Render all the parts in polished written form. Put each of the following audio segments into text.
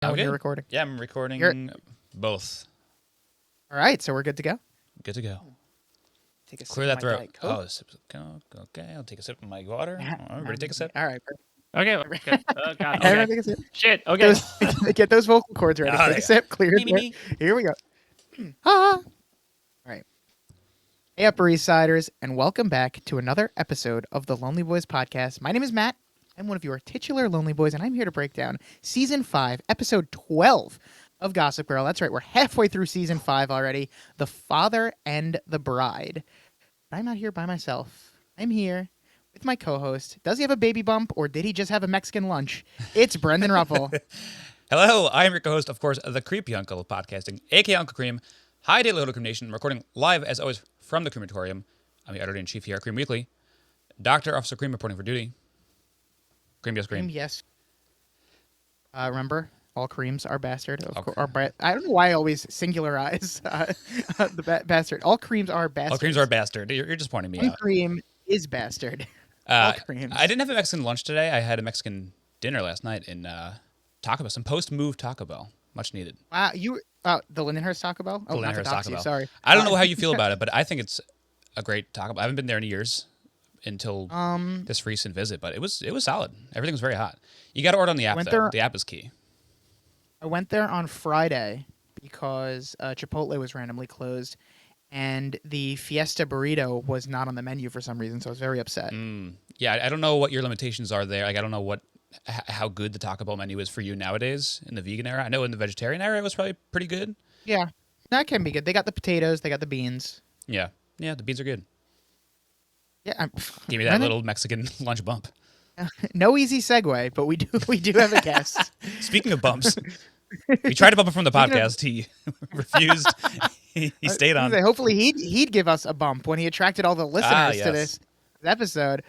When Okay. you're recording. Yeah, I'm recording both. All right, so we're good to go. Good to go. Take a sip Clear of that my throat. Diet Coke. Okay, I'll take a sip of my water. Everybody take a sip. All right. Okay, good. Oh, God. Okay. Everyone take a sip. Shit. Okay. Get those vocal cords ready. Oh, Take yeah. a sip. Clear Me, it. me, me. Here we go. All right. Hey, Upper East Siders, and welcome back to another episode of the Lonely Boys podcast. My name is Matt. I'm one of your titular Lonely Boys, and I'm here to break down Season 5, Episode 12 of Gossip Girl. That's right, we're halfway through Season 5 already. The Father and the Bride. But I'm not here by myself. I'm here with my co-host. Does he have a baby bump, or did he just have a Mexican lunch? It's Brendan Ruffle. Hello, I am your co-host, of course, the creepy uncle of podcasting, aka Uncle Cream. Hi, Daily Little Cream Nation, recording live, as always, from the crematorium. I'm the editor-in-chief here at Cream Weekly. Dr. Officer Cream reporting for duty. Cream, yes, Cream. Yes. Remember, all creams are bastard. All I don't know why I always singularize the bastard. All creams are bastard. All creams are a bastard. You're just pointing me One out. cream is bastard. All creams. I didn't have a Mexican lunch today. I had a Mexican dinner last night in Taco Bell, some post-move Taco Bell. Much needed. Wow, the Lindenhurst Taco Bell? The not to Lindenhurst dox Taco you, Bell. sorry. I don't know how you feel about it, but I think it's a great Taco Bell. I haven't been there in years until this recent visit, but it was solid. Everything was very hot. You got to order on the app, though. The app is key. I went there on Friday because Chipotle was randomly closed, and the Fiesta Burrito was not on the menu for some reason, so I was very upset. Yeah, I don't know what your limitations are there. Like, I don't know how good the Taco Bell menu is for you nowadays in the vegan era. I know in the vegetarian era it was probably pretty good. Yeah, that can be good. They got the potatoes, they got the beans. Yeah, the beans are good. Yeah, Give me that little Mexican lunch bump. No easy segue, but we do have a guest. Speaking of bumps, we tried to bump him from the podcast. He refused. He stayed on. Hopefully he'd give us a bump when he attracted all the listeners to this episode.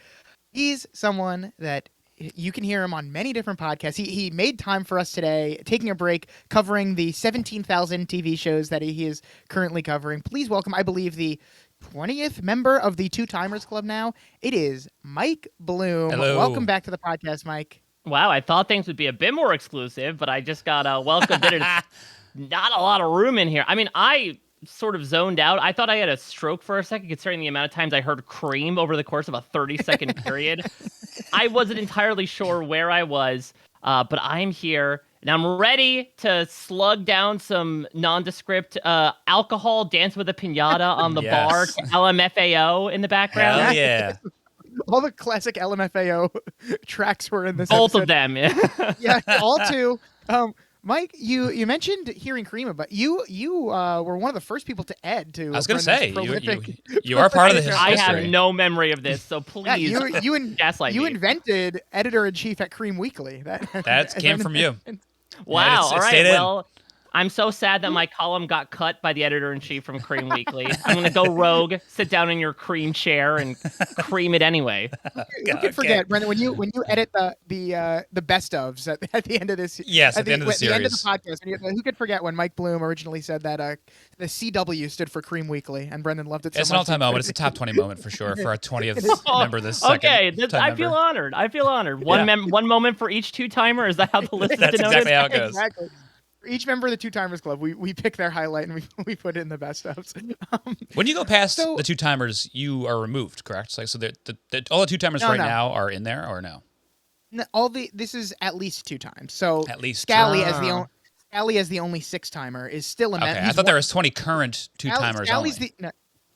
He's someone that you can hear him on many different podcasts. He made time for us today, taking a break, covering the 17,000 TV shows that he is currently covering. Please welcome, I believe, the 20th member of the Two Timers Club now. It is Mike Bloom. Hello. Welcome back to the podcast, Mike. Wow, I thought things would be a bit more exclusive, but I just got welcomed in. Not a lot of room in here. I mean, I sort of zoned out. I thought I had a stroke for a second, considering the amount of times I heard cream over the course of a 30-second period. I wasn't entirely sure where I was, but I'm here, and I'm ready to slug down some nondescript alcohol, dance with a piñata on the bar, to LMFAO in the background. Hell yeah. All the classic LMFAO tracks were in this Both episode. of them. Yeah, all two. Mike, you mentioned hearing Cream, but you were one of the first people to add to. I was going to say, prolific, you are part of the history. I have no memory of this, so please gaslight you me. invented editor-in-chief at Cream Weekly. That came from you. Wow, It all right, stayed in. well, I'm so sad that my column got cut by the editor-in-chief from Cream Weekly. I'm going to go rogue, sit down in your cream chair, and cream it anyway. Who could forget, Brendan, when you edit the best ofs at the end of this? Yes, at the end of the The end of the series. podcast. Who could forget when Mike Bloom originally said that the CW stood for Cream Weekly, and Brendan loved it so much. It's an all-time moment. It's a top 20 moment for sure for our 20th member of this second Okay, time I feel member. honored. One moment for each two-timer? Is that how the list is That's denoted? exactly how it goes. Exactly. For each member of the Two Timers Club, we pick their highlight and we put it in the best ofs. When you go past the two timers, you are removed, correct? So all the two timers now are in there, or no? This is at least 2 times. So At least Scally as the only 6-timer is still a member. Okay, I thought there was 20 current two timers only.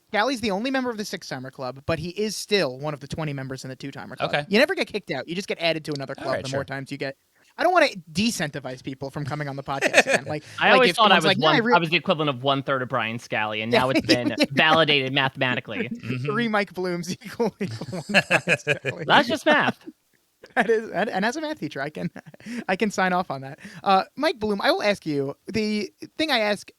Scally's the only member of the 6-timer club, but he is still one of the 20 members in the 2-timer club. Okay. You never get kicked out. You just get added to another club more times you get. I don't want to decentivize people from coming on the podcast again. I always thought I was I was the equivalent of 1/3 of Brian Scally, and now it's been validated mathematically. 3 Mike Blooms equal 1 Brian Scally. That's just math. That is, and as a math teacher, I can sign off on that. Mike Bloom, I will ask you the thing I ask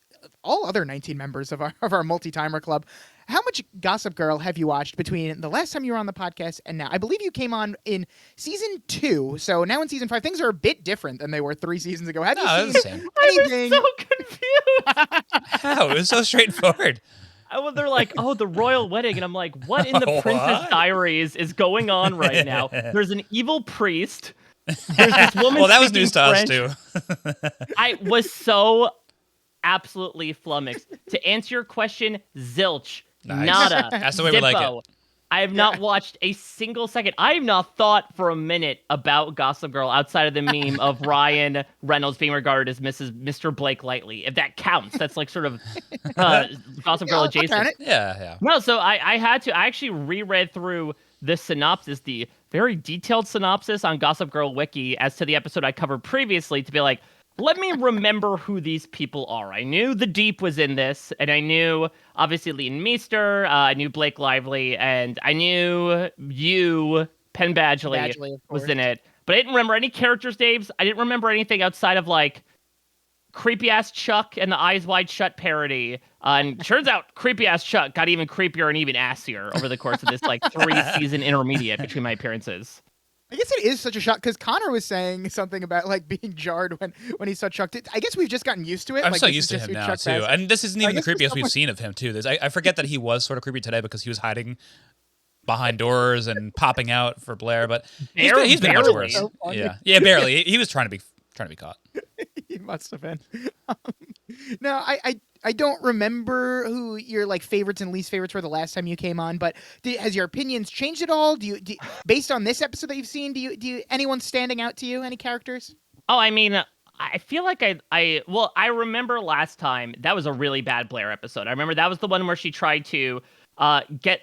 all other 19 members of our multi-timer club. How much Gossip Girl have you watched between the last time you were on the podcast and now? I believe you came on in season 2, so now in season 5, things are a bit different than they were 3 seasons ago. Have you seen anything? I was so confused. How? It was so straightforward. They're like, oh, the royal wedding. And I'm like, what in the Princess Diaries is going on right now? There's an evil priest. There's this woman. Well, that was speaking news to us French. too. I was so absolutely flummoxed. To answer your question, zilch, Nice. nada, That's the way we like zippo. it. I have not watched a single second. I have not thought for a minute about Gossip Girl outside of the meme of Ryan Reynolds being regarded as Mr. Blake Lively. If that counts, that's like sort of Gossip Girl I'll adjacent. count it. Yeah. No, so I had to. I actually reread through the synopsis, the very detailed synopsis on Gossip Girl Wiki as to the episode I covered previously to be like, let me remember who these people are. I knew The Deep was in this, and I knew, obviously, Leon Meester, I knew Blake Lively, and I knew you, Penn Badgley, Badgley, of was course. in it. But I didn't remember any characters' names. I didn't remember anything outside of, like, creepy-ass Chuck and the Eyes Wide Shut parody. And turns out creepy-ass Chuck got even creepier and even assier over the course of this, like, 3-season intermediate between my appearances. I guess it is such a shock because Connor was saying something about like being jarred when he saw Chuck. I guess we've just gotten used to it. I'm like, so this used is to just him who now Chuck too, is. and this isn't even the guess for creepiest we've someone- seen of him too. I forget that he was sort of creepy today because he was hiding behind doors and popping out for Blair, but he's been much Barely. worse. So funny. Yeah, barely. He was trying to be caught. He must have been. No, I don't remember who your like favorites and least favorites were the last time you came on, but has your opinions changed at all? Do you based on this episode that you've seen, do you anyone standing out to you? Any characters? Oh, I mean, I feel like I remember last time that was a really bad Blair episode. I remember that was the one where she tried to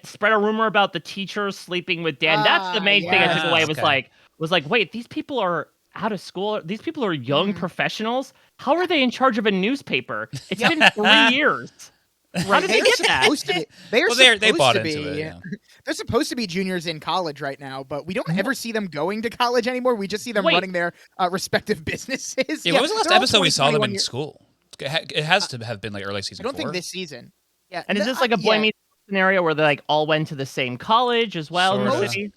spread a rumor about the teacher sleeping with Dan. That's the main thing I took yes. away Okay. was like, wait, these people are out of school. These people are young professionals. How are they in charge of a newspaper? It's been 3 years. How did they get that? Supposed to be, they are Well, they supposed bought to into be. it. Yeah. They're supposed to be juniors in college right now, but we don't ever see them going to college anymore. We just see them Wait. running their respective businesses. Yeah, when was the last they're all episode we 20, saw them 21 in years- school? It has to have been like early season I don't 4. think this season. Yeah, And is no, this like a boy yeah. meets Girl scenario where they like all went to the same college as well in the Sorta. city?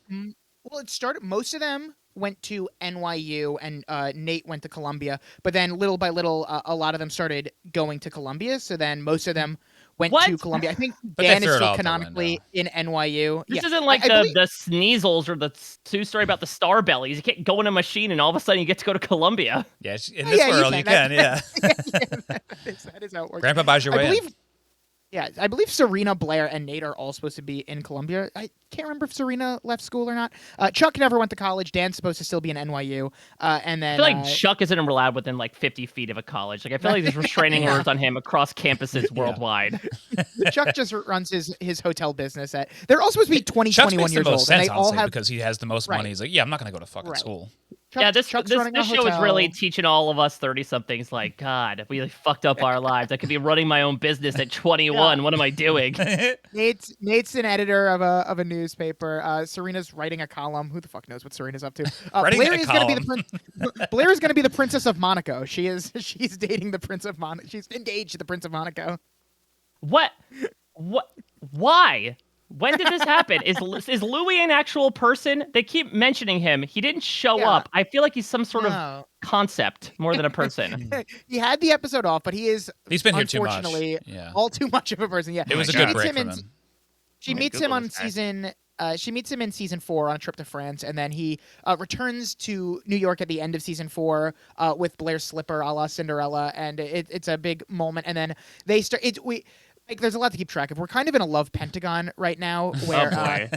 Well, it started. Most of them went to NYU, and Nate went to Columbia. But then, little by little, a lot of them started going to Columbia. So then, most of them went What? to Columbia. I think they Dan threw is it still out the canonically in NYU. This Yeah. isn't like I believe- the Sneasels or the story about the Star Bellies. You can't go in a machine and all of a sudden you get to go to Columbia. Yeah, in Oh, this yeah, you world can. you can. Yeah. that is how it works. Grandpa buys your I way in. believe. Yeah, I believe Serena, Blair, and Nate are all supposed to be in Columbia. I can't remember if Serena left school or not. Chuck never went to college. Dan's supposed to still be in NYU. And then I feel like Chuck isn't allowed within like 50 feet of a college. Like I feel like there's restraining orders on him across campuses worldwide. Chuck just runs his hotel business. They're all supposed to be 20, Chuck 21 makes the years most old. sense, And they all honestly, have because he has the most Right. money. He's like, yeah, I'm not going to go to fucking Right. school. Yeah, this Chuck's this running a show is hotel. really teaching all of us 30-somethings like, God, we really fucked up our lives. I could be running my own business at 21. What am I doing? Nate's an editor of a newspaper. Serena's writing a column. Who the fuck knows what Serena's up to? Writing Blair a is going to be the Blair is going to be the Princess of Monaco. She's dating the Prince of Monaco. She's engaged to the Prince of Monaco. What? Why? When did this happen? Is Louis an actual person? They keep mentioning him. He didn't show Yeah. up. I feel like he's some sort of No. concept more than a person. He had the episode off, but he is He's been here too much. unfortunately Yeah. all too much of a person. Yeah, It was a my good God. break him from in- him. She I'm gonna meets him Google on this guy. season. She meets him in season 4 on a trip to France, and then he returns to New York at the end of season 4 with Blair's slipper, a la Cinderella, and it's a big moment. And then they start. There's a lot to keep track of. We're kind of in a love pentagon right now, where boy.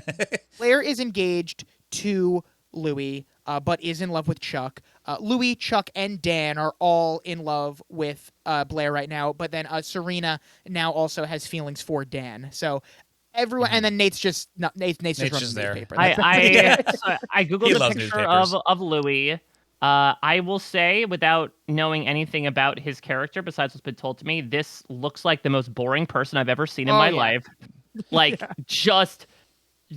Blair is engaged to Louis, but is in love with Chuck. Louis, Chuck, and Dan are all in love with Blair right now, but then Serena now also has feelings for Dan. So everyone, and then Nate's just running just the there. newspaper. I googled He the loves picture newspapers. of Louis. I will say, without knowing anything about his character besides what's been told to me, this looks like the most boring person I've ever seen in Oh, my yeah. life. Like, just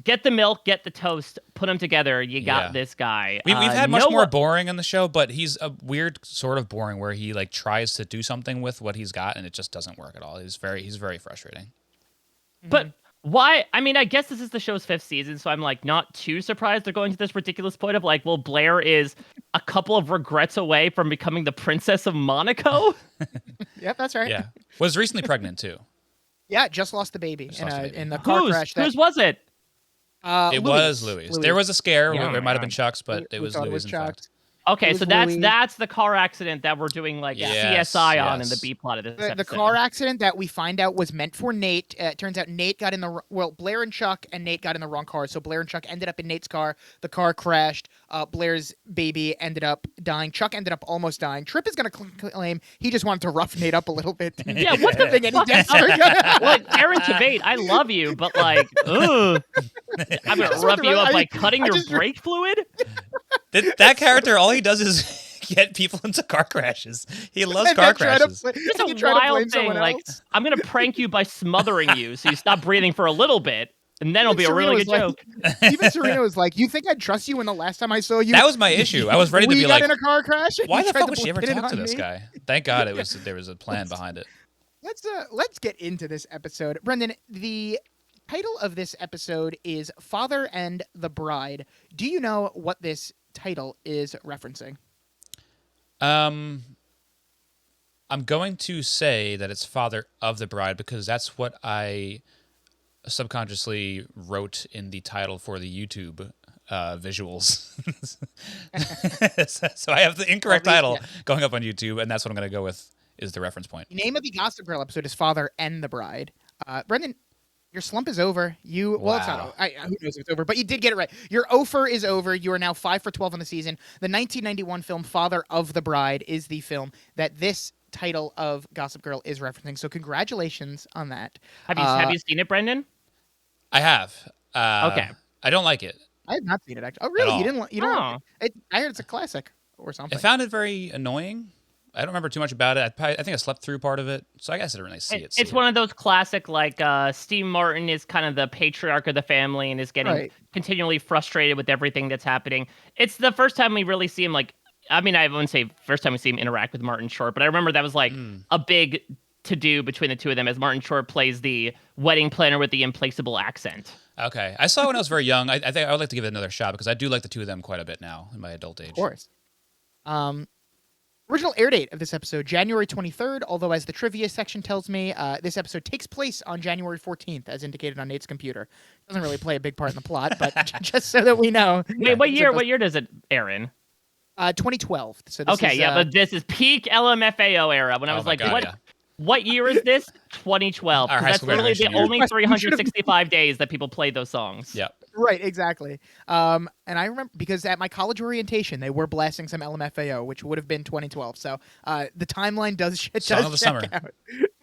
get the milk, get the toast, put them together. You got Yeah. this guy. We've had much no more one- boring on the show, but he's a weird sort of boring where he like tries to do something with what he's got and it just doesn't work at all. He's very frustrating. But why? I mean, I guess this is the show's 5th season, so I'm like not too surprised they're going to this ridiculous point of like, well, Blair is a couple of regrets away from becoming the Princess of Monaco. Yep, that's right. Yeah. Was recently pregnant too. Yeah, just lost the baby Just lost the baby. in the car crash. Whose was it? It was Louis. There was a scare. Yeah. There might have been Oh, Chuck's, but We it was thought Louis in Chuck's. fact. Okay, was so that's Louis. that's the car accident that we're doing like Yes, CSI on in the yes. B plot of this The episode. car accident that we find out was meant for Nate. It turns out Nate got in the Blair and Chuck and Nate got in the wrong car. So Blair and Chuck ended up in Nate's car. The car crashed. Blair's baby ended up dying. Chuck ended up almost dying. Trip is gonna claim he just wanted to rough Nate up a little bit. Yeah, what the Think any deaths are Like Aaron Tveit, I love you, but like, ugh. I'm gonna just rough want to you run- up I by just- cutting I your just- brake fluid. That character, all he does is get people into car crashes. He loves and car then try to crashes. pla- Just and a you try to blame wild thing. someone Like, else. I'm gonna prank you by smothering you, so you stop breathing for a little bit, and then it'll be a Serena really was good joke. Even Serena was like, "You think I'd trust you when the last time I saw you?" That was my issue. I was ready to we be got like, in a car crash. and why you the tried fuck to would she ever pin it talk to on this me?" guy? Thank God there was a plan behind it. Let's get into this episode, Brendan. The title of this episode is "Father and the Bride." Do you know what this title is referencing? I'm going to say that it's Father of the Bride because that's what I subconsciously wrote in the title for the YouTube visuals. So I have the incorrect title going up on YouTube, and that's what I'm going to go with is the reference point. The name of the Gossip Girl episode is "Father and the Bride." Brendan, your slump is over. Well, it's Wow. not. Who knows if it's over? But you did get it right. Your offer is over. You are now 5 for 12 on the season. The 1991 film "Father of the Bride" is the film that this title of Gossip Girl is referencing. So congratulations on that. Have you seen it, Brendan? I have. Okay. I don't like it. I have not seen it actually. Oh, really? all. You didn't? You don't? Oh. I heard it's a classic or something. I found it very annoying. I don't remember too much about it. I think I slept through part of it, so I guess I didn't really see it. It's one of those classic, like, Steve Martin is kind of the patriarch of the family and is getting continually frustrated with everything that's happening. It's the first time we really see him, like, I mean, I wouldn't say first time we see him interact with Martin Short, but I remember that was like a big to-do between the two of them as Martin Short plays the wedding planner with the implacable accent. Okay. I saw it when I was very young. I think I would like to give it another shot because I do like the two of them quite a bit now in my adult age. Of course. Original air date of this episode, January 23rd, although as the trivia section tells me, this episode takes place on January 14th, as indicated on Nate's computer. Doesn't really play a big part in the plot, but just so that we know. Wait, what year does it air in? 2012. So this Okay, is, but this is peak LMFAO era when I Oh was my like, God, what year is this? 2012. Our 'Cause high that's school literally the graduation year. only You should've- 365 days that people play those songs. Yep. Right, exactly. And I remember because at my college orientation, they were blasting some LMFAO, which would have been 2012. So the timeline does Song of the check summer. out.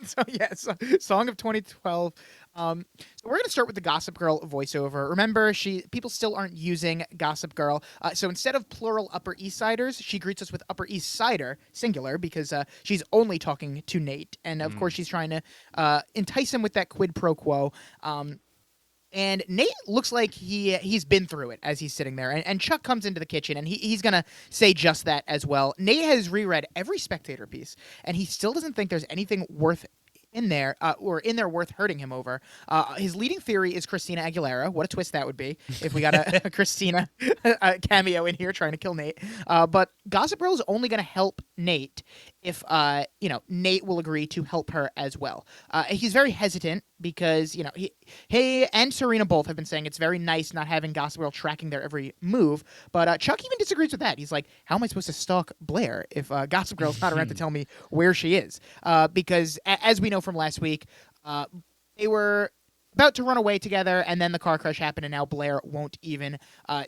So yes, Song of 2012. So we're gonna start with the Gossip Girl voiceover. Remember, people still aren't using Gossip Girl. So instead of plural Upper East Siders, she greets us with Upper East Sider, singular, because she's only talking to Nate, and of course she's trying to entice him with that quid pro quo. And Nate looks like he's been through it as he's sitting there. And Chuck comes into the kitchen, and he's going to say just that as well. Nate has reread every Spectator piece, and he still doesn't think there's anything worth in there worth hurting him over. His leading theory is Christina Aguilera. What a twist that would be if we got a Christina cameo in here trying to kill Nate. But Gossip Girl is only going to help Nate if Nate will agree to help her as well. He's very hesitant because he and Serena both have been saying it's very nice not having Gossip Girl tracking their every move. But Chuck even disagrees with that. He's like, how am I supposed to stalk Blair if Gossip Girl's not around to tell me where she is? Because as we know from last week, they were about to run away together, and then the car crash happened, and now Blair won't even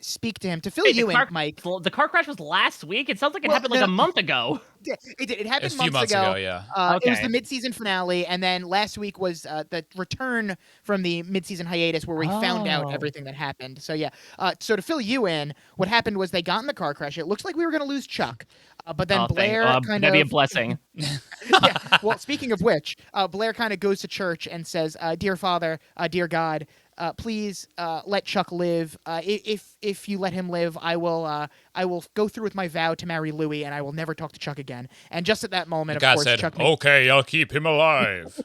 speak to him. To fill you in, Mike. The car crash was last week? It sounds like it happened like a month ago. It did. It happened A few months ago, yeah. It was Okay. the mid-season finale, and then last week was the return from the mid-season hiatus where we found out everything that happened. So yeah. So to fill you in, what happened was they got in the car crash. It looks like we were going to lose Chuck, but then Blair kind that'd be a of. blessing. Yeah. Well, speaking of which, Blair kind of goes to church and says, "Dear Father, dear God, please let Chuck live. If you let him live, I will go through with my vow to marry Louie, and I will never talk to Chuck again." And just at that moment, God of course, said, Chuck. "Okay, I'll keep him alive."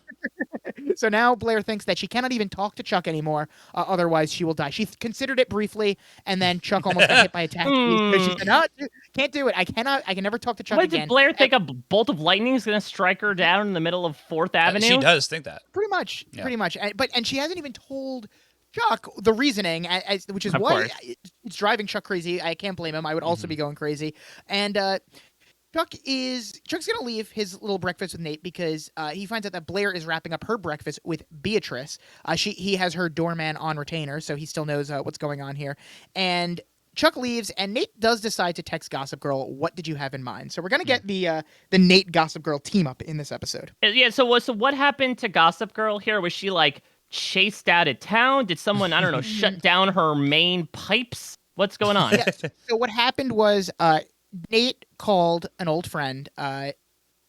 So now Blair thinks that she cannot even talk to Chuck anymore, otherwise she will die. She considered it briefly, and then Chuck almost got hit by a taxi. So she said, "No, can't do it. I can never talk to Chuck Wait, again." did Blair think a bolt of lightning is going to strike her down in the middle of 4th Avenue? She does think that. Pretty much. Yeah. Pretty much. And she hasn't even told Chuck, the reasoning, which is Of why course. it's driving Chuck crazy. I can't blame him. I would also be going crazy. And Chuck's gonna leave his little breakfast with Nate because he finds out that Blair is wrapping up her breakfast with Beatrice. He has her doorman on retainer, so he still knows what's going on here. And Chuck leaves, and Nate does decide to text Gossip Girl. What did you have in mind? So we're gonna get the Nate Gossip Girl team up in this episode. Yeah. So what happened to Gossip Girl here? Was she like chased out of town? Did someone, I don't know, shut down her main pipes? What's going on? Yeah. So what happened was Nate called an old friend,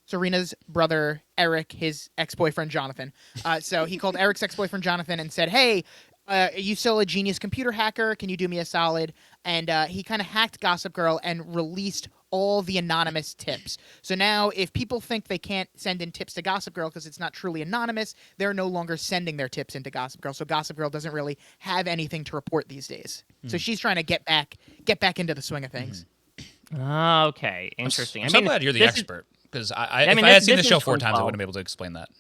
Serena's brother Eric, his ex-boyfriend Jonathan. So he called Eric's ex-boyfriend Jonathan and said, "Hey, are you still a genius computer hacker? Can you do me a solid?" And he kind of hacked Gossip Girl and released all the anonymous tips. So now if people think they can't send in tips to Gossip Girl because it's not truly anonymous, they're no longer sending their tips into Gossip Girl. So Gossip Girl doesn't really have anything to report these days. So she's trying to get back into the swing of things. Okay, interesting. I'm so glad you're the expert, because if I had seen the show 4 times, I wouldn't be able to explain that.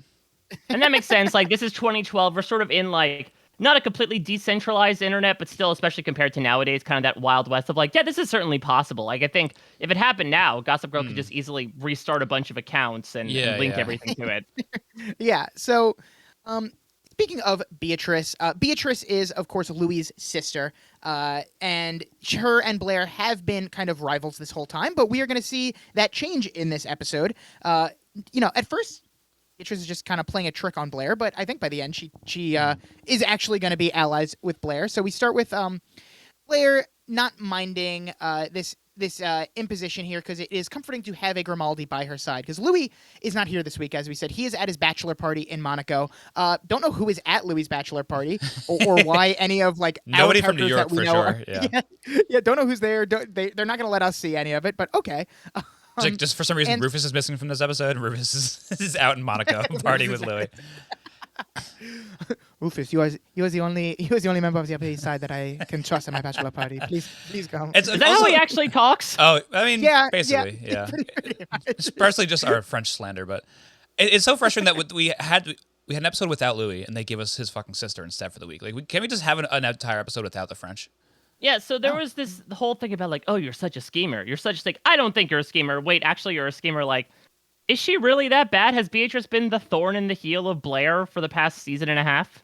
And that makes sense. Like, this is 2012. We're sort of in, like, not a completely decentralized internet, but still, especially compared to nowadays, kind of that Wild West of like, yeah, this is certainly possible. Like, I think if it happened now, Gossip Girl could just easily restart a bunch of accounts and link everything to it. Yeah. So, speaking of Beatrice, Beatrice is, of course, Louis' sister, and her and Blair have been kind of rivals this whole time, but we are going to see that change in this episode. At first, Beatrice is just kind of playing a trick on Blair, but I think by the end, she is actually going to be allies with Blair. So we start with Blair not minding this imposition here because it is comforting to have a Grimaldi by her side. Because Louis is not here this week, as we said. He is at his bachelor party in Monaco. Don't know who is at Louis' bachelor party or why any of like nobody our from New York that we for know sure. are, yeah. Don't know who's there. They're not going to let us see any of it, but okay. Just for some reason, Rufus is missing from this episode. And Rufus is out in Monaco partying with Louis. Rufus, you was the only member of the Upper East Side that I can trust at my bachelor party. Please come. Is that how he actually talks? Oh, I mean, Yeah, basically, yeah. Pretty much. It's partially just our French slander, but it's so frustrating that we had an episode without Louis, and they gave us his fucking sister instead for the week. Like, can we just have an entire episode without the French? Yeah, so there was this whole thing about like, oh, you're such a schemer. You're such like, I don't think you're a schemer. Wait, actually, you're a schemer. Like, is she really that bad? Has Beatrice been the thorn in the heel of Blair for the past season and a half?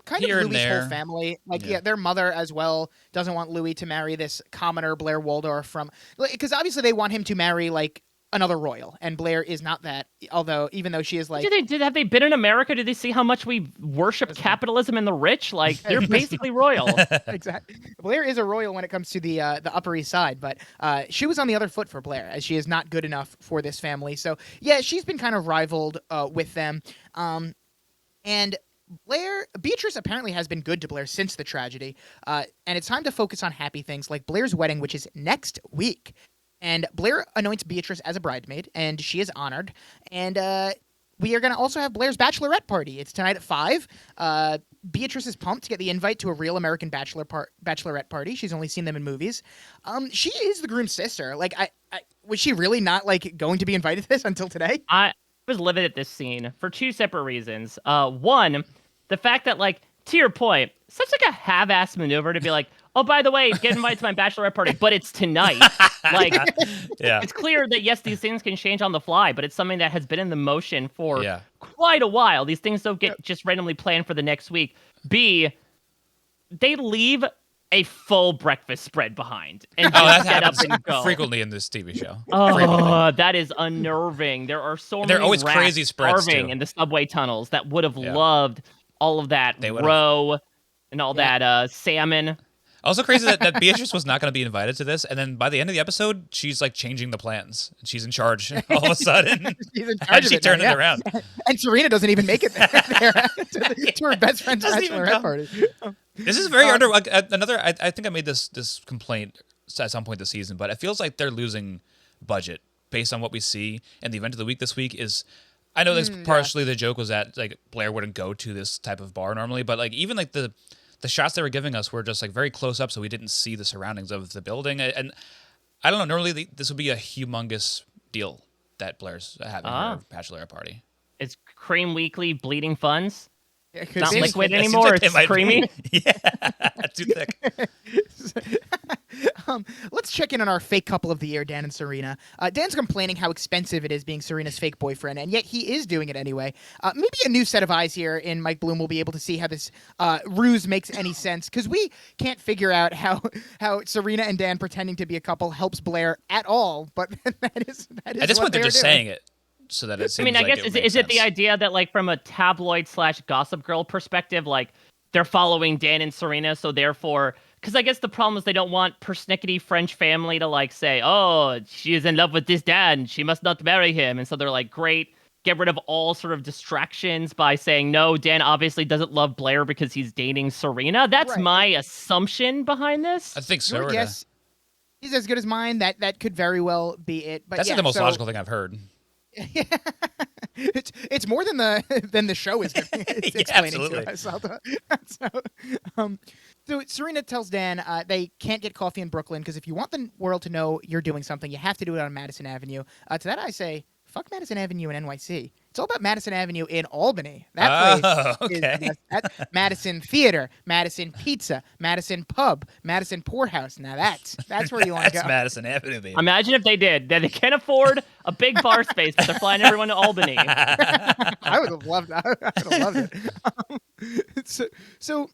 Kind Here of and Louis' there. whole family. Like, their mother as well doesn't want Louis to marry this commoner Blair Waldorf from, because obviously they want him to marry like another royal, and Blair is not that. Although, even though she is like, Have they been in America? Did they see how much we worship capitalism and the rich? Like, they're basically royal. exactly, Blair is a royal when it comes to the Upper East Side, but she was on the other foot for Blair, as she is not good enough for this family. So yeah, she's been kind of rivaled with them, and Beatrice apparently has been good to Blair since the tragedy, and it's time to focus on happy things like Blair's wedding, which is next week. And Blair anoints Beatrice as a bridesmaid, and she is honored. And we are going to also have Blair's bachelorette party. It's tonight at 5. Beatrice is pumped to get the invite to a real American bachelorette party. She's only seen them in movies. She is the groom's sister. Like, I was she really not like going to be invited to this until today? I was livid at this scene for 2 separate reasons. One, the fact that, like, to your point, such like a half-ass maneuver to be like, oh, by the way, get invited to my bachelorette party, but it's tonight. Like, it's clear that, yes, these things can change on the fly, but it's something that has been in the motion for quite a while. These things don't get just randomly planned for the next week. B, they leave a full breakfast spread behind and that get up happens and go. frequently in this TV show. Oh, that is unnerving. There are so many They're always rats crazy spreads, starving too. in the subway tunnels that would have loved all of that roe and all that salmon. Also crazy that Beatrice was not going to be invited to this, and then by the end of the episode, she's like changing the plans. She's in charge all of a sudden. She's in charge And of she it turned now, it around. And Serena doesn't even make it there to her best friend's Doesn't even bachelorette come. party. This is very under another. I think I made this complaint at some point this season, but it feels like they're losing budget based on what we see. And the event of the week this week is. I know that's partially the joke was that like Blair wouldn't go to this type of bar normally, but like even like the shots they were giving us were just like very close up, so we didn't see the surroundings of the building. And I don't know. Normally, this would be a humongous deal that Blair's having her bachelorette party. It's Cream Weekly bleeding funds. It It's not be. liquid It seems anymore. like it It's might be. creamy. Yeah, too thick. Let's check in on our fake couple of the year, Dan and Serena. Dan's complaining how expensive it is being Serena's fake boyfriend, and yet he is doing it anyway. Maybe a new set of eyes here in Mike Bloom will be able to see how this ruse makes any sense, because we can't figure out how Serena and Dan pretending to be a couple helps Blair at all. But that is At this what point, they're they're just doing. saying it so that it seems I mean, I like guess it is makes it the sense. idea that like from a tabloid / Gossip Girl perspective, like they're following Dan and Serena, so therefore, because I guess the problem is they don't want persnickety French family to like say, oh, she is in love with this Dan, she must not marry him, and so they're like, great, get rid of all sort of distractions by saying, no, Dan obviously doesn't love Blair because he's dating Serena. That's Right. my assumption behind this. I think so. Your guess is as good as mine. That could very well be it. But That's yeah, like the most so, logical thing I've heard. it's more than the show is it's Yeah, explaining absolutely. to us. So Serena tells Dan they can't get coffee in Brooklyn because if you want the world to know you're doing something, you have to do it on Madison Avenue. To that I say, fuck Madison Avenue in NYC. It's all about Madison Avenue in Albany. That place okay. is Madison Theater, Madison Pizza, Madison Pub, Madison Poorhouse. Now that's where you want to That's go. Madison Avenue, baby. Imagine if they did. That they can't afford a big bar space, but they're flying everyone to Albany. I would have loved that. I would have loved it. So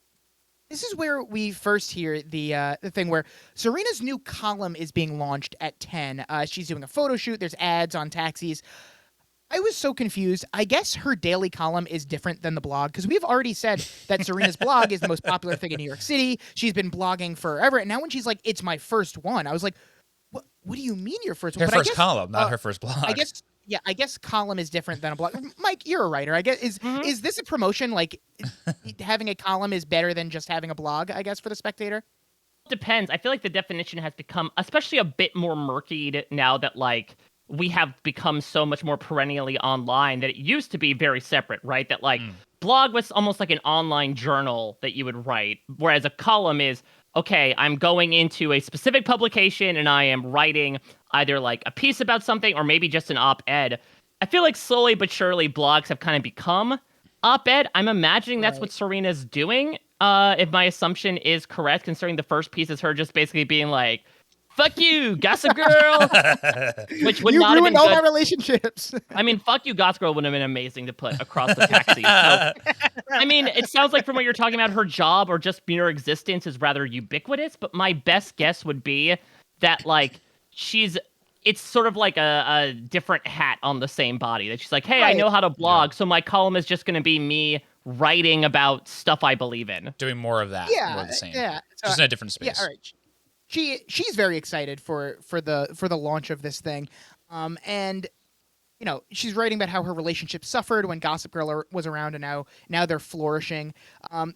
this is where we first hear the thing where Serena's new column is being launched at 10. She's doing a photo shoot. There's ads on taxis. I was so confused. I guess her daily column is different than the blog because we've already said that Serena's blog is the most popular thing in New York City. She's been blogging forever. And now when she's like, it's my first one, I was like, what do you mean your first one? Her But I first guess, column, not her first blog. I guess column is different than a blog. Mike, you're a writer. I guess is this a promotion? Like having a column is better than just having a blog, I guess, for the Spectator? Depends. I feel like the definition has become especially a bit more murkied now that like we have become so much more perennially online that it used to be very separate, right? That like blog was almost like an online journal that you would write, whereas a column is, okay, I'm going into a specific publication and I am writing either like a piece about something or maybe just an op-ed. I feel like slowly but surely blogs have kind of become op-ed. I'm imagining that's what Serena's doing, if my assumption is correct, considering the first piece is her just basically being like, fuck you, Gossip Girl! Which would You not have ruined been all good. my relationships. I mean, fuck you, Gossip Girl would have been amazing to put across the taxi. So, I mean, it sounds like from what you're talking about, her job or just mere existence is rather ubiquitous, but my best guess would be that, like, it's sort of like a different hat on the same body. That she's like, hey, I know how to blog, so my column is just going to be me writing about stuff I believe in. Doing more of that. Yeah, More of the same. yeah. Just in a different space. Yeah, all right. She's very excited for the launch of this thing, and you know she's writing about how her relationship suffered when Gossip Girl was around, and now they're flourishing.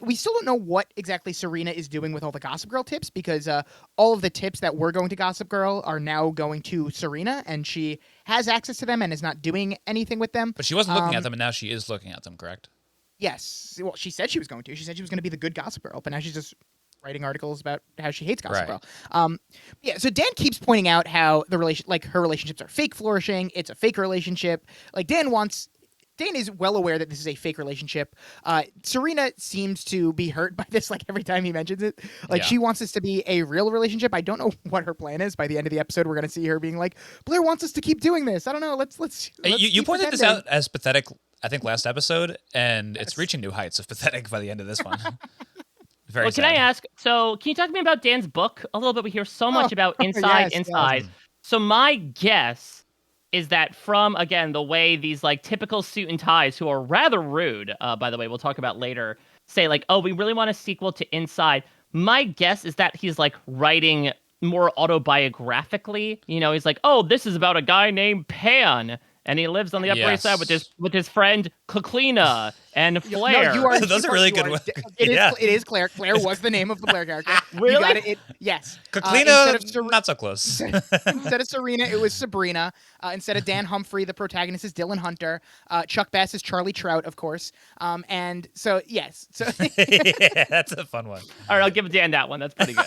We still don't know what exactly Serena is doing with all the Gossip Girl tips because all of the tips that were going to Gossip Girl are now going to Serena, and she has access to them and is not doing anything with them. But she wasn't looking at them, and now she is looking at them, correct? Yes, well, she said she was going to. She said she was going to be the good Gossip Girl, but now she's just writing articles about how she hates Gossip Girl. Yeah, so Dan keeps pointing out how her relationships are fake flourishing. It's a fake relationship. Like Dan is well aware that this is a fake relationship. Serena seems to be hurt by this, like every time he mentions it. Like she wants this to be a real relationship. I don't know what her plan is. By the end of the episode, we're going to see her being like, Blair wants us to keep doing this. I don't know. Let's You keep pointed this pretending. out as pathetic, I think, last episode, and it's reaching new heights of pathetic by the end of this one. Very Well, can I sad. ask? So, can you talk to me about Dan's book a little bit? We hear so much about inside. Yes. So, my guess is that from again the way these like typical suit and ties, who are rather rude, by the way, we'll talk about later, say like, oh, we really want a sequel to Inside. My guess is that he's like writing more autobiographically. You know, he's like, oh, this is about a guy named Pan. And he lives on the Upper East Side with his friend Kaklina and Flair. No, you are. Those are really good ones. It Yeah. is Claire. Claire was the name of the Blair character. Really? You got it. Yes. Kaklina, not so close. Instead of Serena, it was Sabrina. Instead of Dan Humphrey, the protagonist is Dylan Hunter. Chuck Bass is Charlie Trout, of course. And so, yes. So Yeah, that's a fun one. All right, I'll give Dan that one. That's pretty good.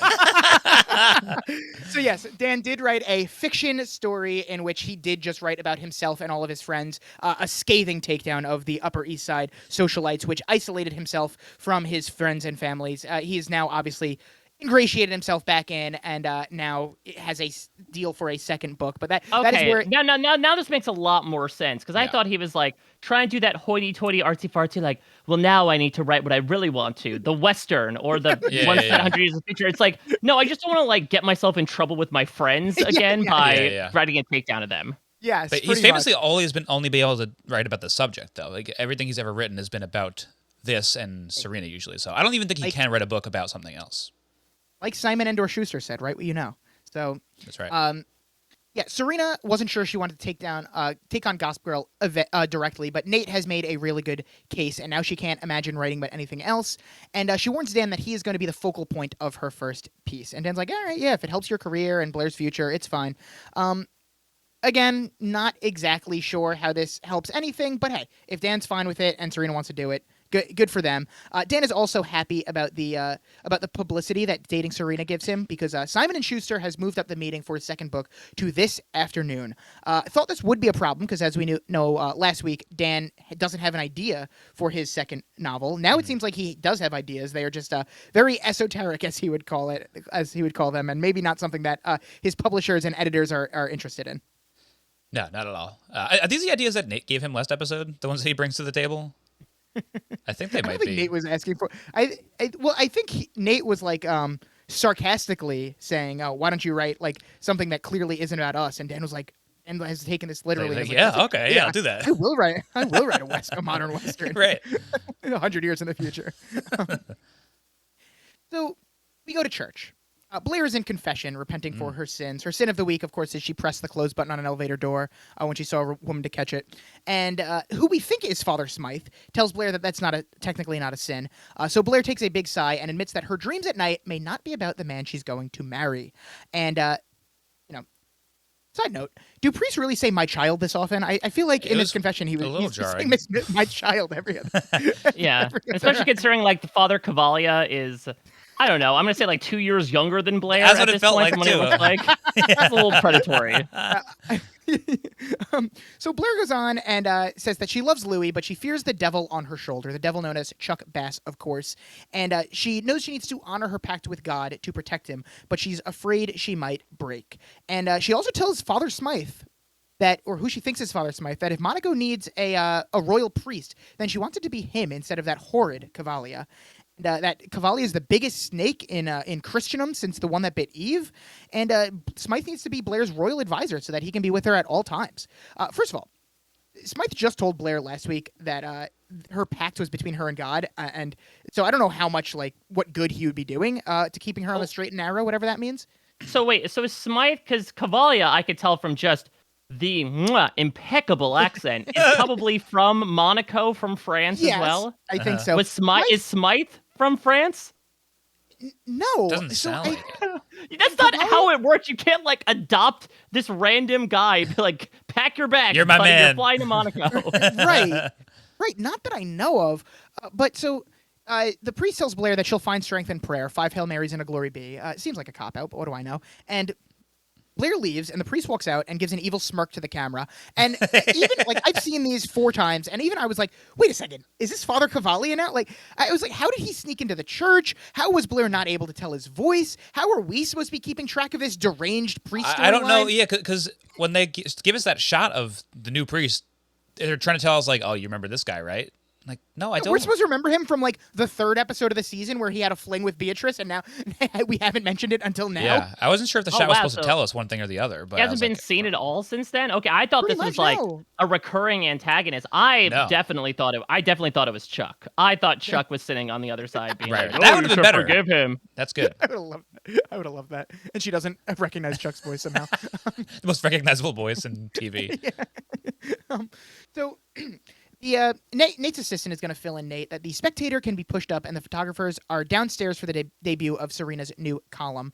So yes, Dan did write a fiction story in which he did just write about himself and all of his friends, a scathing takedown of the Upper East Side socialites, which isolated himself from his friends and families. He is now obviously ingratiated himself back in, and now has a deal for a second book. But that is Okay, where now this makes a lot more sense because I Yeah. thought he was like trying to do that hoity-toity, artsy-fartsy, like, well, now I need to write what I really want to, the Western or the Yeah, 100 years of the future. It's like, no, I just don't want to like get myself in trouble with my friends again by Yeah. writing a takedown of them. yes, But he's pretty famously much. always been only be able to write about the subject, though. Like everything he's ever written has been about this and Serena usually. So I don't even think he Like- can write a book about something else. Like Simon Endor Schuster said, right? What you know. So That's right. yeah, Serena wasn't sure she wanted to take on Gossip Girl directly, but Nate has made a really good case, and now she can't imagine writing about anything else. And she warns Dan that he is going to be the focal point of her first piece. And Dan's like, all right, yeah, if it helps your career and Blair's future, it's fine. Again, not exactly sure how this helps anything, but hey, if Dan's fine with it and Serena wants to do it, good for them. Dan is also happy about the publicity that dating Serena gives him because Simon and Schuster has moved up the meeting for his second book to this afternoon. I thought this would be a problem because, as we know last week, Dan doesn't have an idea for his second novel. Now it seems like he does have ideas. They are just very esoteric, as he would call them, and maybe not something that his publishers and editors are interested in. No, not at all. Are these the ideas that Nate gave him last episode? The ones that he brings to the table? I think they I don't might think be. Nate was asking for. I think Nate was like sarcastically saying, "Oh, why don't you write like something that clearly isn't about us?" And Dan was like, and has taken this literally. Like, and was yeah, "That's it. okay, yeah, I'll do that." I will write a modern western, Right. 100 years in the future. So we go to church. Blair is in confession, repenting for her sins. Her sin of the week, of course, is she pressed the close button on an elevator door when she saw a woman to catch it. And who we think is Father Smythe tells Blair that that's technically not a sin. So Blair takes a big sigh and admits that her dreams at night may not be about the man she's going to marry. And, side note, do priests really say "my child" this often? I feel like It in was his confession he's little saying jarring. "my child" every other. Yeah, especially considering like the Father Cavalia is, I don't know, I'm gonna say like 2 years younger than Blair. That's at what it this felt point like, from what he too. looks like. That's a little predatory. So Blair goes on and says that she loves Louis, but she fears the devil on her shoulder, the devil known as Chuck Bass, of course. And she knows she needs to honor her pact with God to protect him, but she's afraid she might break. And she also tells Father Smythe that, or who she thinks is Father Smythe, that if Monaco needs a royal priest, then she wants it to be him instead of that horrid Cavalia. And that Cavalia is the biggest snake in Christendom since the one that bit Eve. And Smythe needs to be Blair's royal advisor so that he can be with her at all times. First of all, Smythe just told Blair last week that her pact was between her and God, and so I don't know how much, like, what good he would be doing to keeping her on the straight and narrow, whatever that means. So wait, so is Smythe, because Cavalia, I could tell from just the impeccable accent, is probably from Monaco, from France Yes, as well. I think so. Is Smythe from France? No, Doesn't so sound like it. That's not how it works. You can't like adopt this random guy. Be like, pack your bags. You're my buddy, man." You're flying to Monaco. right, not that I know of. But so the priest tells Blair that she'll find strength in prayer. 5 Hail Marys and a Glory Be. It seems like a cop out, but what do I know? And Blair leaves, and the priest walks out and gives an evil smirk to the camera. And even like I've seen these 4 times, and even I was like, "Wait a second, is this Father Cavalia now?" Like I was like, "How did he sneak into the church? How was Blair not able to tell his voice? How are we supposed to be keeping track of this deranged priest?" I don't know. storyline?" Yeah, because when they give us that shot of the new priest, they're trying to tell us like, "Oh, you remember this guy, right?" Like, no, I don't. We're supposed to remember him from like the 3rd episode of the season where he had a fling with Beatrice, and now we haven't mentioned it until now. Yeah, I wasn't sure if the Oh, shot was wow, supposed to so tell us one thing or the other, but He I hasn't was been like, seen at all since then. Okay, I thought Pretty this was much, like no. a recurring antagonist. I No. definitely thought it was Chuck. I thought Chuck was sitting on the other side, being Right. like, That "Oh, would've you been should better. forgive him." That's good. I would have loved that. And she doesn't recognize Chuck's voice somehow. The most recognizable voice in TV. So Nate's assistant is going to fill in Nate that the Spectator can be pushed up and the photographers are downstairs for the debut of Serena's new column.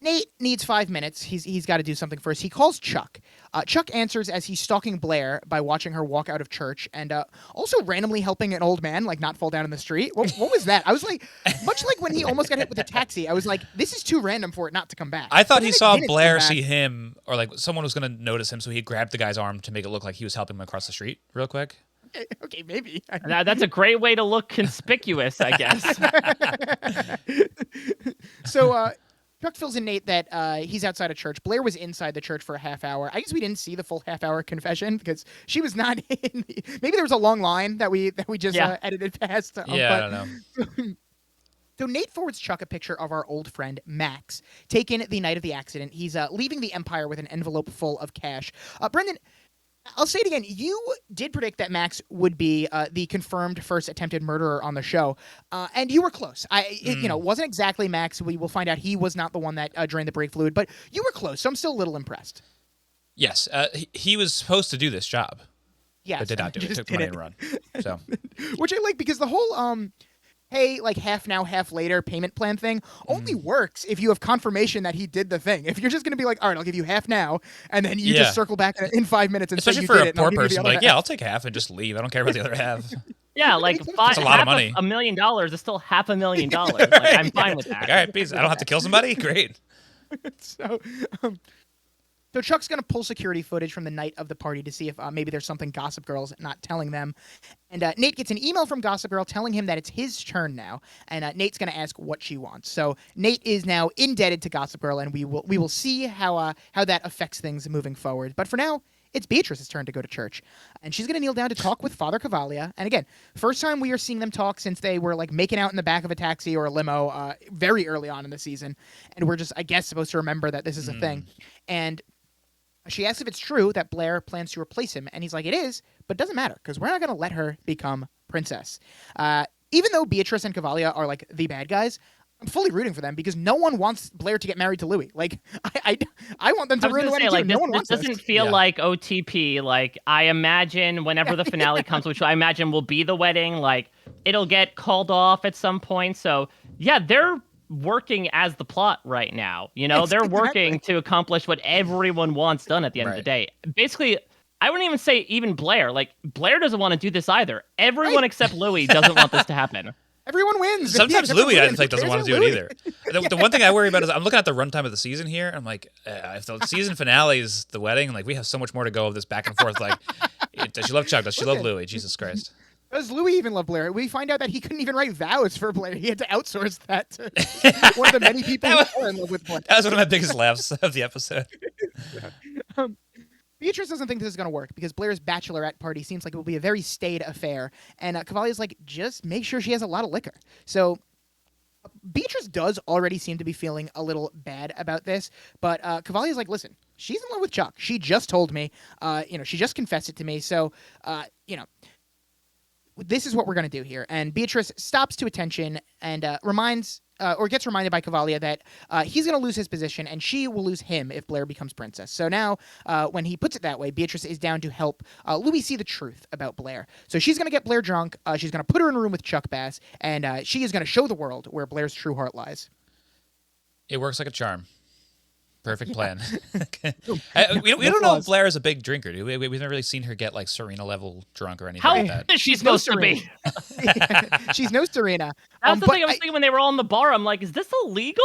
Nate needs 5 minutes. He's got to do something first. He calls Chuck. Chuck answers as he's stalking Blair by watching her walk out of church and also randomly helping an old man like not fall down in the street. What was that? I was like, much like when he almost got hit with a taxi. I was like, this is too random for it not to come back. I thought But he then it saw didn't Blair come back. see him, or like someone was going to notice him, so he grabbed the guy's arm to make it look like he was helping him across the street real quick. Okay, maybe. That's a great way to look conspicuous, I guess. So Chuck fills in Nate that he's outside of church. Blair was inside the church for a half hour. I guess we didn't see the full half-hour confession because she was not in. Maybe there was a long line that we just edited past. I don't know. So Nate forwards Chuck a picture of our old friend Max, taken the night of the accident. He's leaving the Empire with an envelope full of cash. Brendan, I'll say it again. You did predict that Max would be the confirmed first attempted murderer on the show, and you were close. It wasn't exactly Max. We will find out he was not the one that drained the brake fluid, but you were close. So I'm still a little impressed. Yes, he was supposed to do this job. Yes, but did not do it. It took the money and run. So, which I like because the whole hey, like half now, half later payment plan thing only works if you have confirmation that he did the thing. If you're just going to be like, all right, I'll give you half now, and then you just circle back in 5 minutes and especially say you for did a it, and I'll poor give you the person, other like, half. yeah, I'll take half and just leave. I don't care about the other half. Yeah, like That's a lot of money. $1 million is still $500,000. Like, I'm fine with that. Like, all right, please, I don't have to kill somebody. Great. So, so Chuck's going to pull security footage from the night of the party to see if maybe there's something Gossip Girl's not telling them. And Nate gets an email from Gossip Girl telling him that it's his turn now. And Nate's going to ask what she wants. So Nate is now indebted to Gossip Girl, and we will see how that affects things moving forward. But for now, it's Beatrice's turn to go to church. And she's going to kneel down to talk with Father Cavalia. And again, first time we are seeing them talk since they were like making out in the back of a taxi or a limo very early on in the season. And we're just, I guess, supposed to remember that this is a thing. And she asks if it's true that Blair plans to replace him, and he's like, it is, but it doesn't matter, because we're not going to let her become princess. Even though Beatrice and Cavalia are, like, the bad guys, I'm fully rooting for them, because no one wants Blair to get married to Louis. Like, I want them to ruin the wedding, like, too. No one wants this doesn't feel like OTP. Like, I imagine whenever the finale comes, which I imagine will be the wedding, like, it'll get called off at some point. So, yeah, they're working as the plot right now. You know, they're working to accomplish what everyone wants done at the end of the day. Basically, I wouldn't even say even Blair. Like, Blair doesn't want to do this either. Everyone except Louis doesn't want this to happen. Everyone wins. Sometimes Louis, I think, doesn't want to do Louis. it either. The one thing I worry about is I'm looking at the runtime of the season here. And I'm like, if the season finale is the wedding, like, we have so much more to go of this back and forth. Like, does she love Chuck? Does she love Louis? Jesus Christ. Does Louis even love Blair? We find out that he couldn't even write vows for Blair. He had to outsource that to one of the many people who are in love with Blair. That was one of my biggest laughs of the episode. Beatrice doesn't think this is going to work because Blair's bachelorette party seems like it will be a very staid affair. And Cavalia's like, just make sure she has a lot of liquor. So Beatrice does already seem to be feeling a little bad about this. But Cavalia's like, listen, she's in love with Chuck. She just told me, she just confessed it to me. So, this is what we're going to do here. And Beatrice stops to attention and gets reminded by Cavalia that he's going to lose his position and she will lose him if Blair becomes princess. So now, when he puts it that way, Beatrice is down to help Louis see the truth about Blair. So she's going to get Blair drunk. She's going to put her in a room with Chuck Bass, and she is going to show the world where Blair's true heart lies. It works like a charm. Perfect plan. We don't know if Blair is a big drinker. We've never really seen her get like Serena level drunk or anything How like that. is she supposed to be? She's no Serena. That's the thing I was thinking when they were all in the bar. I'm like, is this illegal?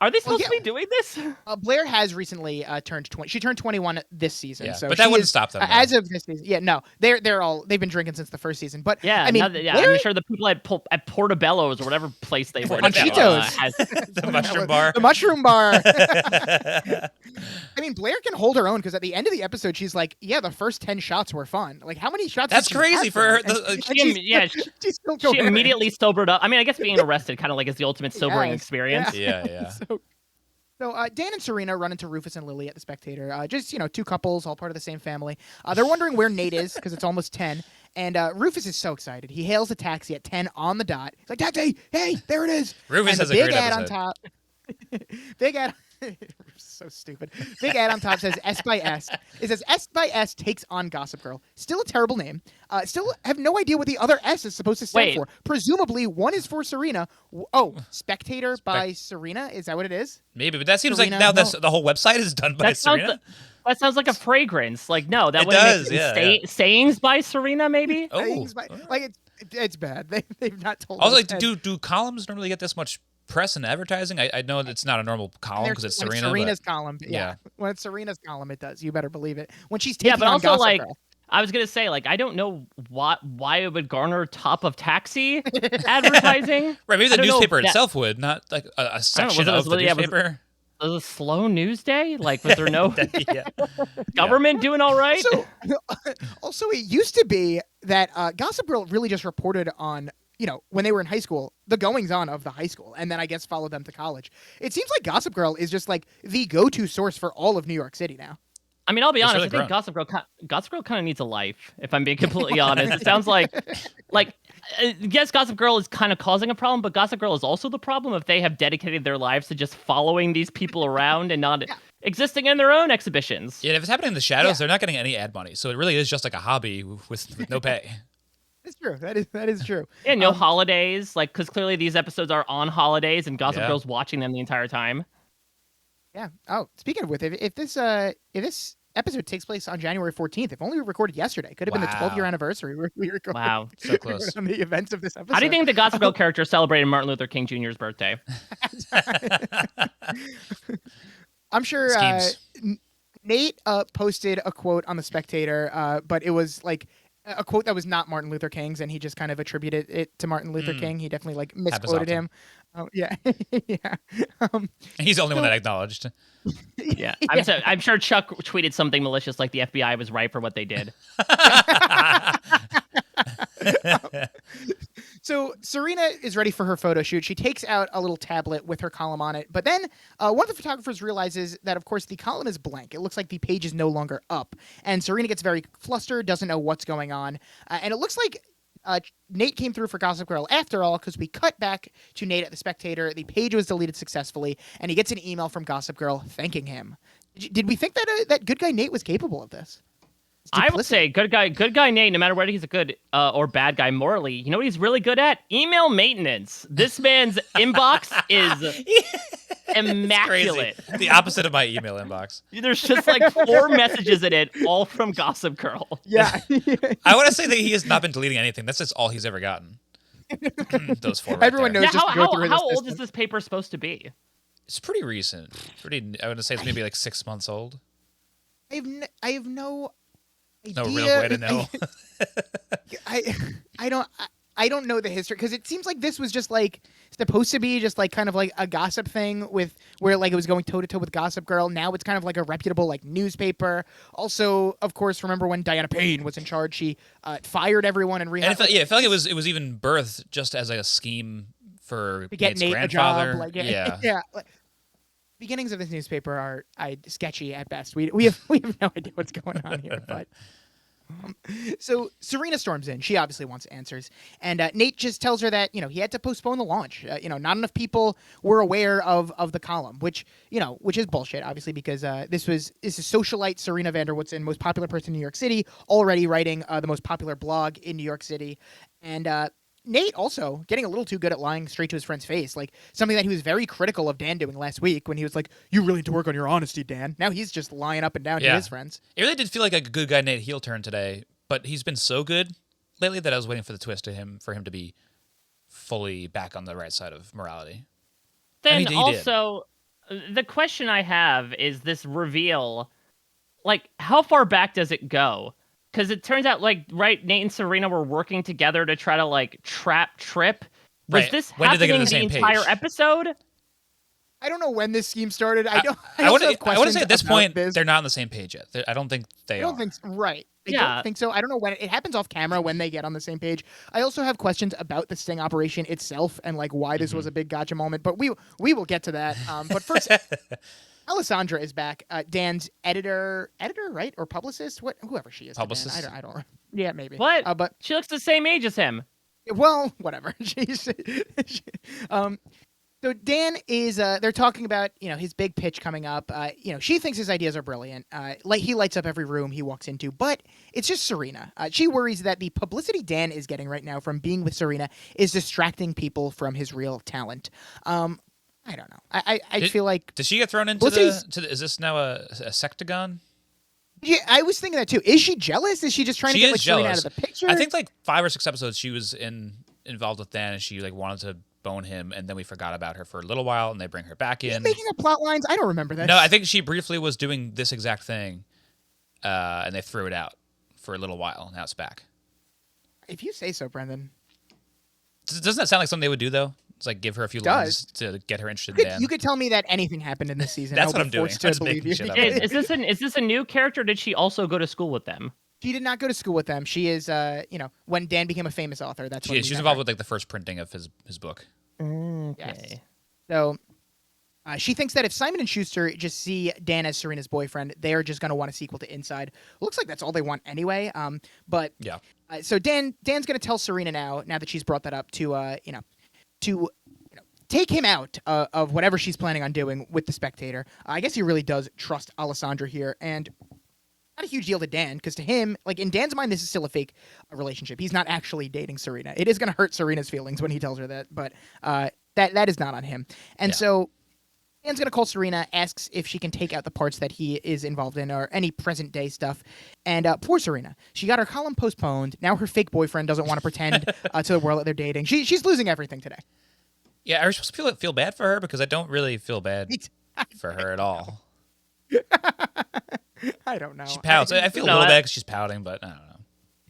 Are they supposed to be doing this? Blair has recently turned 20. She turned 21 this season. Yeah, so but that wouldn't stop them. As of this season, yeah, no, they've been drinking since the first season. But yeah, I mean, I'm sure the people at Portobello's or whatever place they were on Cheetos, the mushroom bar. The mushroom bar. I mean, Blair can hold her own because at the end of the episode, she's like, "Yeah, the first 10 shots were fun. Like, how many shots?" That's did you crazy have for her. she's still she immediately sobered up. I mean, I guess being arrested kind of like is the ultimate sobering experience. Yeah. So Dan and Serena run into Rufus and Lily at the Spectator. Just, two couples, all part of the same family. They're wondering where Nate is because it's almost 10. And Rufus is so excited. He hails a taxi at 10 on the dot. He's like, taxi, hey, there it is. Rufus and has the a big great ad episode. on top. Big ad. So stupid. Big ad on top says S by S. It says S by S takes on Gossip Girl. Still a terrible name. Still have no idea what the other S is supposed to stand Wait. for. Presumably one is for Serena. Oh, Spectator by Serena? Is that what it is? Maybe, but that seems Serena, like now no. the whole website is done by Serena. That sounds like a fragrance. Like, no, that It wouldn't does, make sense. yeah. Sayings by Serena, maybe? Oh, Things by- like it's bad. They've not told also, us. like, do columns normally get this much press and advertising? I know it's not a normal column because it's when Serena. Serena's but, column. Yeah. yeah. When it's Serena's column, it does. You better believe it. When she's Yeah, taking but on also, Gossip like, Girl. I was gonna say, like, I don't know why it would garner top of taxi advertising. Right, maybe I the don't know newspaper if that- itself would, not like a I don't know, section was it- of the was it- yeah, was it- newspaper. Was it a slow news day? Like, was there no Yeah. government doing all right? So, also, it used to be that Gossip Girl really just reported on, when they were in high school, the goings on of the high school, and then I guess followed them to college. It seems like Gossip Girl is just like the go-to source for all of New York City now. I mean, I'll be It's honest. really I think grown. Gossip Girl kind of needs a life. If I'm being completely honest, it sounds like, yes, Gossip Girl is kind of causing a problem, but Gossip Girl is also the problem if they have dedicated their lives to just following these people around and not existing in their own exhibitions. Yeah, if it's happening in the shadows, Yeah. they're not getting any ad money. So it really is just like a hobby with no pay. It's true. That is true. And no holidays, like, because clearly these episodes are on holidays, and Gossip Yeah. Girl's watching them the entire time. Yeah. Oh, speaking of which, if this episode takes place on January 14th, if only we recorded yesterday, could have been the Wow. 12-year anniversary. We recorded Wow. So close. on the events of this episode. How do you think the Gossip Girl character celebrated Martin Luther King Jr.'s birthday? I'm sure Schemes. Nate posted a quote on the Spectator, but it was like a quote that was not Martin Luther King's, and he just kind of attributed it to Martin Luther King. He definitely like misquoted often. him. Oh yeah, yeah. He's the only one that acknowledged. Yeah. I'm sure Chuck tweeted something malicious like the FBI was right for what they did. So Serena is ready for her photo shoot. She takes out a little tablet with her column on it, but then one of the photographers realizes that, of course, the column is blank. It looks like the page is no longer up, and Serena gets very flustered, doesn't know what's going on, and it looks like Nate came through for Gossip Girl after all, because we cut back to Nate at the Spectator. The page was deleted successfully, and he gets an email from Gossip Girl thanking him. Did we think that that good guy Nate was capable of this? I would say good guy Nate, no matter whether he's a good or bad guy morally, you know what he's really good at? Email maintenance. This man's inbox is immaculate. Crazy. The opposite of my email inbox. There's just like 4 messages in it, all from Gossip Girl. Yeah. I want to say that he has not been deleting anything. That's just all he's ever gotten. Those 4 right Everyone there. knows Yeah, just to go through how this old is this paper supposed to be? It's pretty recent. I would say it's maybe like 6 months old. I have no idea. No real way to know. I don't know the history, because it seems like this was just like supposed to be just like kind of like a gossip thing with where like it was going toe to toe with Gossip Girl. Now it's kind of like a reputable like newspaper. Also, of course, remember when Diana Payne was in charge? She fired everyone and And it felt like it was even birthed just as like a scheme for to get Nate's Nate a grandfather. job. Like, yeah. yeah. Like, beginnings of this newspaper are sketchy at best. We have no idea what's going on here, but. So Serena storms in. She obviously wants answers, and Nate just tells her that he had to postpone the launch. Not enough people were aware of the column, which is bullshit, obviously, because this is socialite Serena Vanderwoodson, most popular person in New York City, already writing the most popular blog in New York City, and Nate also getting a little too good at lying straight to his friend's face, like something that he was very critical of Dan doing last week when he was like, "You really need to work on your honesty, Dan." Now he's just lying up and down to his friends. It really did feel like a good guy Nate heel turn today, but he's been so good lately that I was waiting for the twist for him to be fully back on the right side of morality. Then he did. also, the question I have is this reveal, like, how far back does it go? Because it turns out, like, right, Nate and Serena were working together to try to, like, trap Trip. Was Right. this When did they get happening on the the same entire page? episode? I don't know when this scheme started. I want also have to questions say at this about point this. they're not on the same page yet. I don't think they I don't are. think right. I Yeah. don't think so. I don't know when it happens off camera when they get on the same page. I also have questions about the sting operation itself and like why this was a big gotcha moment. But we will get to that. But first, Alessandra is back. Dan's editor, right, or publicist? Whoever she is. to Dan. Publicist? I don't. Yeah, maybe. What? But She looks the same age as him. well, whatever. So So Dan is they're talking about, his big pitch coming up. She thinks his ideas are brilliant. He lights up every room he walks into, but it's just Serena. She worries that the publicity Dan is getting right now from being with Serena is distracting people from his real talent. I don't know. I feel like Does she get thrown into is this now a sectagon? Yeah, I was thinking that too. Is she jealous? Is she just trying to get Serena out of the picture? I think 5 or 6 episodes she was involved with Dan, and she wanted to bone him, and then we forgot about her for a little while, and they bring her back in. Making up plot lines? I don't remember that. No, I think she briefly was doing this exact thing, and they threw it out for a little while, and now it's back. If you say so, Brendan. Doesn't that sound like something they would do, though? It's give her a few lines to get her interested in Dan. You could tell me that anything happened in this season. That's what I'm doing. I'm just making shit up. Is this a new character? Or did she also go to school with them? She did not go to school with them. She is, when Dan became a famous author. That's when she was involved with the first printing of his book. Okay. Yes. So she thinks that if Simon and Schuster just see Dan as Serena's boyfriend, they are just going to want a sequel to Inside. Looks like that's all they want anyway. But yeah. So Dan's going to tell Serena now that she's brought that up to take him out of whatever she's planning on doing with the Spectator. I guess he really does trust Alessandra here, and not a huge deal to Dan, because to him, in Dan's mind, this is still a fake relationship. He's not actually dating Serena. It is going to hurt Serena's feelings when he tells her that, but that is not on him. And so Dan's going to call Serena, asks if she can take out the parts that he is involved in or any present-day stuff. And poor Serena. She got her column postponed. Now her fake boyfriend doesn't want to pretend to the world that they're dating. She's losing everything today. Yeah, are we supposed to feel bad for her? Because I don't really feel bad for her at all. I don't know. She pouts. I feel a little bad because she's pouting, but I don't know.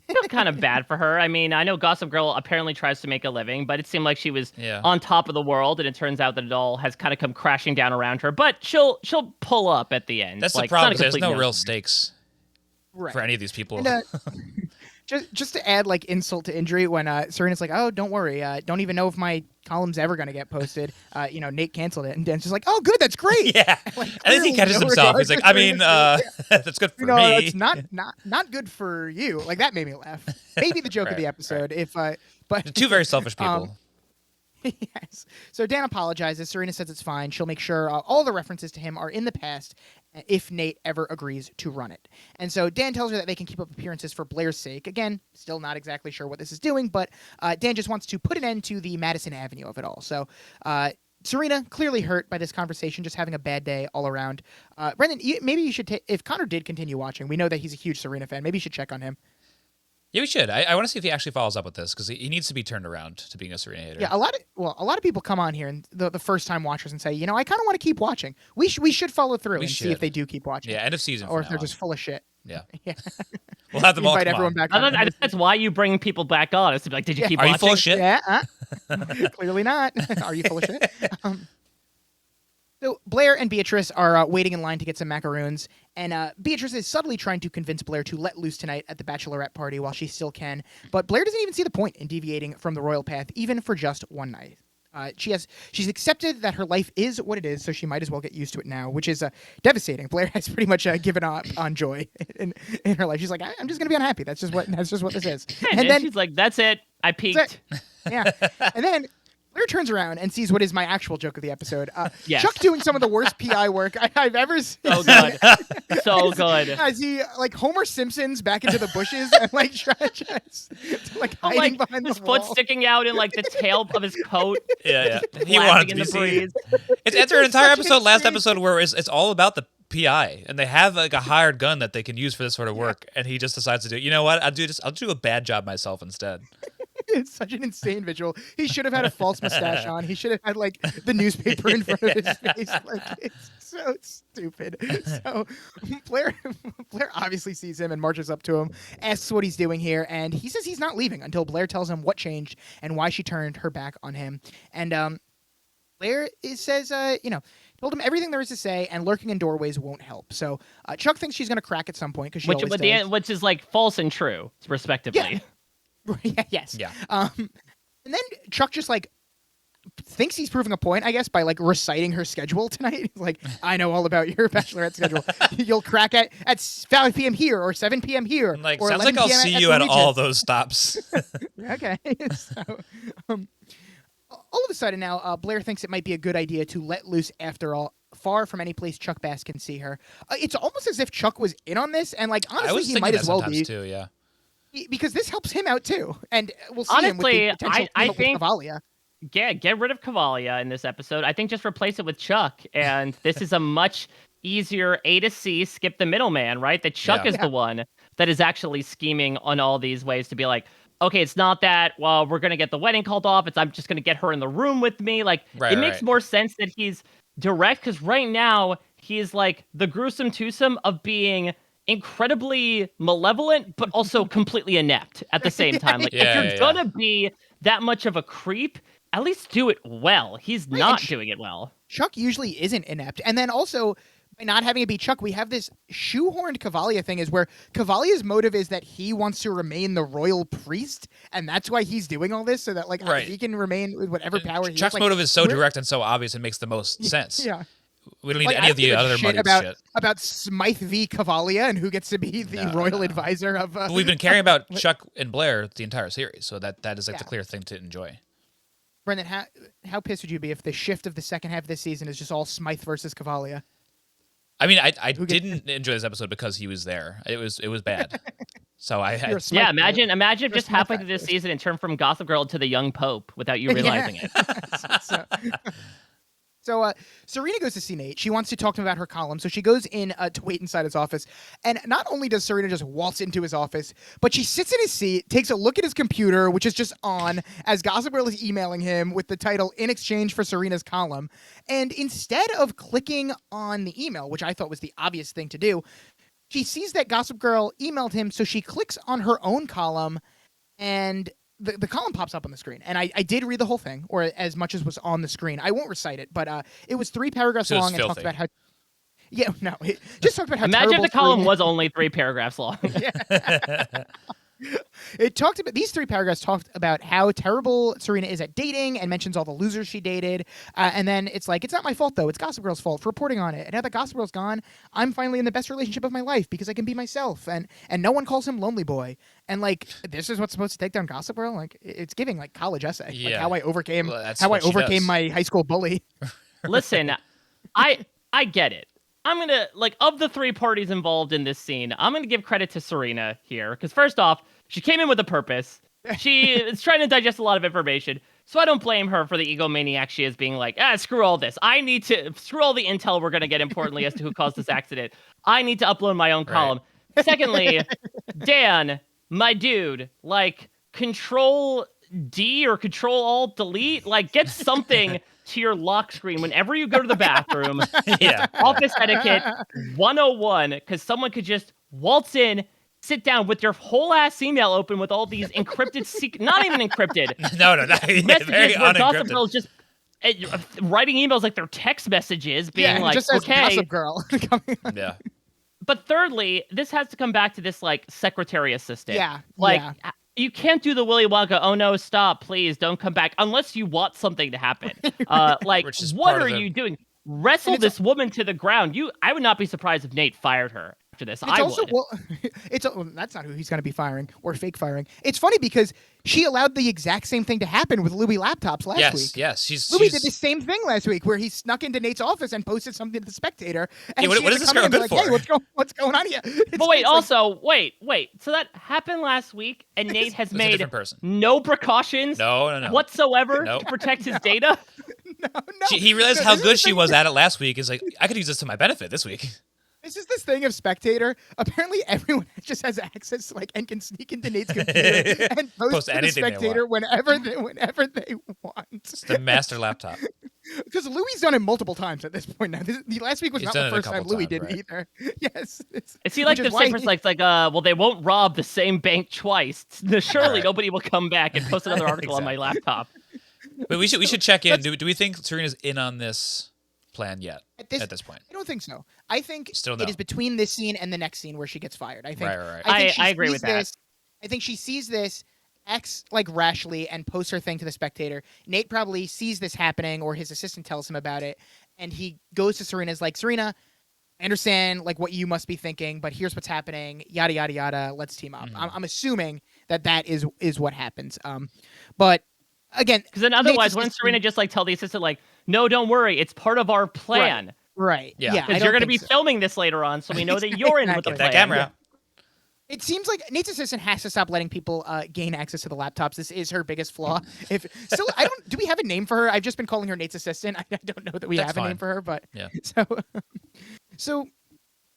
I feel kind of bad for her. I mean, I know Gossip Girl apparently tries to make a living, but it seemed like she was on top of the world, and it turns out that it all has kind of come crashing down around her. But she'll pull up at the end. That's the problem. There's no real stakes for any of these people. And, just to add insult to injury, when Serena's like, "Oh, don't worry, don't even know if my column's ever going to get posted." Nate canceled it, and Dan's just like, "Oh, good, that's great." Yeah, and then he catches himself. He's like, "I mean, that's good for me. It's not good for you." That made me laugh. Maybe the joke of the episode, but two very selfish people. Yes. So Dan apologizes. Serena says it's fine. She'll make sure all the references to him are in the past if Nate ever agrees to run it. And so Dan tells her that they can keep up appearances for Blair's sake. Again, still not exactly sure what this is doing, but Dan just wants to put an end to the Madison Avenue of it all. So Serena, clearly hurt by this conversation, just having a bad day all around. Brendan, maybe you should if Connor did continue watching, we know that he's a huge Serena fan. Maybe you should check on him. Yeah, we should. I want to see if he actually follows up with this, because he needs to be turned around to being a Serena hater. Yeah, a lot of people come on here and the first time watchers and say, I kind of want to keep watching. We should follow through and see if they do keep watching. Yeah, end of season. Or if they're just full of shit. Yeah. Yeah. We'll have them all invite everyone back on. That's why you bring people back on. It's to be like, did you keep watching? Are you full of shit? Yeah. Clearly not. Are you full of shit? So Blair and Beatrice are waiting in line to get some macaroons, and Beatrice is subtly trying to convince Blair to let loose tonight at the bachelorette party while she still can, but Blair doesn't even see the point in deviating from the royal path, even for just one night. She's accepted that her life is what it is, so she might as well get used to it now, which is devastating. Blair has pretty much given up on joy in her life. She's like, I'm just gonna be unhappy. That's just what this is. And then she's like, that's it. I peaked. Yeah, and then Blair turns around and sees what is my actual joke of the episode. Yes. Chuck doing some of the worst PI work I've ever seen. So good. So good. As he, Homer Simpson's back into the bushes and, tries hiding behind the his wall. foot sticking out in, the tail of his coat. Yeah. He wanted to be seen. It's an entire episode, last episode, where it's all about the PI, and they have, a hired gun that they can use for this sort of work, and he just decides to do, you know what, I'll do a bad job myself instead. It's such an insane visual. He should have had a false mustache on. He should have had the newspaper in front of his face. It's so stupid. So Blair obviously sees him and marches up to him, asks what he's doing here, and he says he's not leaving until Blair tells him what changed and why she turned her back on him. And Blair says, told him everything there is to say, and lurking in doorways won't help. So Chuck thinks she's going to crack at some point because which is false and true, respectively. Yeah. Yes. Yeah. And then Chuck just thinks he's proving a point, I guess, by reciting her schedule tonight. He's like, I know all about your bachelorette schedule. You'll crack at 5 p.m. here or 7 p.m. here. Or sounds like I'll see you at all those stops. Okay. So, all of a sudden now, Blair thinks it might be a good idea to let loose after all, far from any place Chuck Bass can see her. It's almost as if Chuck was in on this, and like I honestly, was he thinking might that as well sometimes be too. Yeah. because this helps him out too, and we'll see him with Honestly, the potential I team up with think Cavalia. get rid of Cavalia in this episode. I think just replace it with Chuck, and this is a much easier A to C, skip the middleman, right? That Chuck Yeah. is the one that is actually scheming on all these ways to be like, okay, it's not that, well, we're gonna get the wedding called off. It's I'm just gonna get her in the room with me. Like, Right, it makes right. more sense that he's direct, because right now he's like the gruesome twosome of being incredibly malevolent, but also completely inept at the same time. Like, if Yeah, you're yeah, yeah. gonna be that much of a creep, at least do it well. He's Right, not and doing it well. Chuck usually isn't inept, and then also by not having it be Chuck, we have this shoehorned Cavalia thing, is where Cavalia's motive is that he wants to remain the royal priest, and that's why he's doing all this, so that like Right. he can remain with whatever power he Chuck's has. Like, motive is so we're- direct and so obvious; it makes the most sense. Yeah. We don't need Like, any I of don't give the a other shit muddied about shit. about Smythe v. Cavalia and who gets to be the No, royal no. advisor of. But we've been caring about Chuck and Blair the entire series, so that is like the Yeah. clear thing to enjoy. Brendan, how pissed would you be if the shift of the second half of this season is just all Smythe versus Cavalia? I mean, I Who gets- didn't enjoy this episode because he was there. It was bad. So I You're a Smythe Yeah, guy. imagine if You're a just halfway Smythe through this activist. season it turned from Gossip Girl to the young Pope without you realizing it. So Serena goes to see Nate. She wants to talk to him about her column, so she goes in to wait inside his office. And not only does Serena just waltz into his office, but she sits in his seat, takes a look at his computer, which is just on, as Gossip Girl is emailing him with the title, "In exchange for Serena's column." And instead of clicking on the email, which I thought was the obvious thing to do, she sees that Gossip Girl emailed him, so she clicks on her own column, and the column pops up on the screen. And I did read the whole thing, or as much as was on the screen. I won't recite it, but it was 3 paragraphs So it's long and talked filthy. about how... Yeah, no, it just talked about how Imagine if terrible the column Serena- was only 3 paragraphs long. It talked about these 3 paragraphs talked about how terrible Serena is at dating and mentions all the losers she dated. And then it's like, it's not my fault though. It's Gossip Girl's fault for reporting on it. And now that Gossip Girl's gone, I'm finally in the best relationship of my life because I can be myself. And no one calls him Lonely Boy. And like, this is what's supposed to take down Gossip Girl. Like, it's giving like college essay. Like Yeah. how I overcame Well, that's how I what she overcame does. my high school bully. Listen, I get it. I'm gonna, like, of the 3 parties involved in this scene, I'm gonna give credit to Serena here, because first off, she came in with a purpose. She is trying to digest a lot of information, so I don't blame her for the egomaniac she is, being like, screw all this. I need to screw all the intel we're gonna get importantly as to who caused this accident. I need to upload my own column. Secondly, Dan, my dude, like, Control D or Control Alt Delete, like, get something to your lock screen whenever you go to the bathroom. Yeah. Office etiquette 101, because someone could just waltz in, sit down with your whole ass email open with all these encrypted not even encrypted No. Very messages where Gossip unencrypted. Girl's just writing emails like they're text messages, being Yeah, it like, just says okay. Gossip Girl. Coming up. Yeah. But thirdly, this has to come back to this like secretary assistant. Yeah, Like, yeah. you can't do the Willy Wonka, oh no, stop, please, don't come back, unless you want something to happen. Like, Which is what part are of the- you doing? Wrestle And it's- this woman to the ground. I would not be surprised if Nate fired her after this. It's I also would. well, that's not who he's going to be firing or fake firing. It's funny because she allowed the exact same thing to happen with Louis laptops last Yes. week. Yes. She's. Louis did the same thing last week where he snuck into Nate's office and posted something to the Spectator. And Yeah, what she had is to this come in girl and be good like, Hey, for? what's going on here? But wait, also, wait. So that happened last week, and Nate has It's a made different person. no precautions No. whatsoever No. to protect his data. no, He realized no, how this is good the she thing- was at it last week. Is like, I could use this to my benefit this week. This is this thing of Spectator. Apparently, everyone just has access, like, and can sneak into Nate's computer and post Post to the anything they Spectator whenever they want. It's the master laptop. Because Louis done it multiple times at this point now. Last week was He's not done the it a first time couple Louis times, did it either. Yes. Is he like which the is why same person, like, well, they won't rob the same bank twice. Surely Right. nobody will come back and post another article on my laptop. But we should check in. Do we think Serena's in on this plan yet? At this point, I don't think so. I think Still no. it is between this scene and the next scene where she gets fired. I think. Right. I, think she I agree sees with that. this- I think she sees this like rashly and posts her thing to the Spectator. Nate probably sees this happening, or his assistant tells him about it, and he goes to Serena's like, Serena, I understand like what you must be thinking, but here's what's happening. Yada yada yada. Let's team up. Mhm. I'm assuming that is what happens. But again, Because then Nate's otherwise, wouldn't assistant- Serena just like tell the assistant like, no, don't worry, it's part of our plan. Right. Yeah. Yeah. I Because don't you're going to think be so. filming this later on, so we know that you're in with the Exactly. Get that plan. camera out. It seems like Nate's assistant has to stop letting people gain access to the laptops. This is her biggest flaw. If still, I don't. Do we have a name for her? I've just been calling her Nate's assistant. I don't know that we That's have a name fine. for her, but Yeah. So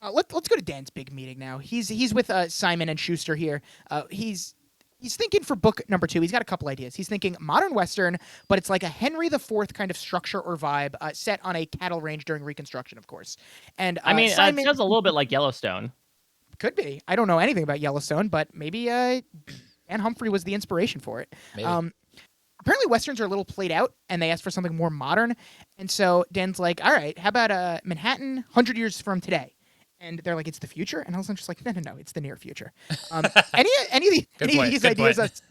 let's go to Dan's big meeting now. He's with Simon and Schuster here. He's thinking for book number 2. He's got a couple ideas. He's thinking modern Western, but it's like a Henry IV kind of structure or vibe, set on a cattle range during Reconstruction, of course. And I mean, Simon it sounds a little bit like Yellowstone. could be. I don't know anything about Yellowstone, but maybe Dan Humphrey was the inspiration for it. Maybe. Apparently, Westerns are a little played out, and they asked for something more modern. And so Dan's like, all right, how about Manhattan 100 years from today? And they're like, it's the future? And I was just like, no, it's the near future. Any of these ideas?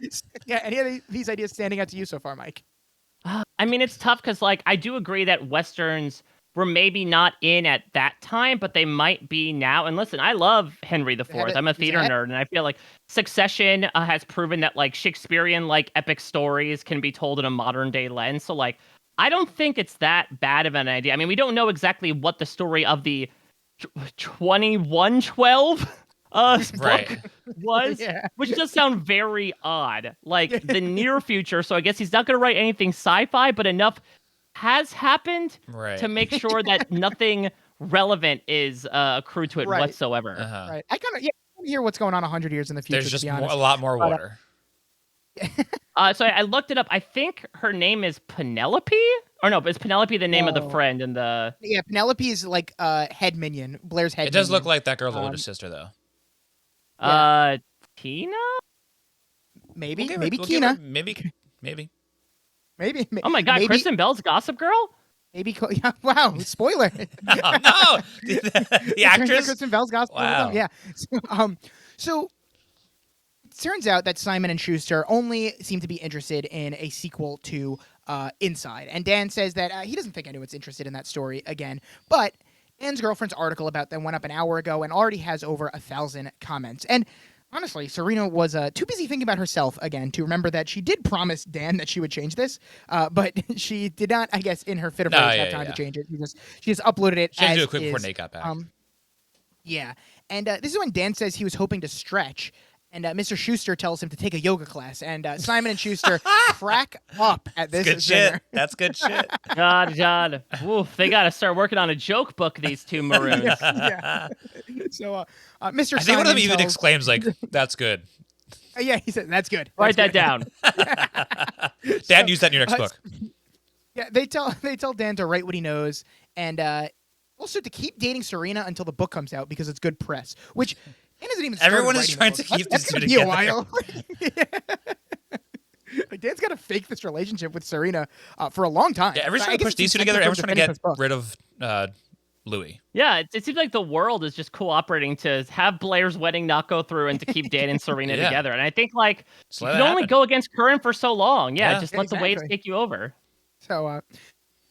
Any of these ideas standing out to you so far, Mike? I mean, it's tough because, like, I do agree that Westerns were maybe not in at that time, but they might be now. And listen, I love Henry IV. I'm a theater nerd, and I feel like Succession has proven that, like, Shakespearean, like, epic stories can be told in a modern day lens. So, like, I don't think it's that bad of an idea. I mean, we don't know exactly what the story of the 2112 book Right. was, which does sound very odd. Like the near future. So I guess he's not going to write anything sci-fi, but enough has happened Right. to make sure that nothing relevant is accrued to it Right. whatsoever. Uh-huh. Right. I kind of hear what's going on 100 years in the future. There's just to be honest. a lot more water. So I looked it up. I think her name is Penelope. Or no, is Penelope the name of the No. friend in the... Yeah, Penelope is like head minion, Blair's head. It does look minion. like that girl's older sister, though. Tina? maybe We'll give maybe we'll give Kina, her- maybe. maybe. Oh my god, maybe, Kristen Bell's Gossip Girl? Maybe. Yeah, wow, spoiler. Oh, no! The actress? Kristen Bell's gospel. Wow. Yeah. So it turns out that Simon and Schuster only seem to be interested in a sequel to Inside, and Dan says that he doesn't think anyone's interested in that story again, but Dan's girlfriend's article about them went up an hour ago and already has over 1,000 comments. And honestly, Serena was too busy thinking about herself again to remember that she did promise Dan that she would change this, but she did not, I guess, in her fit of rage, have time to change it. She just uploaded it. She had as to do it quick before is. Nate got back. Yeah, and this is when Dan says he was hoping to stretch, and Mr. Schuster tells him to take a yoga class, and Simon and Schuster crack up at this. Good dinner. shit. That's good shit. God. Oof, they got to start working on a joke book, these two maroons. Yeah. So, Mr. I think one of them Simon even tells- exclaims, like, that's good. Yeah, he said that's good. Write That's that good." down. Dan, use that in your next book. Yeah, they tell Dan to write what he knows, and also to keep dating Serena until the book comes out because it's good press. Which Dan isn't even. Everyone started is writing trying the to book. keep That's these gonna two be a together. while. Like Dan's got to fake this relationship with Serena for a long time. Yeah, everyone's I trying to guess push it's these two incentive together. for Everyone's trying to defending get his book. rid of Louis. Yeah, it seems like the world is just cooperating to have Blair's wedding not go through and to keep Dan and Serena Yeah. together. And I think, like, Just you let can it only happen. go against current for so long. Yeah, Yeah. just Yeah, let the waves exactly. take you over. So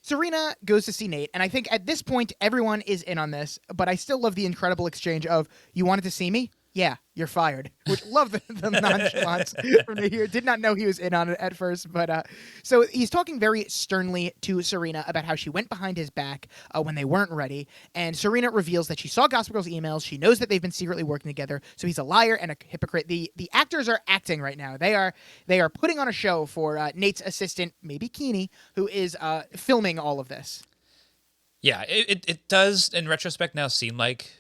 Serena goes to see Nate, and I think at this point everyone is in on this. But I still love the incredible exchange of "You wanted to see me? Yeah, you're fired." Which love the nonchalance from Nate here. Did not know he was in on it at first, but so he's talking very sternly to Serena about how she went behind his back when they weren't ready, and Serena reveals that she saw Gossip Girl's emails. She knows that they've been secretly working together. So he's a liar and a hypocrite. The actors are acting right now. They are putting on a show for Nate's assistant, maybe Keeney, who is filming all of this. Yeah, it does, in retrospect, now seem like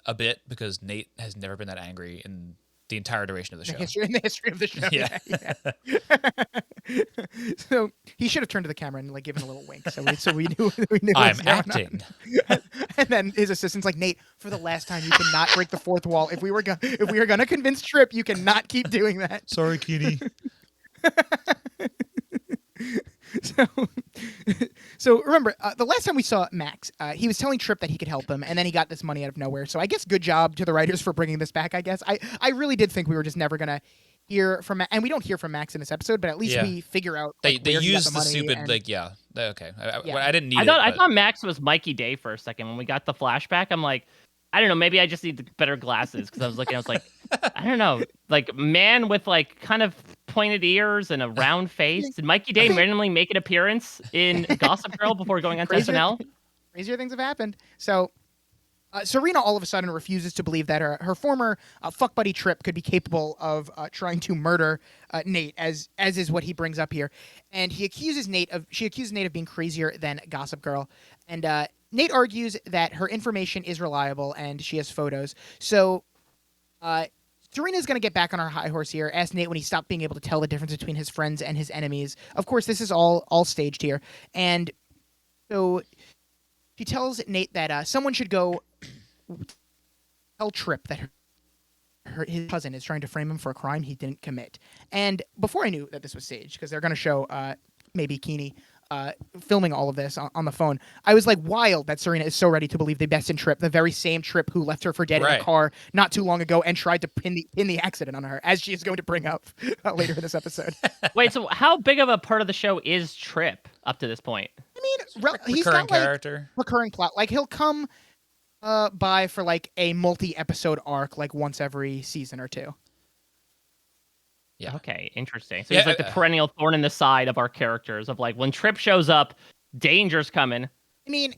a bit because Nate has never been that angry in the entire duration of the show. In the history of the show. Yeah. Yeah. So he should have turned to the camera and like given a little wink, so we knew I'm what's going on. acting. And then his assistant's like, Nate, for the last time, you cannot break the fourth wall. If we are gonna convince Tripp, you cannot keep doing that. Sorry, Keeney. So remember, the last time we saw Max, he was telling Tripp that he could help him, and then he got this money out of nowhere. So I guess good job to the writers for bringing this back, I guess. I really did think we were just never going to hear from and we don't hear from Max in this episode, but at least Yeah. we figure out They like, where he got use the the money stupid, and- like, yeah. Okay. Yeah. I didn't need I it. thought but- Max was Mikey Day for a second when we got the flashback. I'm like, I don't know, maybe I just need the better glasses because I was like, I don't know, like man with like kind of pointed ears and a round face. Did Mikey Day randomly make an appearance in Gossip Girl before going on to Crazier, SNL? crazier things have happened. So Serena all of a sudden refuses to believe that her former fuck buddy Trip could be capable of trying to murder Nate, as is what he brings up here, and she accuses Nate of being crazier than Gossip Girl, and Nate argues that her information is reliable and she has photos. So Serena's going to get back on her high horse here, ask Nate when he stopped being able to tell the difference between his friends and his enemies. Of course, this is all staged here, and so she tells Nate that someone should go tell Trip that his cousin is trying to frame him for a crime he didn't commit. And before I knew that this was staged, because they're going to show maybe Keeney filming all of this on the phone, I was like wild that Serena is so ready to believe the best in Trip, the very same Trip who left her for dead in a car not too long ago and tried to pin the accident on her, as she is going to bring up later in this episode. Wait, so how big of a part of the show is Trip up to this point? I mean, he's recurring got character, recurring plot. Like he'll come by for like a multi-episode arc, like once every season or two. Yeah. Okay, interesting. So he's like the perennial thorn in the side of our characters. Of like when Trip shows up, danger's coming. I mean,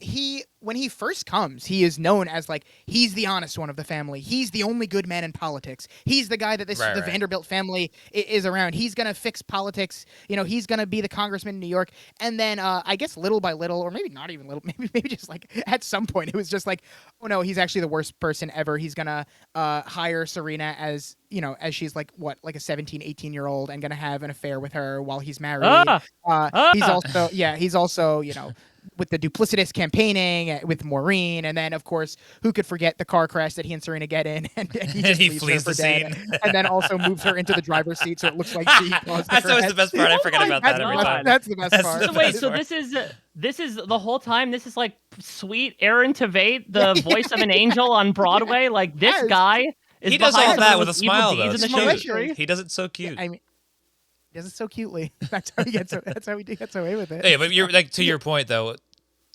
when he first comes, he is known as like he's the honest one of the family. He's the only good man in politics. He's the guy that the Vanderbilt family is around. He's gonna fix politics. You know, he's gonna be the congressman in New York. And then I guess little by little, or maybe not even little, maybe just like at some point, it was just like, oh no, he's actually the worst person ever. He's gonna hire Serena as, you know, as she's like what, like a 17, 18-year-old, and gonna have an affair with her while he's married. He's also, you know, with the duplicitous campaigning with Maureen, and then of course, who could forget the car crash that he and Serena get in, and he flees the scene, and then also moves her into the driver's seat so it looks like she caused That's always the best part. I forget about that every time. That's the best part. So wait, so this is the whole time. This is like sweet Aaron Tveit, the voice of an angel on Broadway. Like this guy is. He does all that with a evil smile, though. deeds in the show. He does it so cute. I mean, he does it so cutely. That's how he gets. That's how he gets away with it. Yeah, but you're like, to your point though,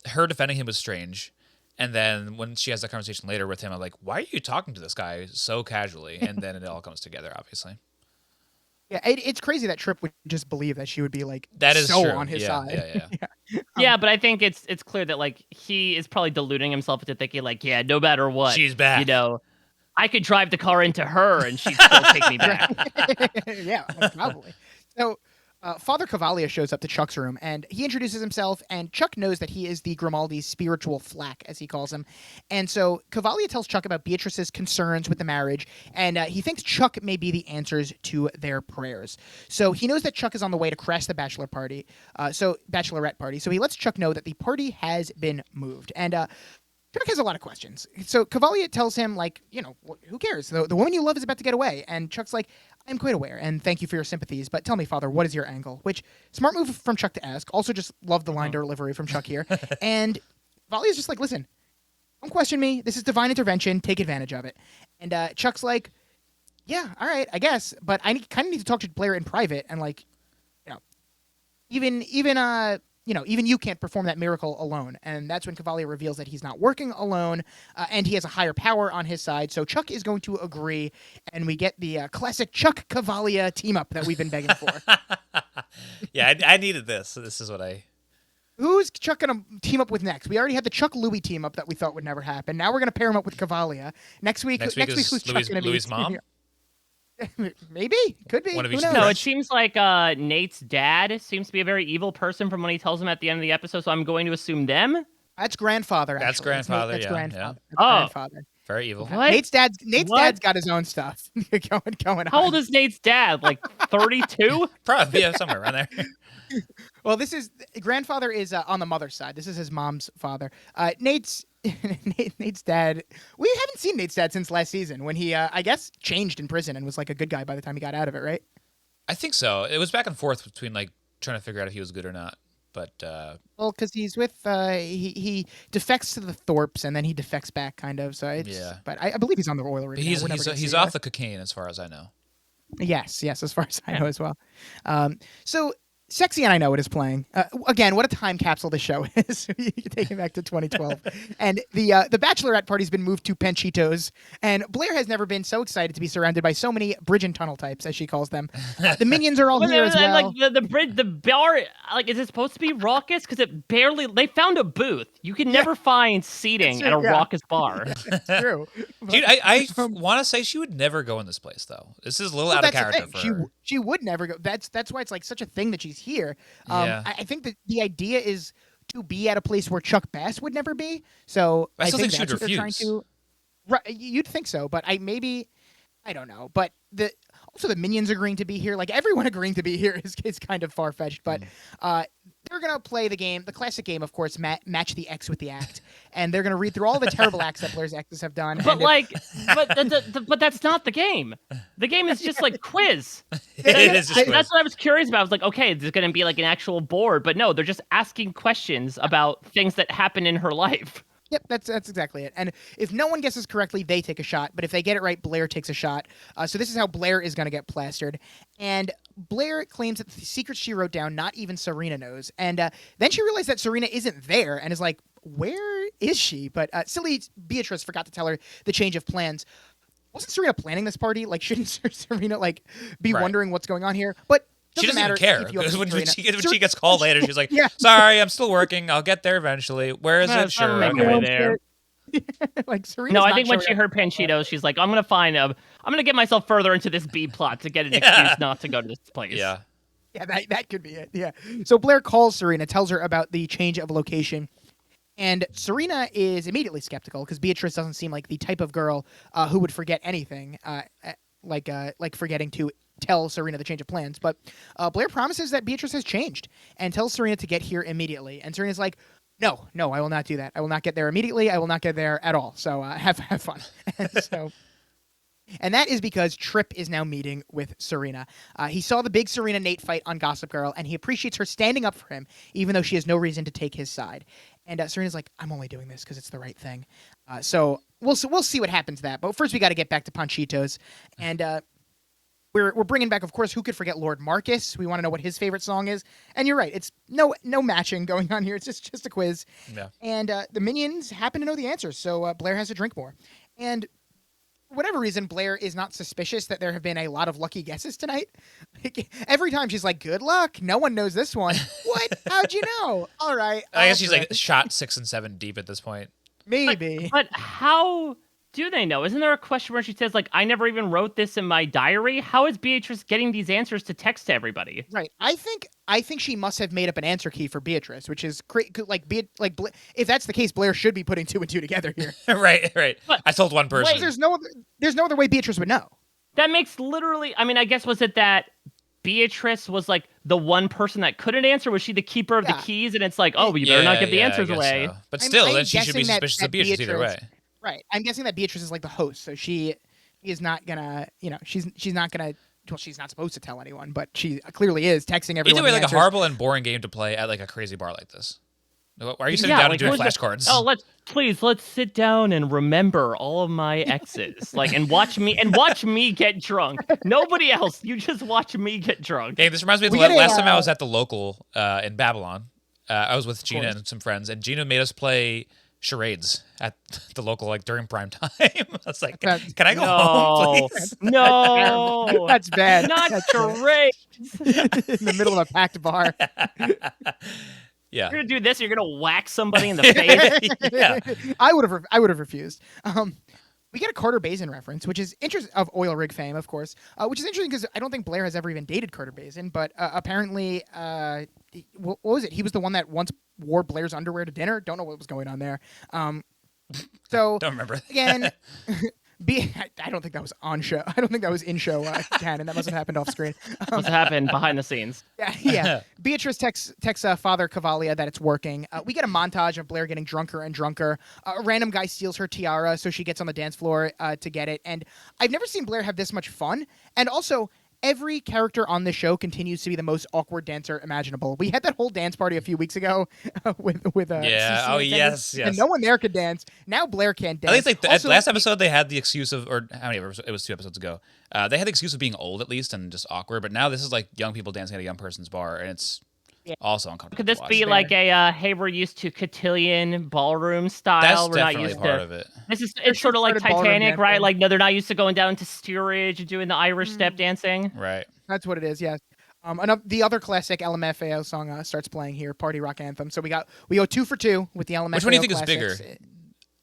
her defending him was strange, and then when she has that conversation later with him, I'm like, why are you talking to this guy so casually? And then it all comes together, obviously. Yeah, it's crazy that Trip would just believe that she would be like that is so true. on his side. Yeah, but I think it's clear that like he is probably deluding himself into thinking like, yeah, no matter what, she's back. You know, I could drive the car into her and she'd still take me back. Yeah, probably. So Father Cavalia shows up to Chuck's room, and he introduces himself, and Chuck knows that he is the Grimaldi's spiritual flack, as he calls him. And so Cavalia tells Chuck about Beatrice's concerns with the marriage, and he thinks Chuck may be the answers to their prayers. So he knows that Chuck is on the way to crash the bachelorette party. So he lets Chuck know that the party has been moved. And Chuck has a lot of questions. So Cavalia tells him, like, you know, who cares? The woman you love is about to get away. And Chuck's like, I'm quite aware, and thank you for your sympathies, but tell me, Father, what is your angle? Which, smart move from Chuck to ask. Also just love the line delivery from Chuck here. And Cavalia's just like, listen, don't question me. This is divine intervention. Take advantage of it. And Chuck's like, yeah, all right, I guess, but I kind of need to talk to Blair in private, and like, you know, even you can't perform that miracle alone. And that's when Cavalia reveals that he's not working alone, and he has a higher power on his side. So Chuck is going to agree, and we get the classic Chuck Cavalia team up that we've been begging for. Yeah, I needed this. So this is what I. Who's Chuck going to team up with next? We already had the Chuck Louie team up that we thought would never happen. Now we're going to pair him up with Cavalia. Next week who's Chuck going to be? Louie's mom? Maybe. Could be. One of Who each knows? No, it seems like Nate's dad seems to be a very evil person from when he tells him at the end of the episode, so I'm going to assume them. That's grandfather, actually. That's grandfather, That's yeah. grandfather. Yeah. That's grandfather. Very evil. What? Nate's dad's got his own stuff going on. How old is Nate's dad? Like 32? Probably, yeah, somewhere around there. Well, grandfather is on the mother's side. This is his mom's father. Nate's dad. We haven't seen Nate's dad since last season when he, I guess, changed in prison and was like a good guy by the time he got out of it, right? I think so. It was back and forth between like trying to figure out if he was good or not. But well, because he's with he defects to the Thorpes and then he defects back, kind of. So it's, yeah. But I believe he's on the oil rig. He's off the cocaine as far as I know. Yes, as far as I know as well. So Sexy and I Know It is playing. Again, what a time capsule this show is. You can take it back to 2012. And the bachelorette party's been moved to Panchitos, and Blair has never been so excited to be surrounded by so many bridge and tunnel types, as she calls them. The minions are all here as well. Like the bridge, the bar, like, is it supposed to be raucous? Because it barely. They found a booth. You can never find seating at a raucous bar. It's true. Dude, I want to say she would never go in this place, though. This is a little out of character for her. She would never go. That's why it's like such a thing that she's here. Yeah. I think that the idea is to be at a place where Chuck Bass would never be. So I still think that's she'd what they're trying refuse. to. Right, you'd think so, but I don't know. But also the minions agreeing to be here, like everyone agreeing to be here is kind of far fetched. But they're gonna play the game, the classic game, of course, match the X with the act, and they're gonna read through all the terrible acts that Blair's exes have done. But but that's not the game. The game is just like quiz. It is just quiz. That's what I was curious about. I was like, okay, there's going to be like an actual board, but no, they're just asking questions about things that happen in her life. Yep, that's exactly it. And if no one guesses correctly, they take a shot. But if they get it right, Blair takes a shot. So this is how Blair is going to get plastered. And Blair claims that the secrets she wrote down, not even Serena knows. And then she realized that Serena isn't there and is like, where is she? But silly Beatrice forgot to tell her the change of plans. Wasn't Serena planning this party? Like, shouldn't Serena be wondering what's going on here? But she doesn't even care because when she gets called later, she's like, yeah. "Sorry, I'm still working. I'll get there eventually. Where is it? Sure, Make okay." her there. Like Serena's No, I not think when showing she up. heard Panchitos, she's like, I'm gonna get myself further into this B plot to get an excuse not to go to this place. Yeah. Yeah, that could be it. Yeah. So Blair calls Serena, tells her about the change of location. And Serena is immediately skeptical because Beatrice doesn't seem like the type of girl who would forget anything, like forgetting to tell Serena the change of plans. But Blair promises that Beatrice has changed and tells Serena to get here immediately. And Serena's like, no, I will not do that. I will not get there immediately. I will not get there at all. So have fun. And that is because Tripp is now meeting with Serena. He saw the big Serena-Nate fight on Gossip Girl, and he appreciates her standing up for him, even though she has no reason to take his side. And Serena's like, I'm only doing this because it's the right thing. So we'll see what happens to that. But first, we got to get back to Panchitos. And we're bringing back, of course, who could forget Lord Marcus? We want to know what his favorite song is. And you're right. It's no matching going on here. It's just a quiz. Yeah. And the minions happen to know the answers, so Blair has to drink more. And for whatever reason, Blair is not suspicious that there have been a lot of lucky guesses tonight. Every time she's like, good luck. No one knows this one. What? How'd you know? All right. I guess she's like shot 6 and 7 deep at this point. Maybe. But how do they know? Isn't there a question where she says, like, I never even wrote this in my diary? How is Beatrice getting these answers to text to everybody? Right. I think she must have made up an answer key for Beatrice, which is if that's the case, Blair should be putting 2 and 2 together here. right. But I told one person. Wait, there's no other way Beatrice would know. That makes literally, I mean, I guess, was it that Beatrice was like the one person that couldn't answer? Was she the keeper of the keys? And it's like, oh, you better not give the answers away. So. But still, I'm then she should be guessing suspicious of Beatrice either way. Right. I'm guessing that Beatrice is like the host, so she is not gonna, she's not gonna. Well, she's not supposed to tell anyone, but she clearly is texting everyone. Either way, the like answers. a horrible and boring game to play at like a crazy bar like this. Why are you sitting down and doing flashcards? Oh, let's sit down and remember all of my exes, and watch me get drunk. Nobody else. You just watch me get drunk. Hey, this reminds me of the last time I was at the local in Babylon. I was with Gina and some friends, and Gina made us play charades at the local during prime time. I was like, can I go home, please? No, that's bad. Not charades. In the middle of a packed bar. Yeah. You're gonna do this. You're gonna whack somebody in the face. Yeah. I would have refused. We get a Carter Bazin reference, which is interesting, of oil rig fame, of course, which is interesting because I don't think Blair has ever even dated Carter Bazin, but apparently, what was it? He was the one that once wore Blair's underwear to dinner. Don't know what was going on there. So don't remember again. I don't think that was on show. I don't think that was in show canon. That must have happened off screen. Must have happened behind the scenes. Yeah. Beatrice texts Father Cavalia that it's working. We get a montage of Blair getting drunker and drunker. A random guy steals her tiara, so she gets on the dance floor to get it. And I've never seen Blair have this much fun. And also, every character on the show continues to be the most awkward dancer imaginable. We had that whole dance party a few weeks ago with Yeah. CC Oh, attending, yes. and no one there could dance. Now Blair can't dance. At least like Also, last episode, they had the excuse of, or how many episodes? It was 2 episodes ago. They had the excuse of being old at least and just awkward. But now this is like young people dancing at a young person's bar, and it's also uncomfortable. Could this to watch. be like a hey, we're used to cotillion ballroom style? That's We're not definitely used part to. of it. It's sort of like started ballroom Titanic, right? dancing. Like no, they're not used to going down to steerage and doing the Irish step dancing. Right. That's what it is. Yes. The other classic LMFAO song starts playing here, Party Rock Anthem. So we go 2 for 2 with the LMFAO. Which one do you think is classics. bigger?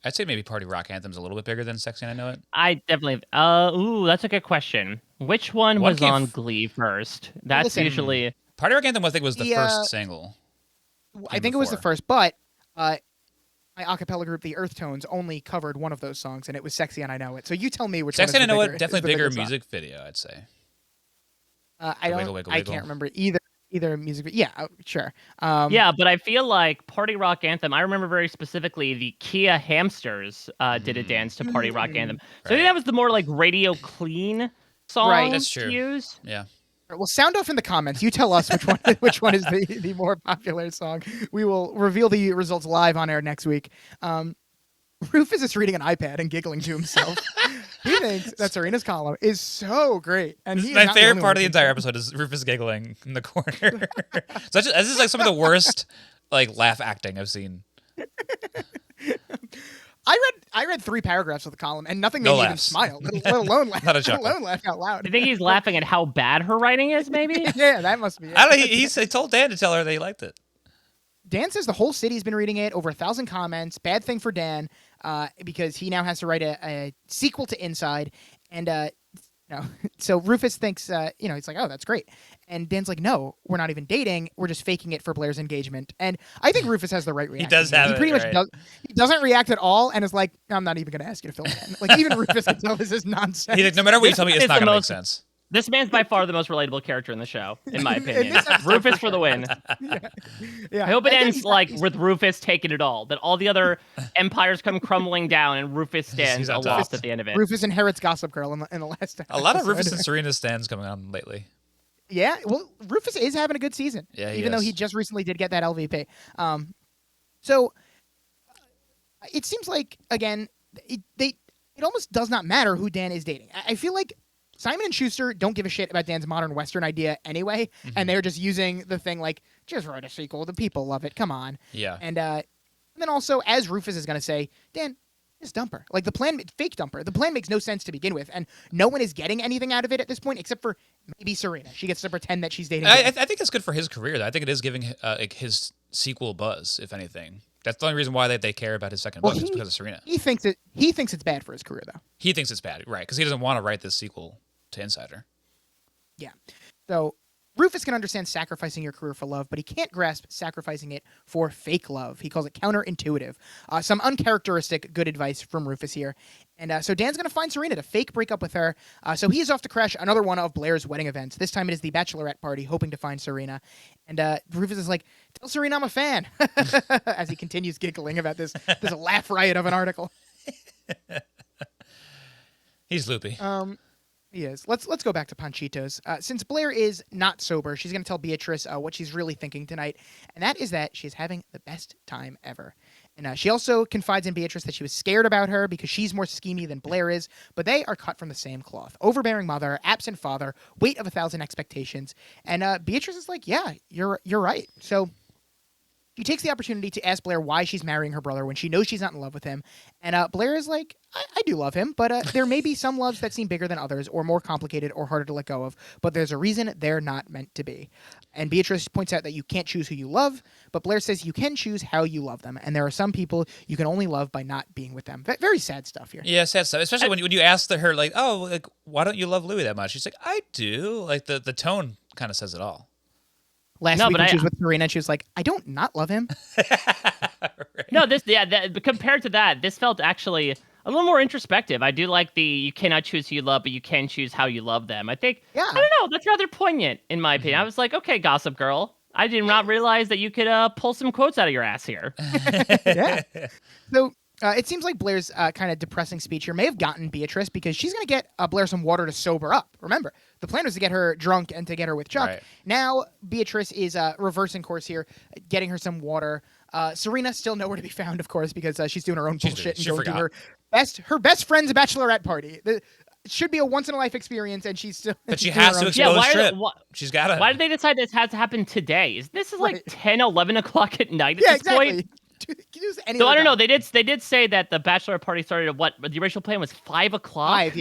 I'd say maybe Party Rock Anthem's a little bit bigger than Sexy and I Know It. I definitely. Ooh, that's a good question. Which one What was came on f- Glee first? That's listen, usually. Party Rock Anthem, I think, was the The, first single. I think it was the before. first, but my a cappella group, the Earth Tones, only covered one of those songs, and it was "Sexy and I Know It." So you tell me which Sexy one and is I the Know bigger, It, definitely is the bigger song. music video, I'd say. I don't. Wiggle, wiggle, I wiggle. can't remember either music. Yeah, sure. Yeah, but I feel like Party Rock Anthem. I remember very specifically the Kia Hamsters did a dance to Party Rock Anthem. So I think that was the more like radio clean song Right. That's true. to use. Yeah. Well, sound off in the comments. You tell us which one is the more popular song. We will reveal the results live on air next week. Rufus is reading an iPad and giggling to himself. He thinks that Serena's column is so great, and he is My not the favorite only part one of the who entire episode is Rufus giggling in the corner. This is like some of the worst like laugh acting I've seen. I read 3 paragraphs of the column, and nothing No made me even laughs. smile, let alone laugh. Not a let chuckle. alone laugh out loud. I think he's laughing at how bad her writing is. Maybe. Yeah, that must be it. I don't know. He told Dan to tell her that he liked it. Dan says the whole city's been reading it, over 1,000 comments. Bad thing for Dan, because he now has to write a sequel to Inside, and so Rufus thinks, he's like, oh, that's great, and Dan's like, no, we're not even dating, we're just faking it for Blair's engagement, and I think Rufus has the right reaction. does have he it, pretty much right. does. He doesn't react at all, and is like, I'm not even going to ask you to fill it in. Like even Rufus can tell this is nonsense. He's like, no matter what you tell me, it's It's not the gonna make most- sense. This man's by far the most relatable character in the show, in my opinion. this episode, Rufus for the win. Yeah. I hope it Again, ends he's like not- with Rufus taking it all. That all the other empires come crumbling down, and Rufus stands He's on aloft top. at the end of it. Rufus inherits Gossip Girl in the last. A lot of episode. Rufus and Serena stands coming on lately. Yeah, well, Rufus is having a good season. Yeah, he even though is. he just recently did get that LVP. So it seems like again, it almost does not matter who Dan is dating. I feel like Simon and Schuster don't give a shit about Dan's modern Western idea anyway, and they're just using the thing like, just write a sequel. The people love it. Come on. Yeah. And then also, as Rufus is going to say, Dan, just dump her. Like the plan, fake dump her. The plan makes no sense to begin with, and no one is getting anything out of it at this point except for maybe Serena. She gets to pretend that she's dating. I Dan. think it's good for his career. Though. I think it is giving like his sequel buzz, if anything. That's the only reason why they care about his second book is because of Serena. He thinks it's bad for his career though. He thinks it's bad, right? Because he doesn't want to write this sequel to Insider. Yeah. So Rufus can understand sacrificing your career for love, but he can't grasp sacrificing it for fake love. He calls it counterintuitive. Some uncharacteristic good advice from Rufus here. And so Dan's going to find Serena to fake break up with her. So he is off to crash another one of Blair's wedding events. This time it is the bachelorette party, hoping to find Serena. And Rufus is like, tell Serena I'm a fan, as he continues giggling about this laugh riot of an article. He's loopy. He is. Let's go back to Panchitos. Since Blair is not sober, she's going to tell Beatrice what she's really thinking tonight, and that is that she's having the best time ever. And she also confides in Beatrice that she was scared about her because she's more schemy than Blair is, but they are cut from the same cloth. Overbearing mother, absent father, weight of 1,000 expectations. And Beatrice is like, yeah, you're right. So she takes the opportunity to ask Blair why she's marrying her brother when she knows she's not in love with him. And Blair is like, I do love him, but there may be some loves that seem bigger than others or more complicated or harder to let go of, but there's a reason they're not meant to be. And Beatrice points out that you can't choose who you love, but Blair says you can choose how you love them. And there are some people you can only love by not being with them. Very sad stuff here. Yeah, sad stuff. Especially when you ask her, like, oh, like, why don't you love Louis that much? She's like, I do. Like, the tone kind of says it all. Last No, week but when she was with Serena, and she was like, I don't not love him. No, compared to that, this felt actually a little more introspective. I do like the you cannot choose who you love, but you can choose how you love them. I think, Yeah. I don't know, that's rather poignant in my opinion. I was like, okay, Gossip Girl, I did not realize that you could pull some quotes out of your ass here. Yeah. So it seems like Blair's kind of depressing speech here may have gotten Beatrice because she's going to get Blair some water to sober up. Remember, the plan was to get her drunk and to get her with Chuck. Right. Now Beatrice is reversing course here, getting her some water. Serena still nowhere to be found, of course, because she's doing her own bullshit and she going to forgot. her best friend's bachelorette party. It should be a once in a life experience, and she's still. But she doing has her to own expose shit. Trip. She's got to. Why did they decide this has to happen today? This is like Right. 10, 11 o'clock at night at Yeah, this exactly. point. Dude, can you use any So I other don't know. time? They did say that the bachelor party started at what? The original plan was 5 o'clock. 5,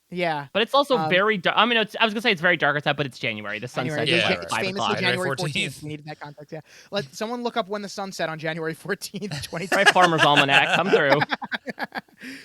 yeah. But it's also Um, very dark. I mean, I was gonna say it's very dark outside, but it's January. The sun January. sets Yeah, at right. It's 5 famously o'clock. January January 14th. 14th. We needed that context. Yeah. Let someone look up when the sun set on January 14th, 2020. Right, Farmer's Almanac, come through.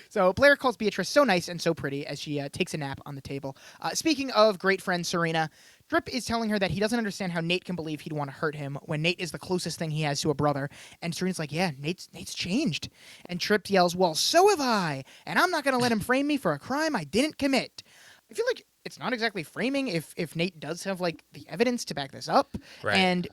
So Blair calls Beatrice so nice and so pretty as she takes a nap on the table. Speaking of great friend Serena, Drip is telling her that he doesn't understand how Nate can believe he'd want to hurt him when Nate is the closest thing he has to a brother. And Serena's like, yeah, Nate's changed. And Trip yells, well, so have I. And I'm not going to let him frame me for a crime I didn't commit. I feel like it's not exactly framing if Nate does have like the evidence to back this up. Right. And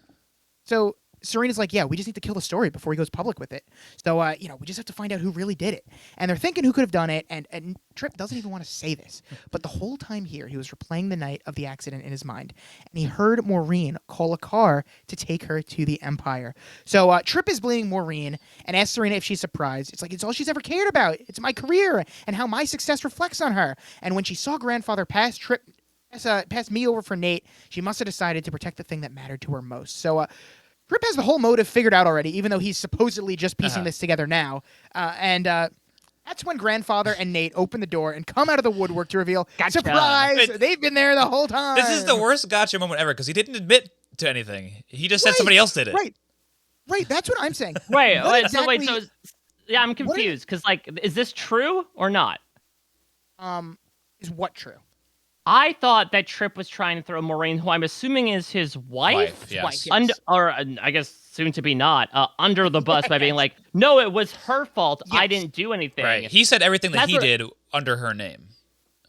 so Serena's like, yeah, we just need to kill the story before he goes public with it. So, we just have to find out who really did it. And they're thinking who could have done it. And Trip doesn't even want to say this. But the whole time here, he was replaying the night of the accident in his mind. And he heard Maureen call a car to take her to the Empire. So Trip is blaming Maureen and asks Serena if she's surprised. It's like, it's all she's ever cared about. It's my career and how my success reflects on her. And when she saw grandfather pass me over for Nate, she must have decided to protect the thing that mattered to her most. So, Trip has the whole motive figured out already, even though he's supposedly just piecing this together now. And that's when grandfather and Nate open the door and come out of the woodwork to reveal, Gotcha. surprise, they've been there the whole time. This is the worst gotcha moment ever because he didn't admit to anything. He just said somebody else did it. Right, that's what I'm saying. Right. What Yeah, I'm confused because is this true or not? Is what true? I thought that Trip was trying to throw Maureen, who I'm assuming is his wife, Yes. Wife, yes. or I guess soon to be not, under the bus by being like, no, it was her fault. I Yes. didn't do anything. Right. He said everything that That's he what- did under her name.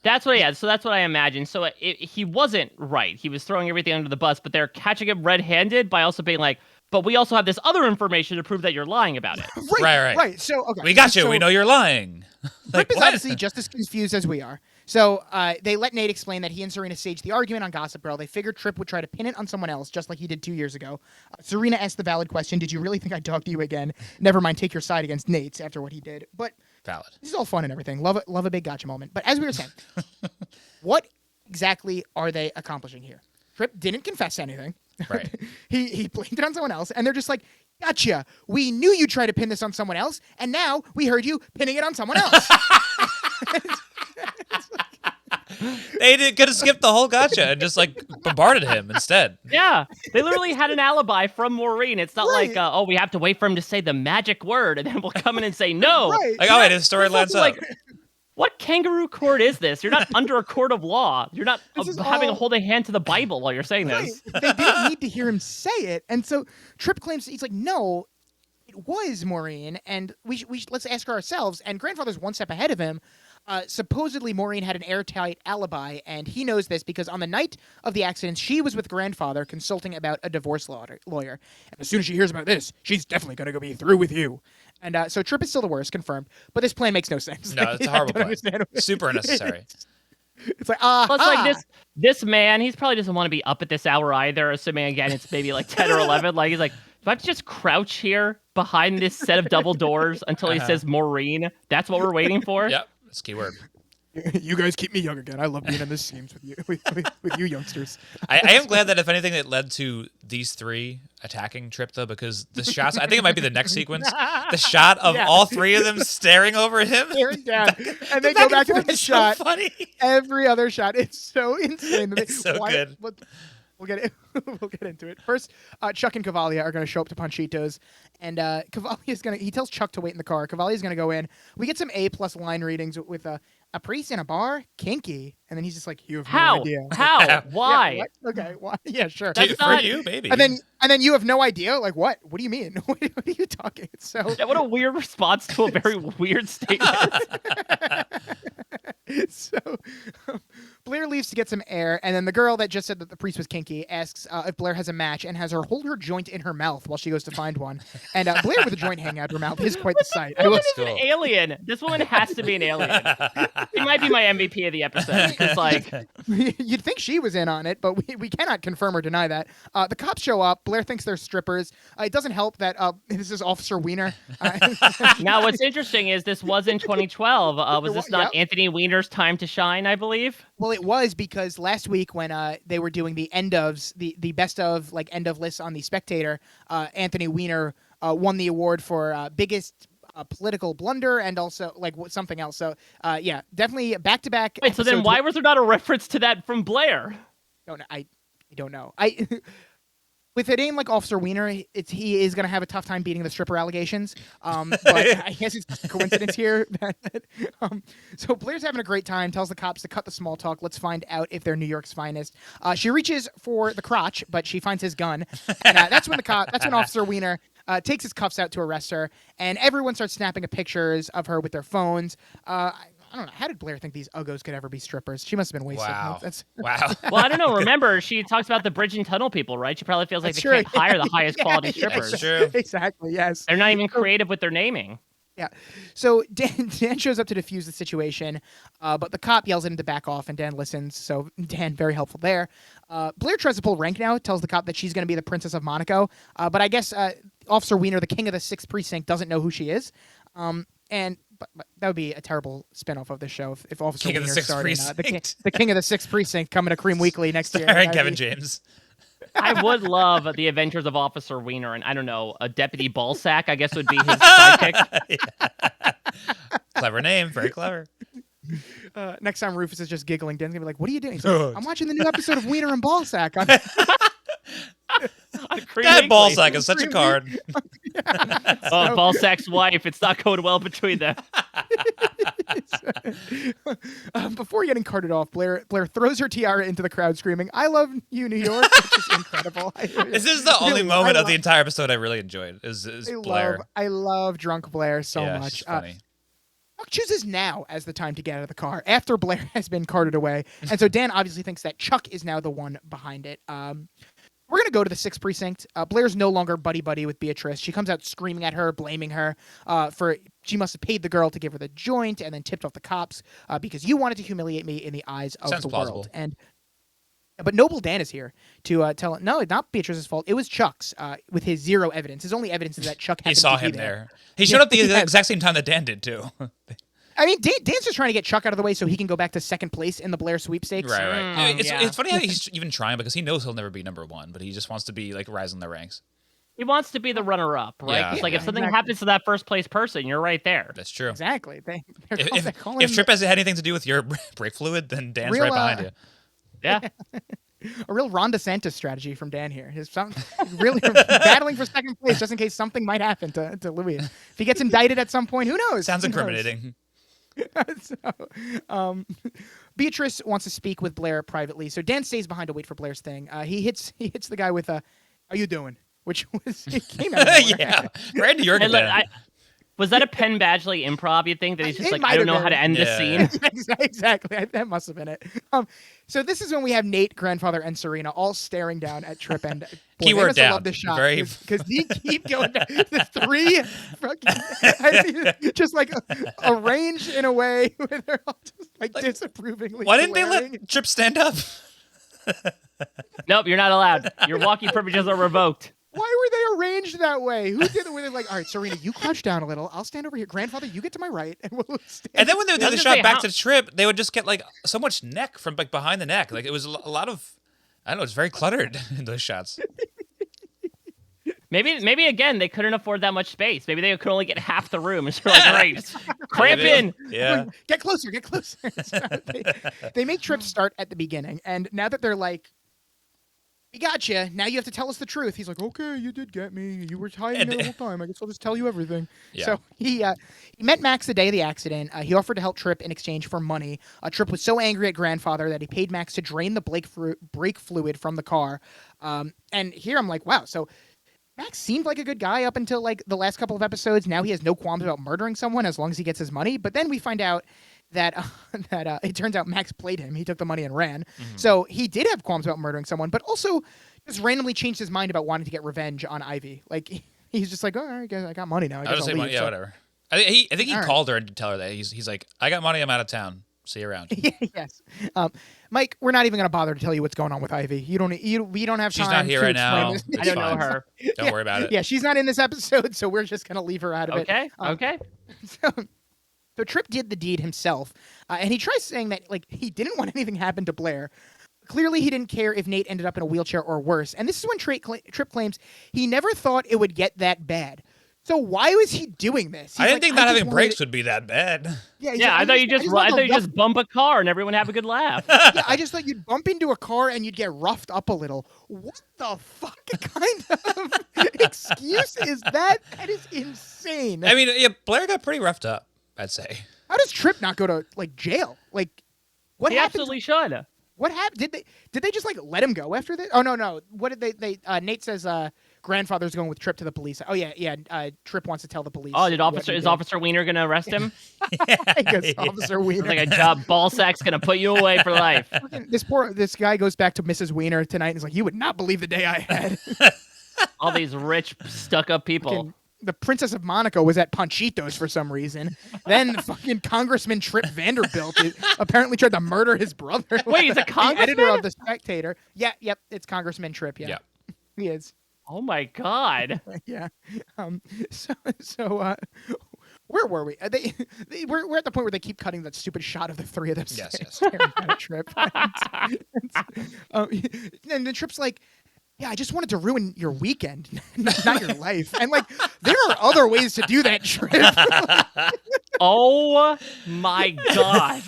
That's what, yeah. So that's what I imagine. So he wasn't right. He was throwing everything under the bus, but they're catching him red-handed by also being like, but we also have this other information to prove that you're lying about it. Right. So, okay. We got you. So, We know you're lying. Trip is what? obviously just as confused as we are. So they let Nate explain that he and Serena staged the argument on Gossip Girl. They figured Trip would try to pin it on someone else, just like he did 2 years ago. Serena asked the valid question, did you really think I'd talk to you again? Never mind, take your side against Nate's after what he did. But Valid. this is all fun and everything. Love a big gotcha moment. But as we were saying, what exactly are they accomplishing here? Trip didn't confess to anything. Right. He blamed it on someone else, and they're just like, gotcha. We knew you'd try to pin this on someone else, and now we heard you pinning it on someone else. They could have skipped the whole gotcha and just bombarded him instead. Yeah, they literally had an alibi from Maureen. It's not Right. like, we have to wait for him to say the magic word, and then we'll come in and say no. Right. Oh wait, his story lines up. Like, what kangaroo court is this? You're not under a court of law. You're not This is having all- to hold a hand to the Bible while you're saying Right. this. They didn't need to hear him say it, and so Trip claims he's like, no, it was Maureen, and let's ask her ourselves. And grandfather's one step ahead of him. Supposedly, Maureen had an airtight alibi, and he knows this because on the night of the accident, she was with grandfather consulting about a divorce lawyer. And as soon as she hears about this, she's definitely going to go be through with you. And so Trip is still the worst, confirmed. But this plan makes no sense. No, it's a I horrible don't plan. understand it. Super unnecessary. It's like, Plus, like this man, he's probably doesn't want to be up at this hour either. Assuming again, it's maybe like 10 or 11. Like he's like, do I have to just crouch here behind this set of double doors until he says Maureen? That's what we're waiting for. Yep. That's keyword. You guys keep me young again. I love being in this scenes with you, with you youngsters. I am glad that if anything, it led to these three attacking Trip though, because the shots. I think it might be the next sequence. The shot of Yeah. all three of them staring over him. Staring down, and they go back to the It's shot. So funny. Every other shot, it's so insane. It's so good. We'll get it. We'll get into it. First, Chuck and Cavalia are going to show up to Panchitos, and Cavalia is going to. He tells Chuck to wait in the car. Cavalia is going to go in. We get some A+ line readings with a priest in a bar, kinky, and then he's just like, "You have How? no idea." How? Yeah, Why? Yeah, what? Okay. Why? Yeah, sure. That's For not- you, baby. And then you have no idea. Like what? What do you mean? What are you talking? It's so. Yeah, what a weird response to a very weird statement. So, Blair leaves to get some air, and then the girl that just said that the priest was kinky asks if Blair has a match and has her hold her joint in her mouth while she goes to find one. And Blair with a joint hanging out of her mouth is quite the sight. This woman That's is an cool. alien. This woman has to be an alien. She might be my MVP of the episode. It's like, You'd think she was in on it, but we cannot confirm or deny that. The cops show up. Blair thinks they're strippers. It doesn't help that this is Officer Wiener. now what's interesting is this was in 2012. Was this not Yep. Anthony Weiner's time to shine, I believe? Well, it was because last week when they were doing the end ofs, the best of like end of lists on the Spectator, Anthony Weiner won the award for biggest political blunder and also like something else. So yeah, definitely back to back. Wait, so then why was there not a reference to that from Blair? I don't know. With a name like Officer Wiener, he is going to have a tough time beating the stripper allegations. But I guess it's just a coincidence here. So Blair's having a great time, tells the cops to cut the small talk. Let's find out if they're New York's finest. She reaches for the crotch, but she finds his gun. And that's when Officer Wiener takes his cuffs out to arrest her. And everyone starts snapping pictures of her with their phones. I don't know. How did Blair think these uggos could ever be strippers? She must have been wasted. Wow. That's Wow. Well, I don't know. Remember, she talks about the bridge and tunnel people, right? She probably feels like That's they true. can't hire the highest quality Yeah, strippers. That's true. Exactly. Yes. They're not even creative with their naming. Yeah. So Dan shows up to defuse the situation, but the cop yells at him to back off, and Dan listens. So Dan, very helpful there. Blair tries to pull rank now, tells the cop that she's going to be the Princess of Monaco, but I guess Officer Wiener, the king of the 6th Precinct, doesn't know who she is. But that would be a terrible spinoff of this show if Officer King of the Wiener 6th started Precinct. the king of the 6th Precinct coming to Cream Weekly next year. Starring That'd Kevin be- James. I would love the Adventures of Officer Wiener, and I don't know, a Deputy Ballsack, I guess would be his sidekick. Clever name. Very clever. Next time Rufus is just giggling, Dan's gonna be like, "What are you doing?" He's like, "I'm watching the new episode of Wiener and Ballsack." On Cream That Weekly. ballsack is such a card. Oh, Ballsack's wife. It's not going well between them. Before getting carted off, Blair throws her tiara into the crowd, screaming, "I love you, New York!" Which is incredible. This is the only moment of the entire episode I really enjoyed. Is Blair. I love drunk Blair so Yeah, much. she's funny. Chuck chooses now as the time to get out of the car after Blair has been carted away, and so Dan obviously thinks that Chuck is now the one behind it. We're going to go to the 6th Precinct. Blair's no longer buddy-buddy with Beatrice. She comes out screaming at her, blaming her for she must have paid the girl to give her the joint and then tipped off the cops because you wanted to humiliate me in the eyes of Sounds the plausible. world. But Noble Dan is here to tell no, it's not Beatrice's fault. It was Chuck's with his zero evidence. His only evidence is that Chuck He happened saw to be him there. He showed up the exact same time that Dan did, too. I mean, Dan's just trying to get Chuck out of the way so he can go back to 2nd place in the Blair sweepstakes. Right. Yeah. It's funny how he's even trying because he knows he'll never be number 1, but he just wants to be like rising the ranks. He wants to be the runner-up, right? Yeah. It's like if something Exactly. happens to that first place person, you're right there. That's true. Exactly. They If, call if him Trip has anything to do with your brake fluid, then Dan's Real, right behind you. Yeah. a real Ron DeSantis strategy from Dan here. He's really battling for 2nd place just in case something might happen to Louis. If he gets indicted at some point, who knows? Sounds Who knows? incriminating. Beatrice wants to speak with Blair privately, so Dan stays behind to wait for Blair's thing. He hits the guy with a "How you doing?" which was it came out of nowhere. Yeah. Right New York And look, Dan. was that a Penn Badgley improv, you think? That he's just It like, might I don't have know how to been. end this Yeah. scene? Exactly. That must have been it. So this is when we have Nate, grandfather, and Serena all staring down at Trip and boy, Keyword they must have down. loved this shot Very- because they keep going down. The 3 fucking, just like arranged in a way where they're all just like disapprovingly. Why didn't they glaring. let Trip stand up? Nope, you're not allowed. Your walking privileges are revoked. Why were they arranged that way? Who did it? Were they like, all right, Serena, you crouch down a little. I'll stand over here. Grandfather, you get to my right, and we'll stand. And then when they would do I the was gonna shot say, back how- to Trip, they would just get like so much neck from like behind the neck. Like it was a lot of, I don't know, it's very cluttered in those shots. Maybe again, they couldn't afford that much space. Maybe they could only get half the room. It's like, great, just cramp in. Yeah. Get closer, get closer. So they make Trip start at the beginning, and now that they're like, we got you. Now you have to tell us the truth. He's like, okay, you did get me. You were hiding it the whole time. I guess I'll just tell you everything. Yeah. So he met Max the day of the accident. He offered to help Trip in exchange for money. Trip was so angry at grandfather that he paid Max to drain the brake fluid from the car. And here I'm like, wow. So Max seemed like a good guy up until like the last couple of episodes. Now he has no qualms about murdering someone as long as he gets his money. But then we find out that it turns out Max played him. He took the money and ran. So he did have qualms about murdering someone, but also just randomly changed his mind about wanting to get revenge on Ivy. Like he's just like, oh, I guess I got money now. I guess I'll just I'll say leave. yeah, So- whatever. I think he All right. called her to tell her that he's like, I got money, I'm out of town. See you around. Yes. Mike, we're not even going to bother to tell you what's going on with Ivy. We don't have She's time. not here to right explain now. this. It's I don't know fine. her. Don't worry about it. Yeah, she's not in this episode, so we're just going to leave her out of it. Okay. Okay. So Tripp did the deed himself, and he tries saying that like he didn't want anything happen to Blair. Clearly, he didn't care if Nate ended up in a wheelchair or worse. And this is when Tripp claims he never thought it would get that bad. So why was he doing this? I He's didn't like, think not just having wanted brakes it- would be that bad. Yeah, he's Yeah, like, I thought you just wanted to rough- bump a car and everyone have a good laugh. Yeah, I just thought you'd bump into a car and you'd get roughed up a little. What the fuck kind of excuse is that? That is insane. I mean, yeah, Blair got pretty roughed up, I'd say. How does Tripp not go to like jail? Like, what He happened? absolutely should. What happened? Did they just like let him go after this? Oh no. What did they Nate says grandfather's going with Tripp to the police. Oh yeah. Tripp wants to tell the police. Oh, what he is did. Officer Wiener gonna arrest him? I guess Officer Wiener. It's like a job. Ballsack's gonna put you away for life. Fucking- this guy goes back to Mrs. Wiener tonight and is like, you would not believe the day I had. All these rich, stuck-up people. Fucking- the Princess of Monaco was at Panchitos for some reason. Then fucking Congressman Tripp Vanderbilt apparently tried to murder his brother. Wait, he's a The editor congressman? of the Spectator. Yeah, yep, it's Congressman Tripp. Yeah, he is. Oh my god. Yeah. Where were we? We're at the point where they keep cutting that stupid shot of the three of them Yes, staring at Tripp. And then Tripp's like, yeah, I just wanted to ruin your weekend, not your life. And like, there are other ways to do that, Tripp. Oh my god.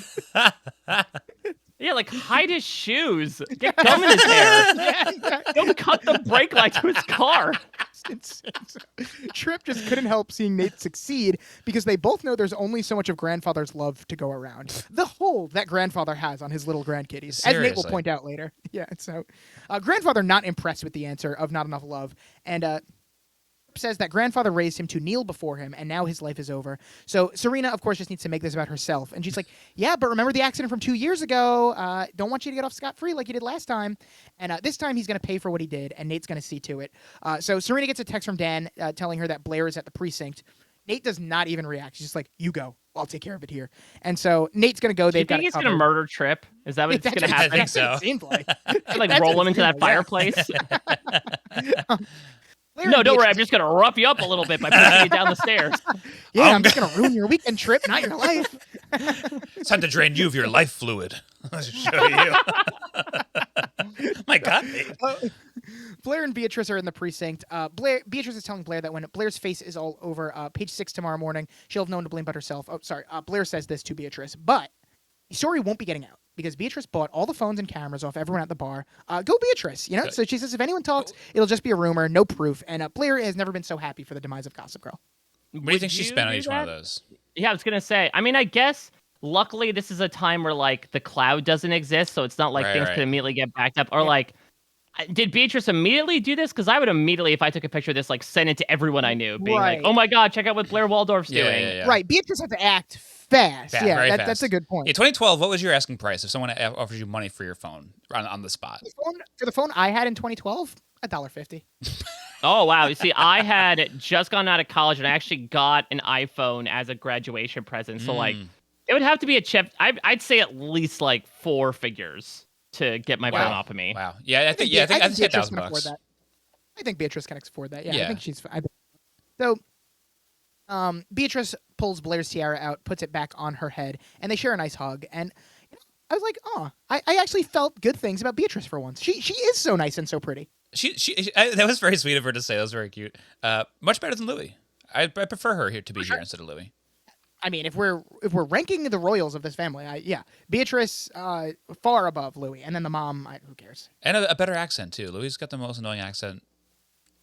Yeah, like hide his shoes. Get gum in his hair. Yeah, exactly. Don't cut the brake light to his car. It's insane. Tripp just couldn't help seeing Nate succeed because they both know there's only so much of grandfather's love to go around. The hold that grandfather has on his little grandkiddies, as Nate will Seriously. point out later. Yeah, so grandfather not impressed with the answer of not enough love, and says that grandfather raised him to kneel before him, and now his life is over. So Serena, of course, just needs to make this about herself, and she's like, "Yeah, but remember the accident from 2 years ago? Don't want you to get off scot-free like you did last time." And this time he's going to pay for what he did, and Nate's going to see to it. So Serena gets a text from Dan telling her that Blair is at the precinct. Nate does not even react. He's just like, "You go. I'll take care of it here." And so Nate's going to go. Do you They've got think it he's gonna covered. murder Tripp? Is that what's That's gonna what- happen? think so. It seems like. Like That's roll what him it into that seems like, yeah. fireplace? Blair No, and don't worry. I'm Beatrice- just gonna rough you up a little bit by pushing you down the stairs. Yeah, I'm just going to ruin your weekend trip, not your life. It's time to drain you of your life fluid. Let's show you. My God, Nate. Blair and Beatrice are in the precinct. Beatrice is telling Blair that when Blair's face is all over page 6 tomorrow morning, she'll have no one to blame but herself. Oh, sorry. Blair says this to Beatrice, but the story won't be getting out because Beatrice bought all the phones and cameras off everyone at the bar. Go Beatrice, you know? So she says if anyone talks, it'll just be a rumor, no proof. And Blair has never been so happy for the demise of Gossip Girl. What do you think she spent on do each one of that? those? Yeah, I was gonna say. I mean, I guess luckily this is a time where like the cloud doesn't exist, so it's not like Right, things right. can immediately get backed up. Or like, did Beatrice immediately do this? Because I would immediately, if I took a picture of this, like send it to everyone I knew, being Right. like, "Oh my God, check out what Blair Waldorf's Yeah, doing." yeah, yeah. Right. Beatrice had to act fast. Fast, Yeah, very that's fast. a good point. Yeah, 2012. What was your asking price if someone offers you money for your phone on the spot? For the phone I had in 2012, $1.50. Oh wow! You see, I had just gone out of college and I actually got an iPhone as a graduation present. So like, it would have to be a chip. I'd say at least like 4 figures to get my Wow. phone off of me. Wow. Yeah, I think I'd say Beatrice can $1,000 afford that. I think Beatrice can afford that. Yeah, Yeah. I think she's. So, Beatrice pulls Blair's tiara out, puts it back on her head, and they share a nice hug. And you know, I was like, oh, I actually felt good things about Beatrice for once. She is so nice and so pretty. That was very sweet of her to say. That was very cute. Much better than Louis. I prefer her here to be here instead of Louis. I mean, if we're ranking the royals of this family, Beatrice far above Louis, and then the mom. Who cares? And a better accent too. Louis got the most annoying accent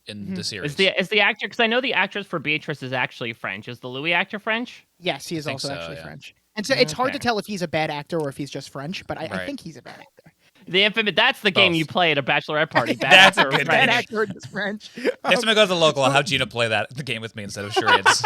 in the series. Is the actor? Because I know the actress for Beatrice is actually French. Is the Louis actor French? Yes, he is think also so, actually yeah. French, and so it's hard to Okay. tell if he's a bad actor or if he's just French. But I Right. think he's a bad actor. The infamous. That's the game Both. you play at a bachelorette party. Bad That's a actor, good French. Bad actor is French. Next time I go to the local, I'll have Gina play the game with me instead of charades.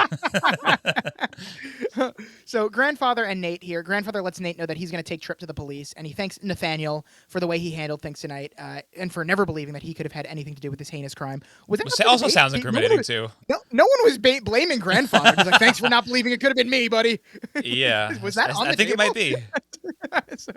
So grandfather and Nate here. Grandfather lets Nate know that he's going to take Trip to the police, and he thanks Nathaniel for the way he handled things tonight, and for never believing that he could have had anything to do with this heinous crime. Was it It also sounds incriminating too. No one was blaming grandfather. He's like, thanks for not believing it could have been me, buddy. Yeah, Was that on I the think table? it might be. So,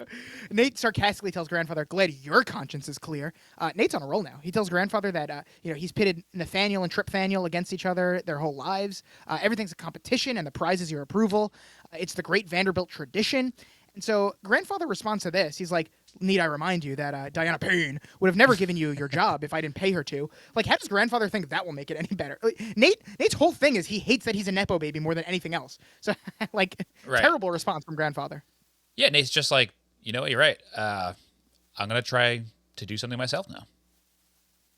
Nate sarcastically tells grandfather, "Glad your conscience is clear." Nate's on a roll now. He tells grandfather that he's pitted Nathaniel and Tripfaniel against each other their whole lives. Everything's a competition, and the prize is your approval. It's the great Vanderbilt tradition. And so grandfather responds to this. He's like, "Need I remind you that Diana Payne would have never given you your job if I didn't pay her to." Like, how does grandfather think that will make it any better? Like, Nate's whole thing is he hates that he's a nepo baby more than anything else. So, like, Right. terrible response from grandfather. Yeah, Nate's just like, you know what, you're right. I'm gonna try to do something myself now.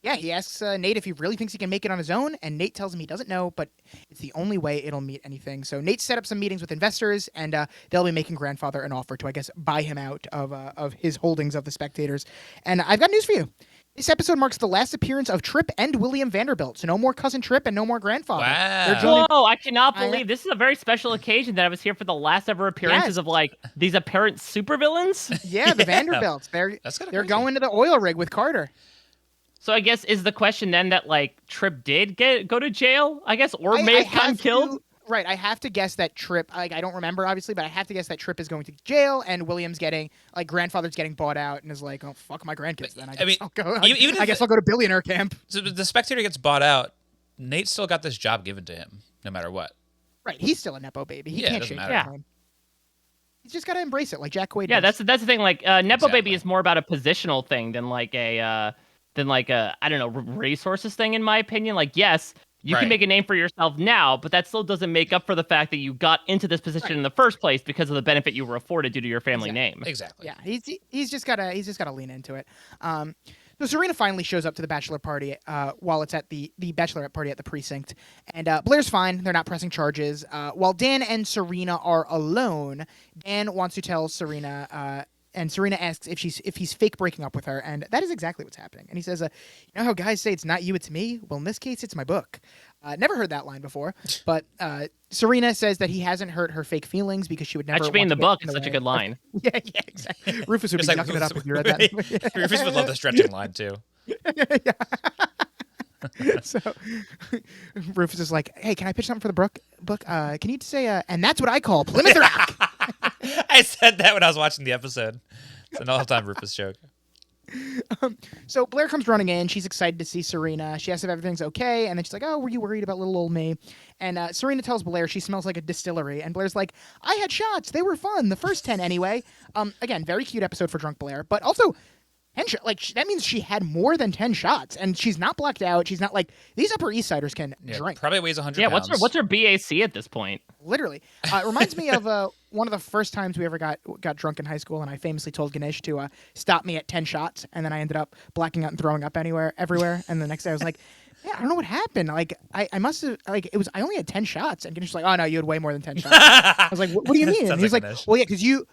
Yeah, he asks Nate if he really thinks he can make it on his own, and Nate tells him he doesn't know, but it's the only way it'll meet anything. So Nate set up some meetings with investors, and they'll be making grandfather an offer to, I guess, buy him out of his holdings of the Spectators. And I've got news for you. This episode marks the last appearance of Trip and William Vanderbilt, so no more cousin Trip and no more grandfather. Wow. They're joining- Whoa, I cannot I- believe this is a very special occasion that I was here for the last ever appearances Yes. of like these apparent supervillains. Yeah, the Yeah. Vanderbilts. They're That's kinda they're crazy. going to the oil rig with Carter. So I guess is the question then that like Trip did go to jail, I guess, or I may have gotten have killed? to- Right, I have to guess that Trip. Like, I don't remember obviously, but I have to guess that Trip is going to jail, and William's grandfather's getting bought out, and is like, "Oh fuck my grandkids." Then I guess mean, I'll go. even if I guess I'll go to billionaire camp. So the Spectator gets bought out. Nate still got this job given to him, no matter what. Right, he's still a nepo baby. He Yeah, it can't doesn't shake matter. that claim. He's just got to embrace it, like Jack Quaid. Yeah, does. that's the thing. Like Nepo Exactly. Baby is more about a positional thing than like a I don't know, resources thing in my opinion. Like yes, you Right. can make a name for yourself now, but that still doesn't make up for the fact that you got into this position Right. in the first place because of the benefit you were afforded due to your family name. Exactly. Yeah, he's just gotta lean into it. So Serena finally shows up to the bachelor party while it's at the bachelorette party at the precinct, and Blair's fine. They're not pressing charges. While Dan and Serena are alone, Dan wants to tell Serena. And Serena asks if he's fake breaking up with her, and that is exactly what's happening. And he says, "You know how guys say it's not you, it's me? Well, in this case, it's my book." Never heard that line before, but Serena says that he hasn't hurt her fake feelings because she would never. That should be in want the to book. get It's in such a the good way. line. Yeah, exactly. Rufus would be Just like yucking it up if you read that. Rufus would love the stretching line too. So Rufus is like, "Hey, can I pitch something for the book? Can you say, and that's what I call Plymouth Rock." I said that when I was watching the episode. It's an all-time Rufus joke. So Blair comes running in. She's excited to see Serena. She asks if everything's okay, and then she's like, "Oh, were you worried about little old me?" And Serena tells Blair she smells like a distillery, and Blair's like, "I had shots. They were fun. The first 10 anyway." Again, very cute episode for drunk Blair, but also 10 that means she had more than 10 shots, and she's not blacked out. She's not like these Upper East Siders can Yeah, drink. probably weighs 100 Yeah, pounds. what's her BAC at this point? Literally. It reminds me of one of the first times we ever got drunk in high school, and I famously told Ganesh to stop me at 10 shots, and then I ended up blacking out and throwing up everywhere. And the next day I was like, "Yeah, I don't know what happened. Like, I must have, like, I only had 10 shots." And Ganesh was like, "Oh, no, you had way more than 10 shots." I was like, "What do you mean?" And Sounds he's like like, Ganesh. "Well, yeah, because you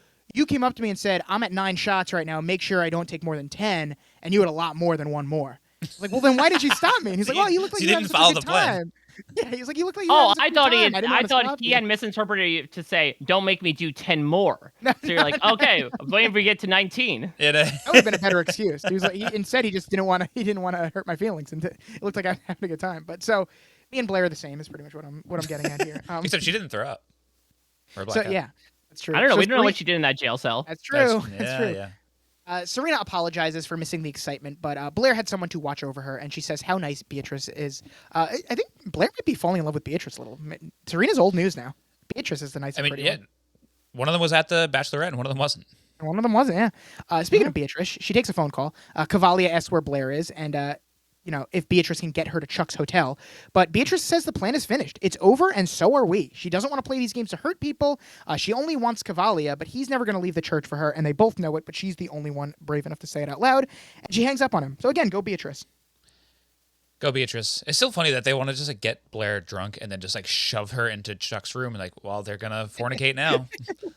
came up to me and said, 'I'm at 9 shots right now. Make sure I don't take more than 10.' And you had a lot more than one more." I was like, "Well, then why did you stop me?" And he's So like, "Well, you- you look like so you you had didn't such a follow good the plan. time." Yeah, he's like, "You look like you Oh, had such a I good thought time. didn't I want to thought stop he you." had misinterpreted you to say, "Don't make me do 10 more." So you're like, "Okay, I'm waiting for you to get to 19." That would have been a better excuse. He was like, instead, he just didn't want to hurt my feelings, and it looked like I was having a good time. But so, me and Blair are the same. Is pretty much what I'm getting at here. Except she didn't throw up. Or So black out. yeah, that's true. I don't know. So We don't know Serena- what she did in that jail cell. That's true. Yeah, That's true. yeah. Serena apologizes for missing the excitement, but Blair had someone to watch over her, and she says how nice Beatrice is. I think Blair might be falling in love with Beatrice a little. Serena's old news now. Beatrice is the nice. I mean, pretty yeah. one. One of them was at the Bachelorette, and one of them wasn't. And one of them wasn't. Yeah. Speaking of Beatrice, she takes a phone call. Cavalia asks where Blair is, and if Beatrice can get her to Chuck's hotel. But Beatrice says the plan is finished. It's over, and so are we. She doesn't want to play these games to hurt people. She only wants Cavalia, but he's never going to leave the church for her, and they both know it, but she's the only one brave enough to say it out loud. And she hangs up on him. So again, go Beatrice. Go Beatrice. It's still funny that they want to just like get Blair drunk and then just like shove her into Chuck's room and like, well, they're gonna fornicate now.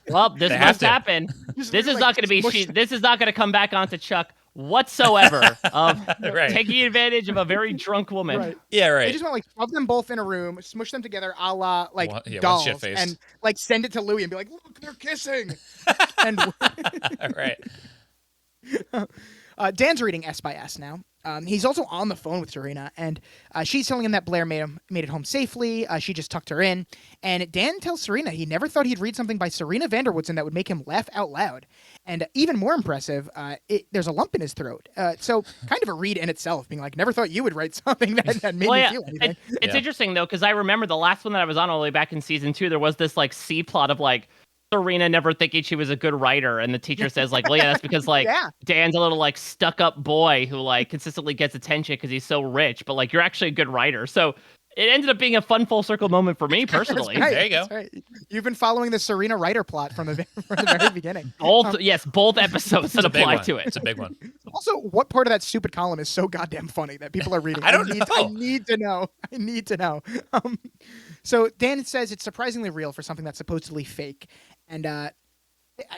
Well, this They have must to. happen. Just This is like not going to be. smush- This is not going to come back onto Chuck whatsoever of Right. taking advantage of a very drunk woman. Right. Yeah, They right. just want to like shove them both in a room, smush them together, a la like One dolls, shit-faced. and like send it to Louis and be like, "Look, they're kissing." And Right. Dan's reading S by S now. He's also on the phone with Serena, and she's telling him that Blair made it home safely. She just tucked her in, and Dan tells Serena he never thought he'd read something by Serena Vanderwoodson that would make him laugh out loud. And even more impressive, there's a lump in his throat. So kind of a read in itself, being like, "Never thought you would write something that made me feel anything." It's Yeah. interesting though, because I remember the last one that I was on all the way back in season 2. There was this like C plot of like Serena never thinking she was a good writer, and the teacher says like, well, yeah, that's because like Yeah. Dan's a little like stuck up boy who like consistently gets attention because he's so rich, but like you're actually a good writer. So it ended up being a fun full circle moment for me personally. That's right, There you go. that's right. You've been following the Serena writer plot from the very beginning. Both episodes that It's a big apply one. to it. It's a big one. Also, what part of that stupid column is so goddamn funny that people are reading? I don't I know. need to know. I need to know. So Dan says it's surprisingly real for something that's supposedly fake, and it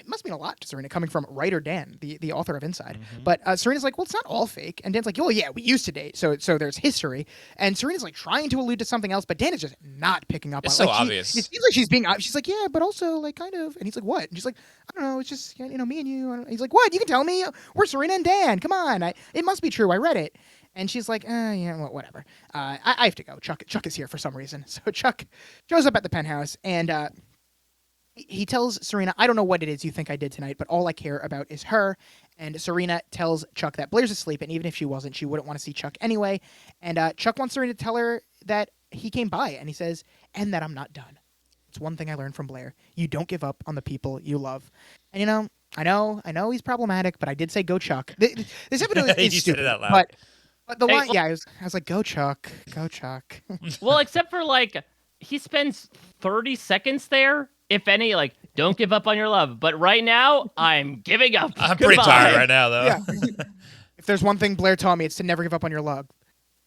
must mean a lot to Serena coming from writer Dan, the author of Inside. Mm-hmm. But Serena's like, well, it's not all fake, and Dan's like, well, yeah, we used to date, so there's history, and Serena's like trying to allude to something else, but Dan is just not picking up It's on. so Like, obvious. It seems like she's being. She's like, yeah, but also like kind of, and he's like, what? And she's like, I don't know, it's just me and you. And he's like, what? You can tell me. We're Serena and Dan. Come on, it must be true. I read it. And she's like, yeah, well, whatever. I have to go. Chuck is here for some reason. So Chuck shows up at the penthouse, and he tells Serena, I don't know what it is you think I did tonight, but all I care about is her. And Serena tells Chuck that Blair's asleep, and even if she wasn't, she wouldn't want to see Chuck anyway. And Chuck wants Serena to tell her that he came by, and he says, and that I'm not done. It's one thing I learned from Blair. You don't give up on the people you love. And I know he's problematic, but I did say go Chuck. This episode You is said stupid, it out loud. but the Hey, line, yeah, I was like, go Chuck. Well, except for like he spends 30 seconds there, if any, like don't give up on your love. But right now, I'm giving up. I'm pretty Goodbye. tired right now, though. Yeah. If there's one thing Blair taught me, it's to never give up on your love.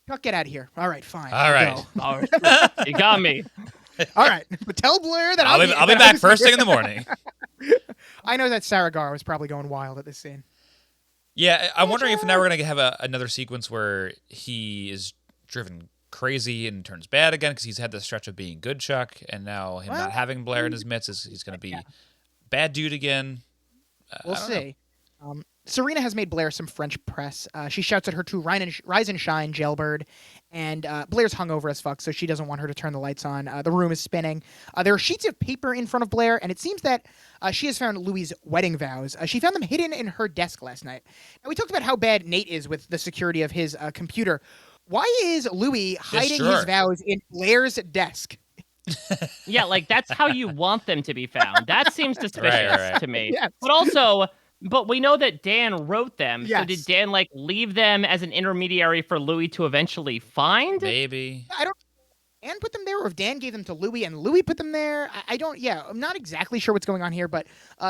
Chuck, get out of here. All right, fine. All I'll right. go. All right. You got me. All right, but tell Blair that I'll be that back was first here. thing in the morning. I know that Sarah Gar was probably going wild at this scene. Yeah, I'm wondering if now we're gonna have another sequence where he is driven crazy and turns bad again because he's had this stretch of being good Chuck, and now him Well, not having Blair in his midst he's gonna be bad dude again. We'll I don't know. see. Serena has made Blair some French press. She shouts at her to rise and shine, jailbird. And Blair's hungover as fuck, so she doesn't want her to turn the lights on. The room is spinning. There are sheets of paper in front of Blair, and it seems that she has found Louis' wedding vows. She found them hidden in her desk last night. Now, we talked about how bad Nate is with the security of his computer. Why is Louis hiding his vows in Blair's desk? Yeah, like that's how you want them to be found. That seems suspicious right. to me. Yes. But we know that Dan wrote them. So Yes. did Dan like leave them as an intermediary for Louis to eventually find? Maybe. I don't. Dan put them there, or if Dan gave them to Louis and Louis put them there. I don't. Yeah, I'm not exactly sure what's going on here, but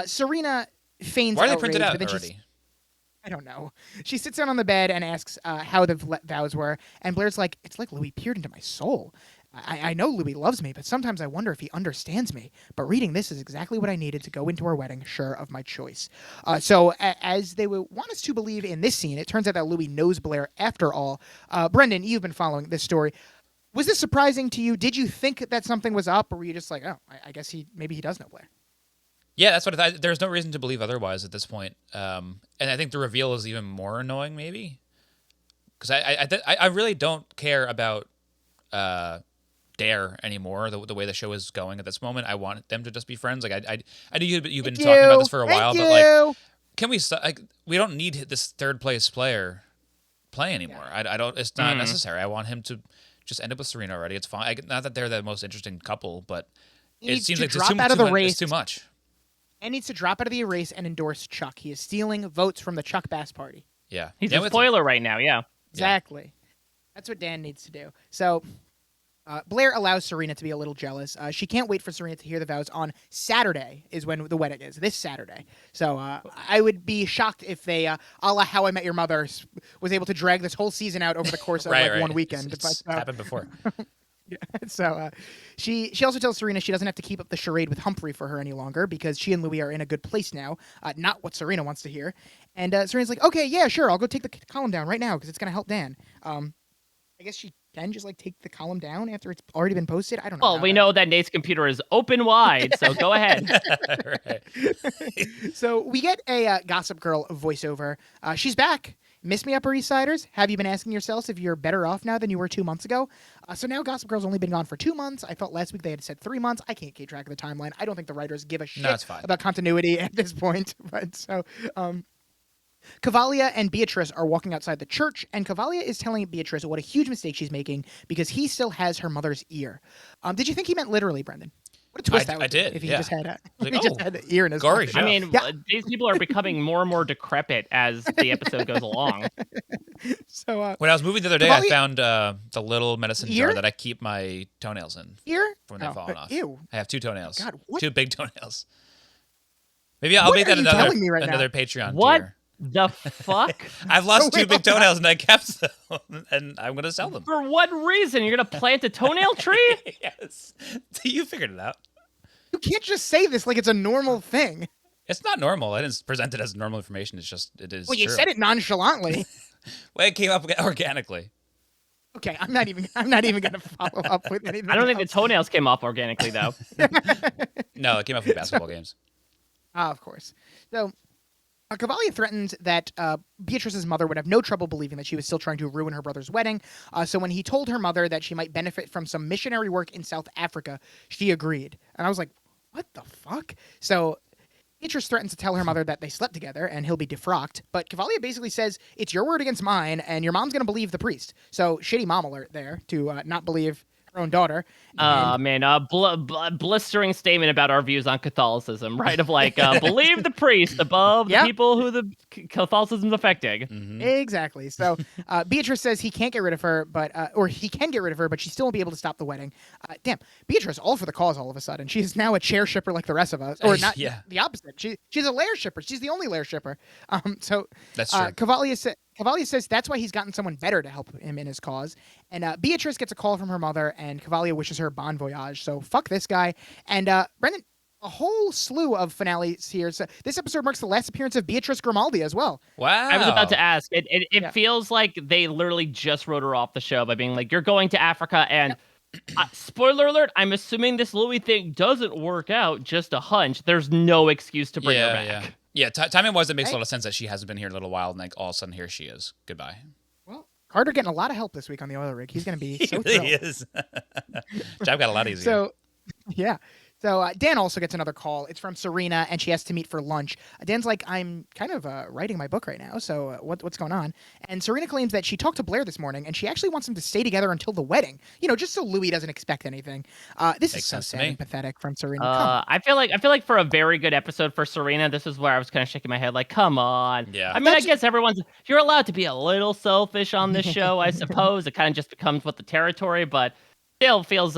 Serena feigns Why are they outrage, printed out but then already? I don't know. She sits down on the bed and asks how the vows were, and Blair's like, "It's like Louis peered into my soul. I know Louis loves me, but sometimes I wonder if he understands me. But reading this is exactly what I needed to go into our wedding, sure of my choice." So as they would want us to believe in this scene, it turns out that Louis knows Blair after all. Brendan, you've been following this story. Was this surprising to you? Did you think that something was up, or were you just like, oh, I guess maybe he does know Blair? Yeah, that's what I thought. There's no reason to believe otherwise at this point. And I think the reveal is even more annoying, maybe, because I really don't care about Dare anymore. The way the show is going at this moment, I want them to just be friends. Like I know you've been talking about this for a while, but like, can we like we don't need this third place player play anymore. I don't. It's not necessary. I want him to just end up with Serena already. It's fine. Not that they're the most interesting couple, but it seems like drop out of the race. It's too much. And needs to drop out of the race and endorse Chuck. He is stealing votes from the Chuck Bass party. Yeah, He's Dan a with- spoiler right now, yeah. Exactly. That's what Dan needs to do. So Blair allows Serena to be a little jealous. She can't wait for Serena to hear the vows on Saturday is when the wedding is, this Saturday. So I would be shocked if they, a la How I Met Your Mother, was able to drag this whole season out over the course of one weekend. It's happened before. Yeah. So she also tells Serena she doesn't have to keep up the charade with Humphrey for her any longer because she and Louis are in a good place now. Not what Serena wants to hear. And Serena's like, okay, yeah, sure, I'll go take the column down right now because it's going to help Dan. I guess she can just like take the column down after it's already been posted. I don't know. Well, we know that Nate's computer is open wide, so go ahead. Right. So we get a Gossip Girl voiceover. She's back. Miss me, Upper East Siders? Have you been asking yourselves if you're better off now than you were 2 months ago? So now Gossip Girl's only been gone for 2 months. I thought last week they had said 3 months. I can't keep track of the timeline. I don't think the writers give a shit about continuity at this point. But so, Cavalia and Beatrice are walking outside the church, and Cavalia is telling Beatrice what a huge mistake she's making because he still has her mother's ear. Did you think he meant literally, Brendan? What a twist that would be if he just had had the ear in his gory mouth. I mean, these people are becoming more and more decrepit as the episode goes along. So when I was moving the other day, I found the little medicine jar that I keep my toenails in. Ear? When they've fallen off. Ew. I have 2 toenails. God, what? 2 big toenails. Maybe I'll make that another Patreon What tier. the fuck? I've lost 2 big toenails and I kept them, and I'm going to sell them. For what reason? You're going to plant a toenail tree? Yes. You figured it out. You can't just say this like it's a normal thing. It's not normal. I didn't present it as normal information. It's just, it is. Well, you true. said it nonchalantly. Well, it came up organically. Okay, I'm not even going to follow up with anything. I don't think the toenails came off organically, though. No, it came up from basketball games. Of course. So, Cavalia threatens that Beatrice's mother would have no trouble believing that she was still trying to ruin her brother's wedding. So when he told her mother that she might benefit from some missionary work in South Africa, she agreed. And I was like, what the fuck? So Beatrice threatens to tell her mother that they slept together and he'll be defrocked. But Cavalia basically says, it's your word against mine, and your mom's going to believe the priest. So shitty mom alert there to not believe her own daughter. Blistering statement about our views on Catholicism, right? Of like, believe the priest above the people who the Catholicism's affecting. Mm-hmm. Exactly. So Beatrice says he can't get rid of her, or he can get rid of her, but she still won't be able to stop the wedding. Damn, Beatrice, all for the cause all of a sudden. She's now a chair shipper like the rest of us. Or not, the opposite. She's a lair shipper. She's the only lair shipper. So that's true. Cavalia says that's why he's gotten someone better to help him in his cause. And Beatrice gets a call from her mother, and Cavalia wishes her bon voyage. So fuck this guy. And Brendan, a whole slew of finales here. So this episode marks the last appearance of Beatrice Grimaldi as well. Wow. I was about to ask. It feels like they literally just wrote her off the show by being like, you're going to Africa, and spoiler alert, I'm assuming this Louis thing doesn't work out, just a hunch. There's no excuse to bring her back. Yeah, timing-wise, it makes a lot of sense that she hasn't been here in a little while, and like all of a sudden here she is. Goodbye. Well, Carter getting a lot of help this week on the oil rig. He's going to be so thrilled. He is. Job got a lot easier. So, yeah. So Dan also gets another call. It's from Serena, and she has to meet for lunch. Dan's like, I'm kind of writing my book right now, so what's going on? And Serena claims that she talked to Blair this morning, and she actually wants them to stay together until the wedding, just so Louis doesn't expect anything. This is so sad and pathetic from Serena. I feel like for a very good episode for Serena, this is where I was kind of shaking my head like, come on. Yeah. I mean, I guess you're allowed to be a little selfish on this show, I suppose. It kind of just becomes what the territory, but still feels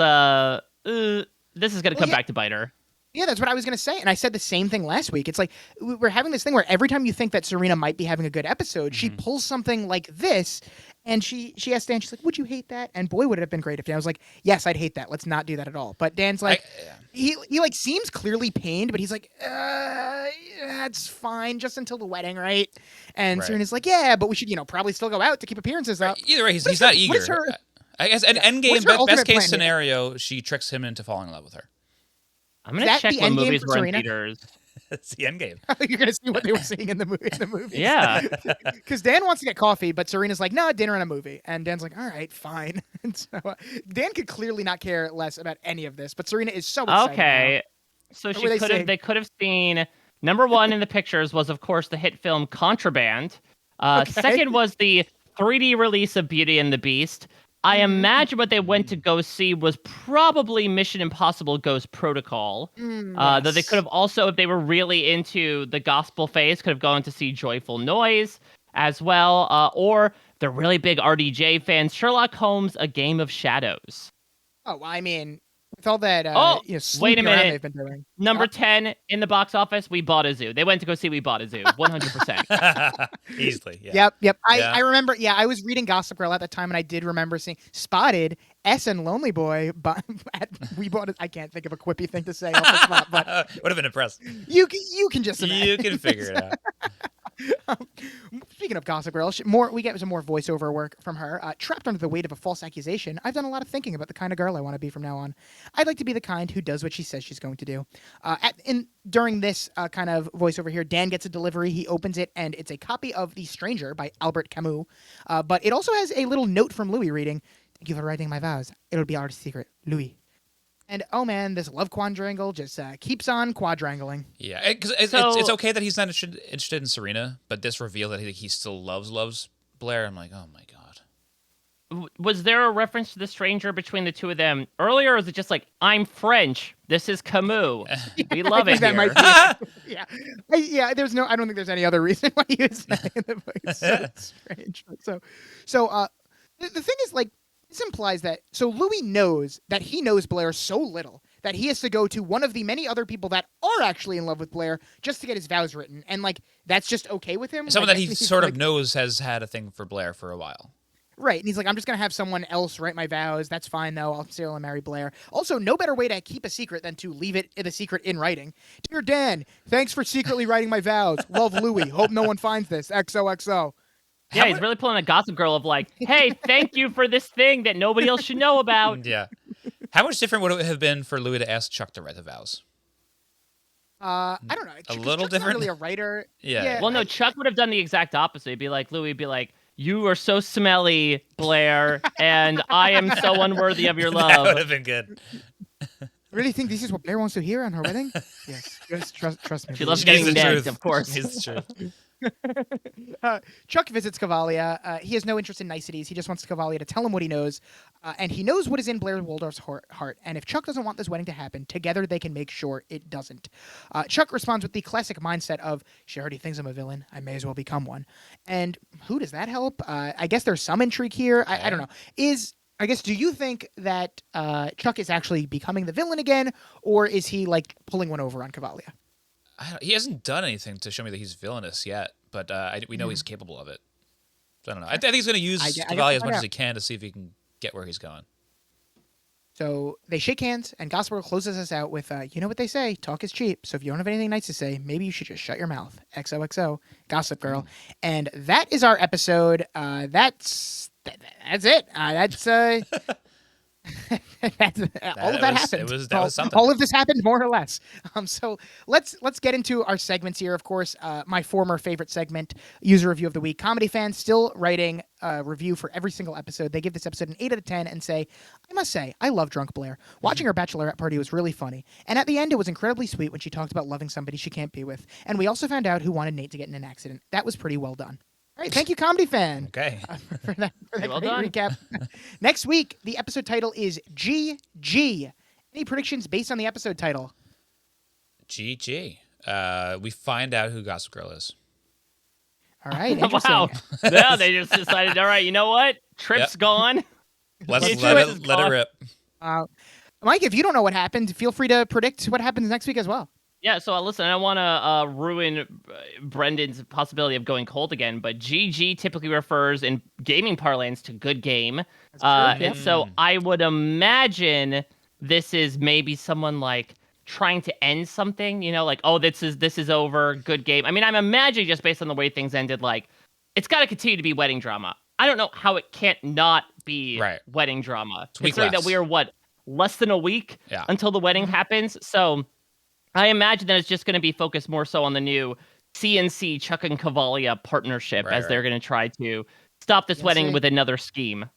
this is going to come back to bite her. Yeah, that's what I was going to say. And I said the same thing last week. It's like we're having this thing where every time you think that Serena might be having a good episode, she pulls something like this, and she asked Dan, she's like, would you hate that? And boy, would it have been great if Dan was like, yes, I'd hate that. Let's not do that at all. But Dan's like, he like seems clearly pained, but he's like, that's fine, just until the wedding, right? And Serena's like, yeah, but we should, probably still go out to keep appearances up. Either way, he's not eager. I guess an endgame, best case scenario, she tricks him into falling in love with her. I'm going to check what movies were in theaters. It's the end game. You're going to see what they were seeing in the movies. Yeah. Because Dan wants to get coffee, but Serena's like, no, dinner and a movie. And Dan's like, all right, fine. And so Dan could clearly not care less about any of this, but Serena is so excited. Okay. So they could have seen, number one in the pictures was, of course, the hit film Contraband. Second was the 3D release of Beauty and the Beast. I imagine what they went to go see was probably Mission Impossible Ghost Protocol. Though they could have also, if they were really into the gospel phase, could have gone to see Joyful Noise as well. Or they're really big RDJ fans, Sherlock Holmes, A Game of Shadows. Oh, I mean, with all that, Oh, you know, wait a sleuthing around minute. they've been doing. Number 10 in the box office, We Bought a Zoo. They went to go see We Bought a Zoo. 100%. Easily, yeah. Yep. Yeah. I remember. Yeah, I was reading Gossip Girl at the time, and I did remember seeing Spotted S and Lonely Boy. But we bought it. I can't think of a quippy thing to say off the spot, but Would have been impressed. you can just imagine. You can figure it out. Speaking of Gossip Girl, we get some more voiceover work from her. Trapped under the weight of a false accusation, I've done a lot of thinking about the kind of girl I want to be from now on. I'd like to be the kind who does what she says she's going to do. During this kind of voiceover here, Dan gets a delivery. He opens it, and it's a copy of The Stranger by Albert Camus. But it also has a little note from Louis reading, "Thank you for writing my vows. It'll be our secret, Louis." And oh man, this love quadrangle just keeps on quadrangling. Yeah, because it's okay that he's not interested in Serena, but this reveal that he still loves Blair, I'm like, oh my god. Was there a reference to The Stranger between the two of them earlier, or is it just like, I'm French, this is Camus, we love it that here? might be, yeah. There's no. I don't think there's any other reason why he was saying the voice. So it's strange. So the thing is, like, this implies that Louis knows that he knows Blair so little that he has to go to one of the many other people that are actually in love with Blair just to get his vows written, and like that's just okay with him. Someone like, that he sort of knows has had a thing for Blair for a while. Right, and he's like, I'm just gonna have someone else write my vows. That's fine though. I'll still marry Blair. Also, no better way to keep a secret than to leave it the secret in writing. Dear Dan, thanks for secretly writing my vows. Love, Louis. Hope no one finds this. XOXO. Yeah, he's really pulling a Gossip Girl of like, hey, thank you for this thing that nobody else should know about. Yeah. How much different would it have been for Louis to ask Chuck to write the vows? I don't know. A little Chuck's different? Not really a writer. Yeah. Well, no, Chuck would have done the exact opposite. He'd be like, Louis would be like, you are so smelly, Blair, and I am so unworthy of your That would love. have been good. Really think this is what Blair wants to hear on her wedding? Yes. Just trust me. She loves He's getting the negged, truth. of course. He's the truth. Chuck visits Cavalia. He has no interest in niceties. He just wants Cavalia to tell him what he knows. And he knows what is in Blair Waldorf's heart. And if Chuck doesn't want this wedding to happen, together they can make sure it doesn't. Chuck responds with the classic mindset of, she already thinks I'm a villain. I may as well become one. And who does that help? I guess there's some intrigue here. I don't know. Do you think that Chuck is actually becoming the villain again? Or is he like pulling one over on Cavalia? He hasn't done anything to show me that he's villainous yet, but we know he's capable of it. So I don't know. I think he's going to use Cavalia as much as he can to see if he can get where he's going. So they shake hands, and Gossip Girl closes us out with, you know what they say, talk is cheap. So if you don't have anything nice to say, maybe you should just shut your mouth. XOXO, Gossip Girl. And that is our episode. That's it. All of that happened. That was something. All of this happened more or less. So let's get into our segments here. Of course, my former favorite segment, user review of the week. Comedy fans still writing a review for every single episode. They give this episode an 8 out of 10 and say, I must say, I love Drunk Blair. Watching her bachelorette party was really funny. And at the end, it was incredibly sweet when she talked about loving somebody she can't be with. And we also found out who wanted Nate to get in an accident. That was pretty well done. All right, thank you, Comedy Fan. Okay. For that Well great done. recap. Next week, the episode title is GG. Any predictions based on the episode title? GG. We find out who Gossip Girl is. All right, interesting. Wow. Yeah, they just decided, all right, you know what? Trip's gone. Let Choice it is gone. rip. Mike, if you don't know what happened, feel free to predict what happens next week as well. Yeah, so listen, I don't want to ruin Brendan's possibility of going cold again, but GG typically refers in gaming parlance to good game. And so I would imagine this is maybe someone like trying to end something, you know, like, oh, this is over, good game. I mean, I'm imagining just based on the way things ended, like, it's got to continue to be wedding drama. I don't know how it can't not be wedding drama. Considering that we are, less than a week until the wedding happens. So I imagine that it's just going to be focused more so on the new CNC Chuck and Cavalia partnership as they're going to try to stop this wedding with another scheme.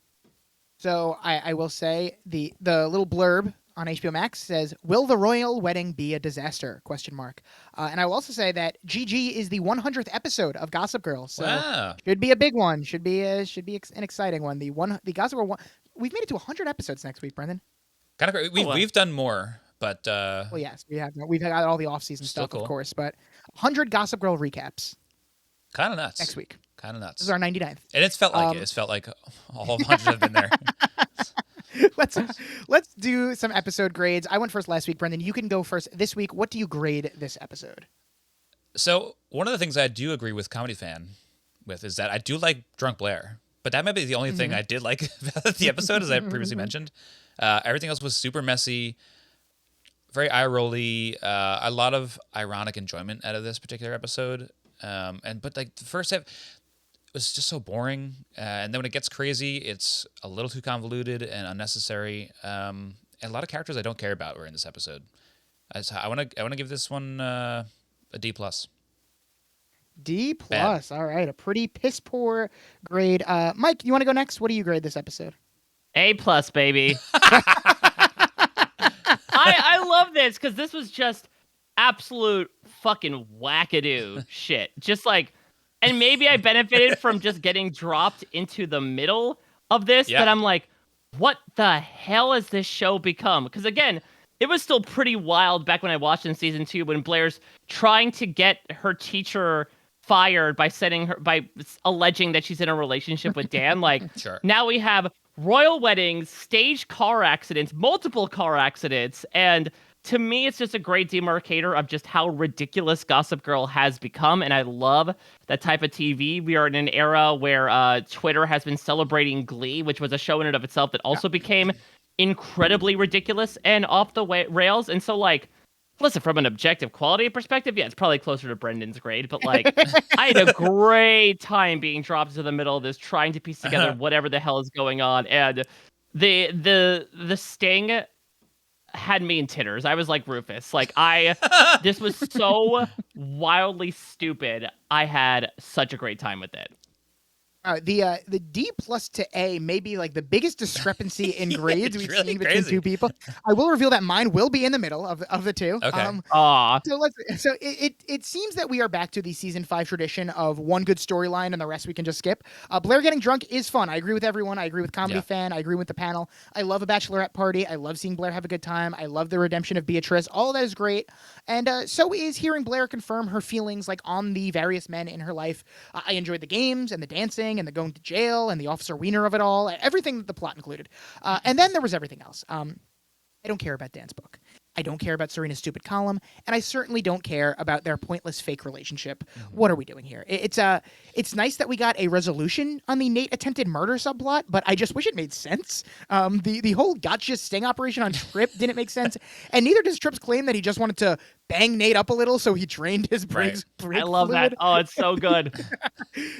So I will say the little blurb on HBO Max says, "Will the royal wedding be a disaster?" ? And I will also say that GG is the 100th episode of Gossip Girl, so should be a big one. Should be an exciting one. The Gossip Girl one. We've made it to 100 episodes next week, Brendan. Kind of. We've done more. But well, yes, we have. We've had all the off-season stuff, cool. Of course, but 100 Gossip Girl recaps. Kind of nuts. Next week. Kind of nuts. This is our 99th. And it's felt like it. It's felt like all 100 have been there. Let's do some episode grades. I went first last week. Brendan, you can go first this week. What do you grade this episode? So one of the things I do agree with Comedy Fan with is that I do like Drunk Blair, but that might be the only thing I did like about the episode, as I previously mentioned. Everything else was super messy, very eye-rolly, a lot of ironic enjoyment out of this particular episode. But like the first half was just so boring, and then when it gets crazy, it's a little too convoluted and unnecessary. And a lot of characters I don't care about were in this episode. I want to give this one a D+. D+. All right, a pretty piss poor grade. Mike, you want to go next? What do you grade this episode? A+, baby. I love this because this was just absolute fucking wackadoo shit. Just like, and maybe I benefited from just getting dropped into the middle of this. Yeah. That I'm like, what the hell has this show become? Because again, it was still pretty wild back when I watched in season 2 when Blair's trying to get her teacher fired by alleging that she's in a relationship with Dan. Like, Sure. Now we have royal weddings, staged car accidents, multiple car accidents, and to me, it's just a great demarcator of just how ridiculous Gossip Girl has become, and I love that type of TV. We are in an era where Twitter has been celebrating Glee, which was a show in and of itself that also became incredibly ridiculous and off the rails. And so, like, listen, from an objective quality perspective, yeah, it's probably closer to Brendan's grade, but like, I had a great time being dropped into the middle of this, trying to piece together whatever the hell is going on, and the sting had me in titters. I was like Rufus. Like, this was so wildly stupid. I had such a great time with it. The D+ to A may be like the biggest discrepancy in grades we've really seen between crazy. two people. I will reveal that mine will be in the middle of the two. Okay. So it seems that we are back to the season 5 tradition of one good storyline and the rest we can just skip. Blair getting drunk is fun. I agree with everyone. I agree with Comedy Fan. I agree with the panel. I love a bachelorette party. I love seeing Blair have a good time. I love the redemption of Beatrice. All of that is great. And so is hearing Blair confirm her feelings like on the various men in her life. I enjoyed the games and the dancing and the going to jail and the Officer Wiener of it all. Everything that the plot included. And then there was everything else. I don't care about Dan's book. I don't care about Serena's stupid column, and I certainly don't care about their pointless fake relationship. What are we doing here? It's nice that we got a resolution on the Nate attempted murder subplot, but I just wish it made sense. The whole gotcha sting operation on Tripp didn't make sense, and neither does Tripp's claim that he just wanted to bang Nate up a little so he drained his brake I love fluid. that. Oh, it's so good.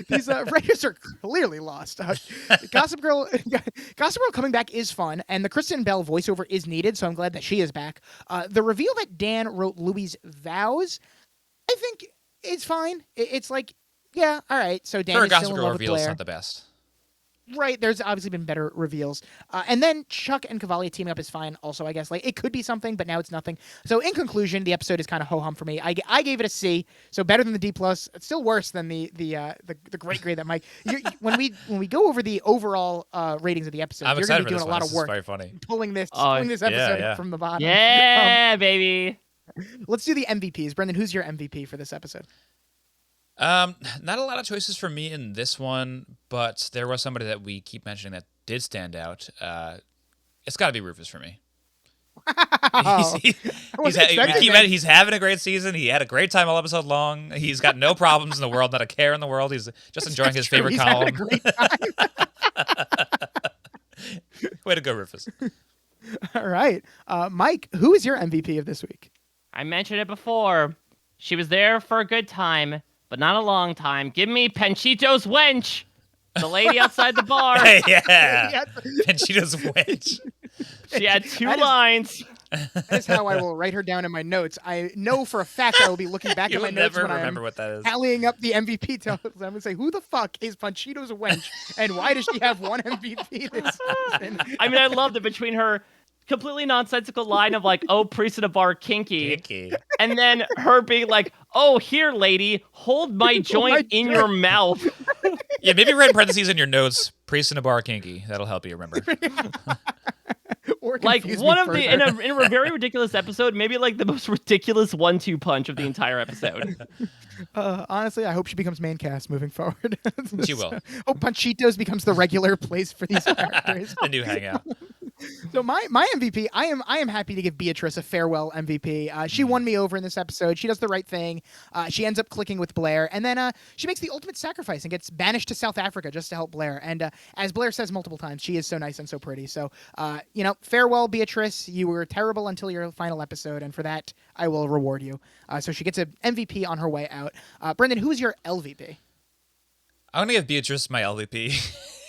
These writers are clearly lost. Gossip Girl coming back is fun, and the Kristen Bell voiceover is needed, so I'm glad that she is back. The reveal that Dan wrote Louis' vows, I think is fine. It's like, yeah, all right. So Dan Her is still Gossip in Girl love with reveal is Blair. not the best. Right, there's obviously been better reveals. And then Chuck and Cavalli teaming up is fine also, I guess. Like, it could be something, but now it's nothing. So in conclusion, the episode is kind of ho-hum for me. I gave it a C, so better than the D+. It's still worse than the great grade that Mike... when we go over the overall ratings of the episode, I'm you're going excited to be for doing this a one. lot This of work is very funny. pulling this episode from the bottom. Yeah, baby. Let's do the MVPs. Brendan, who's your MVP for this episode? Not a lot of choices for me in this one, but there was somebody that we keep mentioning that did stand out. It's got to be Rufus for me. He's having a great season. He had a great time all episode long. He's got no problems in the world, not a care in the world. He's just enjoying his favorite He's column. having a great time. Way to go, Rufus. All right. Mike, who is your MVP of this week? I mentioned it before. She was there for a good time, but not a long time. Give me Panchito's wench, the lady outside the bar. Yeah. Panchito's wench. She had two lines. That is how I will write her down in my notes. I know for a fact I will be looking back You at my will notes never when I'm remember what that is. tallying up the MVP totals. I'm going to say, who the fuck is Panchito's wench, and why does she have one MVP this season? I mean, I loved it between her completely nonsensical line of like, oh, priest at a bar, kinky. And then her being like, oh, here, lady, hold my joint in your mouth. Yeah, maybe write in parentheses in your notes, priest in a bar, kinky. That'll help you remember. Or Like confuse one me of the further. in a very ridiculous episode, maybe like the most ridiculous 1-2 punch of the entire episode. Honestly, I hope she becomes main cast moving forward. She will. Hope Panchitos becomes the regular place for these characters. The new hangout. So my MVP, I am happy to give Beatrice a farewell MVP. She won me over in this episode. She does the right thing. She ends up clicking with Blair, and then she makes the ultimate sacrifice and gets banished to South Africa just to help Blair. And as Blair says multiple times, she is so nice and so pretty. So farewell, Beatrice. You were terrible until your final episode, and for that I will reward you. So she gets an MVP on her way out. Brendan, who's your LVP? I'm gonna give Beatrice my LVP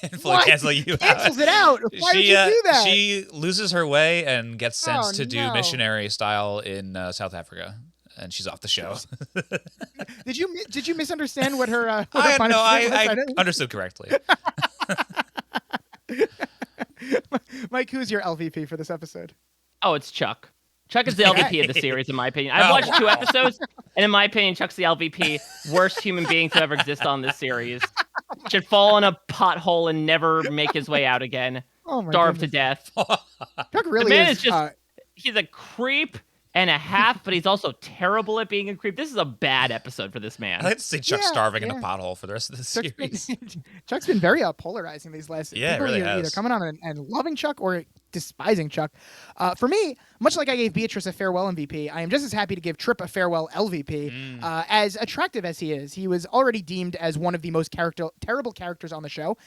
and fully What? cancel you Cancels out. it out. Why did you do that? She loses her way and gets sent Oh, to do no. missionary style in South Africa, and she's off the show. Did you misunderstand what her? What her I punishment was? I didn't- understood correctly. Mike, who's your LVP for this episode? Oh, it's Chuck. Chuck is the LVP of the series, in my opinion. I've watched 2 episodes, and in my opinion, Chuck's the LVP. Worst human being to ever exist on this series. Should fall in a pothole and never make his way out again. Oh my Starve to goodness. death. Chuck The really man is. is just, he's a creep and a half, but he's also terrible at being a creep. This is a bad episode for this man. I like to see Chuck Yeah, starving in yeah. a pothole for the rest of the series. Chuck's been very polarizing these last. Yeah, it people really either has. coming on and loving Chuck or despising Chuck. For me, much like I gave Beatrice a farewell MVP, I am just as happy to give Trip a farewell LVP. As attractive as he was already deemed as one of the most terrible characters on the show.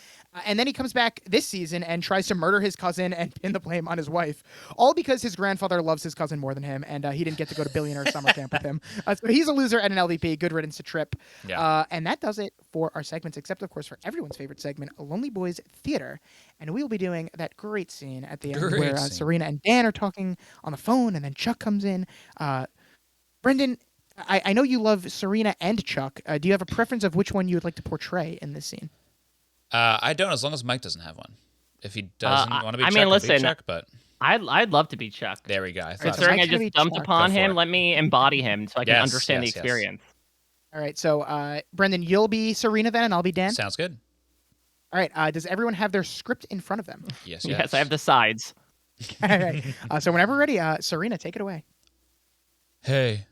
And then he comes back this season and tries to murder his cousin and pin the blame on his wife, all because his grandfather loves his cousin more than him, and he didn't get to go to billionaire summer camp with him. So he's a loser and an LVP. Good riddance to Trip. Yeah. And that does it for our segments, except, of course, for everyone's favorite segment, Lonely Boys Theater. And we will be doing that great scene at the end Great where scene. Serena and Dan are talking on the phone, and then Chuck comes in. Brendan, I know you love Serena and Chuck. Do you have a preference of which one you would like to portray in this scene? I don't, as long as Mike doesn't have one. If he doesn't want to be I Chuck, mean, I'll be listen, Chuck, but I'd love to be Chuck. there we go. I thought Considering I Mike's gonna just be dumped Chuck. upon Go for him, it. let me embody him so I can Yes, understand the yes, yes. experience. All right, so Brendan, you'll be Serena then, and I'll be Dan. sounds good. All right, does everyone have their script in front of them? Yes, Yes, I have the sides. All right, so whenever we're ready, Serena, take it away. Hey,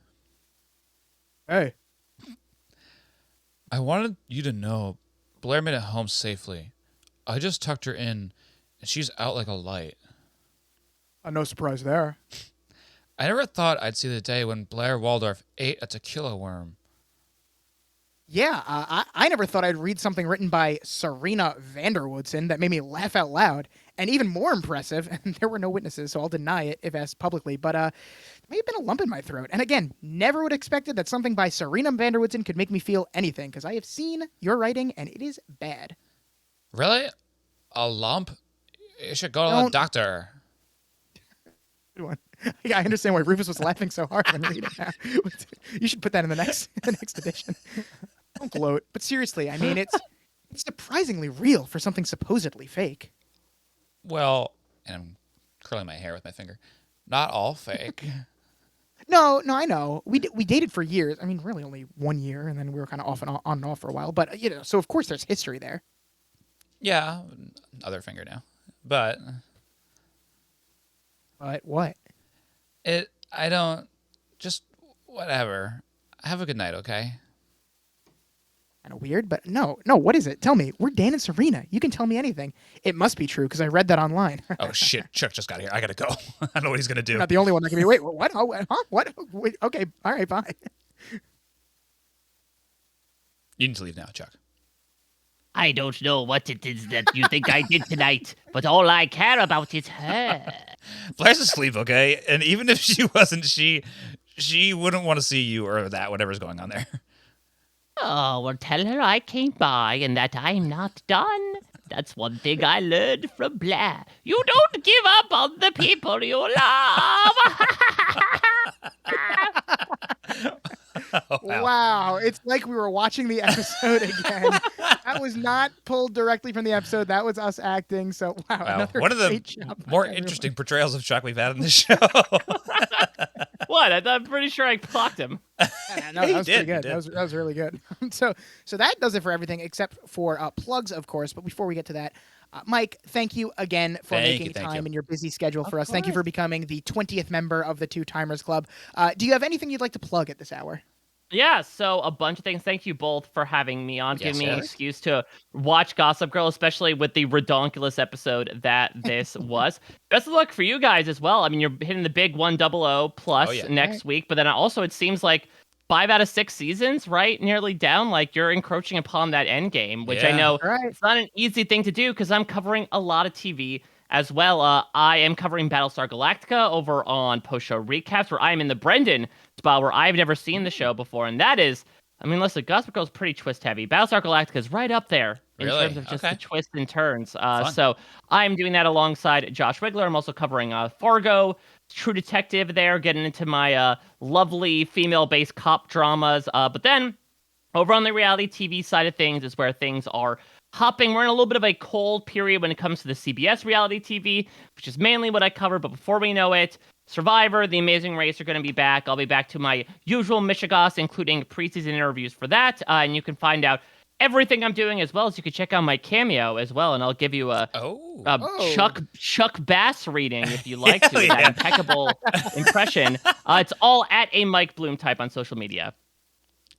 Hey. I wanted you to know Blair made it home safely. I just tucked her in, and she's out like a light. No surprise there. I never thought I'd see the day when Blair Waldorf ate a tequila worm. Yeah, I never thought I'd read something written by Serena Vanderwoodson that made me laugh out loud. And even more impressive, and there were no witnesses, so I'll deny it if asked publicly, but there may have been a lump in my throat. And again, never would have expected that something by Serena Vanderwoodson could make me feel anything, because I have seen your writing, and it is bad. Really? A lump? You should go to the Don't- doctor. Good one. Yeah, I understand why Rufus was laughing so hard when reading that. You should put that in the next edition. Don't gloat. But seriously, I mean, it's surprisingly real for something supposedly fake. Well, and I'm curling my hair with my finger. Not all fake. No, I know. We dated for years. I mean, really only 1 year, and then we were kind of off and on and off for a while. But so of course there's history there. Yeah, other finger now. But But what? I don't, just whatever. Have a good night, okay? Kind of weird, but no. What is it? Tell me. We're Dan and Serena. You can tell me anything. It must be true because I read that online. Oh shit, Chuck just got here. I gotta go. I don't know what he's gonna do. You're not the only one that can be. Wait, what? Oh, huh? What? Wait, okay, all right, bye. You need to leave now, Chuck. I don't know what it is that you think I did tonight, but all I care about is her. Blair's asleep, okay? And even if she wasn't, she wouldn't want to see you or that, whatever's going on there. Oh, well, tell her I came by and that I'm not done. That's one thing I learned from Blair. You don't give up on the people you love. Oh, wow. Wow, it's like we were watching the episode again. That was not pulled directly from the episode. That was us acting. So wow, Wow. another One of the great job by more everyone. interesting portrayals of Chuck we've had in this show. What? I'm pretty sure I clocked him. Yeah, no, He that was did, pretty he good. did. That was really good. So that does it for everything except for plugs, of course. But before we get to that, Mike, thank you again for Thank making you, thank time you. in your busy schedule for Of us. Thank you for course. becoming the 20th member of the Two Timers Club. Do you have anything you'd like to plug at this hour? Yeah, so a bunch of things. Thank you both for having me on, Yes, giving me an yes. excuse to watch Gossip Girl, especially with the redonkulous episode that this was. Best of luck for you guys as well. I mean, you're hitting the big 100 Oh, plus yeah. next week, but then also it seems like 5 out of 6 seasons, right? Nearly down. Like you're encroaching upon that end game, which I Yeah. know Right. it's not an easy thing to do because I'm covering a lot of TV as well. I am covering Battlestar Galactica over on Post Show Recaps, where I am in the Brendan spot where I've never seen the show before, and that is, I mean, listen, Gossip Girl is pretty twist heavy. Battlestar Galactica is right up there in terms Really? of just the Okay. twists and turns. Fun. So I'm doing that alongside Josh Wigler. I'm also covering Fargo, True Detective there, getting into my lovely female-based cop dramas. But then over on the reality TV side of things is where things are hopping. We're in a little bit of a cold period when it comes to the CBS reality TV, which is mainly what I cover. But before we know it, Survivor, The Amazing Race are going to be back. I'll be back to my usual Michigas, including preseason interviews for that. And you can find out everything I'm doing, as well as you can check out my Cameo as well. And I'll give you a Oh. Oh. Chuck Bass reading if you like to, Hell with that yeah. impeccable impression. It's all at a Mike Bloom type on social media.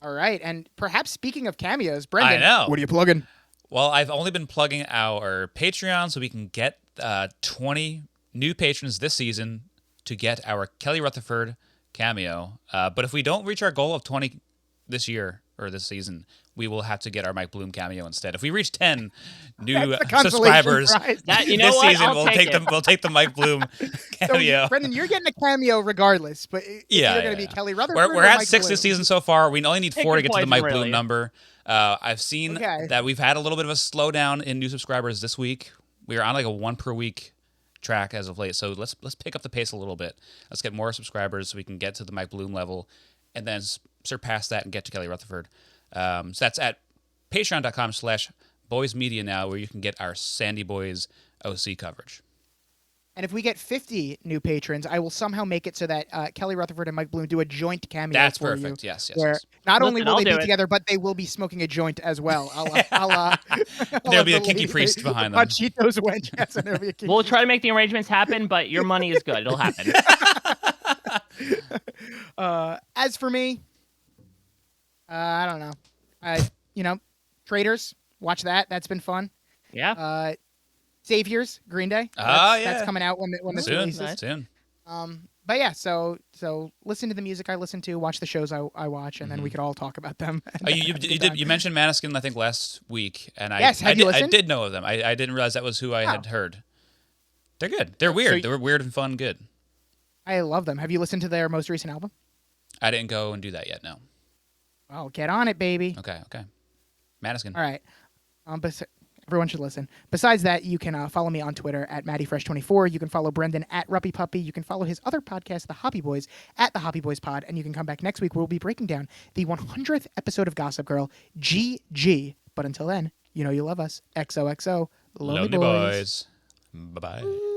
All right. And perhaps speaking of cameos, Brendan, I know. what are you plugging? Well, I've only been plugging our Patreon so we can get 20 new patrons this season to get our Kelly Rutherford cameo. But if we don't reach our goal of 20 this year or this season, we will have to get our Mike Bloom cameo instead. If we reach 10 new That's the consolation subscribers prize. That, you know this what? season, I'll we'll take take it. We'll take the Mike Bloom So, cameo. Brendan, you're getting a cameo regardless, but it's Yeah, either going to yeah. be Kelly Rutherford We're or at Mike 6 Bloom. this season so far. We only need 4 to Pick get to the your Mike poison, Bloom really. number. I've seen Okay. that we've had a little bit of a slowdown in new subscribers this week. We are on like a 1 per week track as of late. So let's pick up the pace a little bit. Let's get more subscribers so we can get to the Mike Bloom level and then surpass that and get to Kelly Rutherford. So that's at patreon.com/boysmedia now, where you can get our Sandy Boys OC coverage. And if we get 50 new patrons, I will somehow make it so that Kelly Rutherford and Mike Bloom do a joint cameo That's for perfect. you. Yes, Where yes. not only Listen, will I'll they do be it. together, but they will be smoking a joint as well. There'll be a kinky priest behind them. Cheetos wench. Yes, and there'll be a kinky We'll try to make the arrangements happen, but your money is good. It'll happen. As for me, I don't know. Traders, watch that. That's been fun. Yeah. Saviors, Green Day. Ah, That's yeah. coming out when this Soon. releases. Soon. But yeah, so listen to the music I listen to, watch the shows I watch, and then we could all talk about them. Oh, you mentioned Maneskin, I think, last week, and Yes, have you I listened? did know of them. I didn't realize that was who I had heard. They're good. They're weird. They were weird and fun. Good. I love them. Have you listened to their most recent album? I didn't go and do that yet. No. Oh, get on it, baby. Okay. Maneskin. All right. Everyone should listen. Besides that, you can follow me on Twitter at MattyFresh24. You can follow Brendan at Ruppy Puppy. You can follow his other podcast, The Hoppy Boys, at The Hoppy Boys Pod. And you can come back next week where we'll be breaking down the 100th episode of Gossip Girl, GG. But until then, you know you love us. XOXO. Lonely Lonely Boys. Boys. Bye-bye.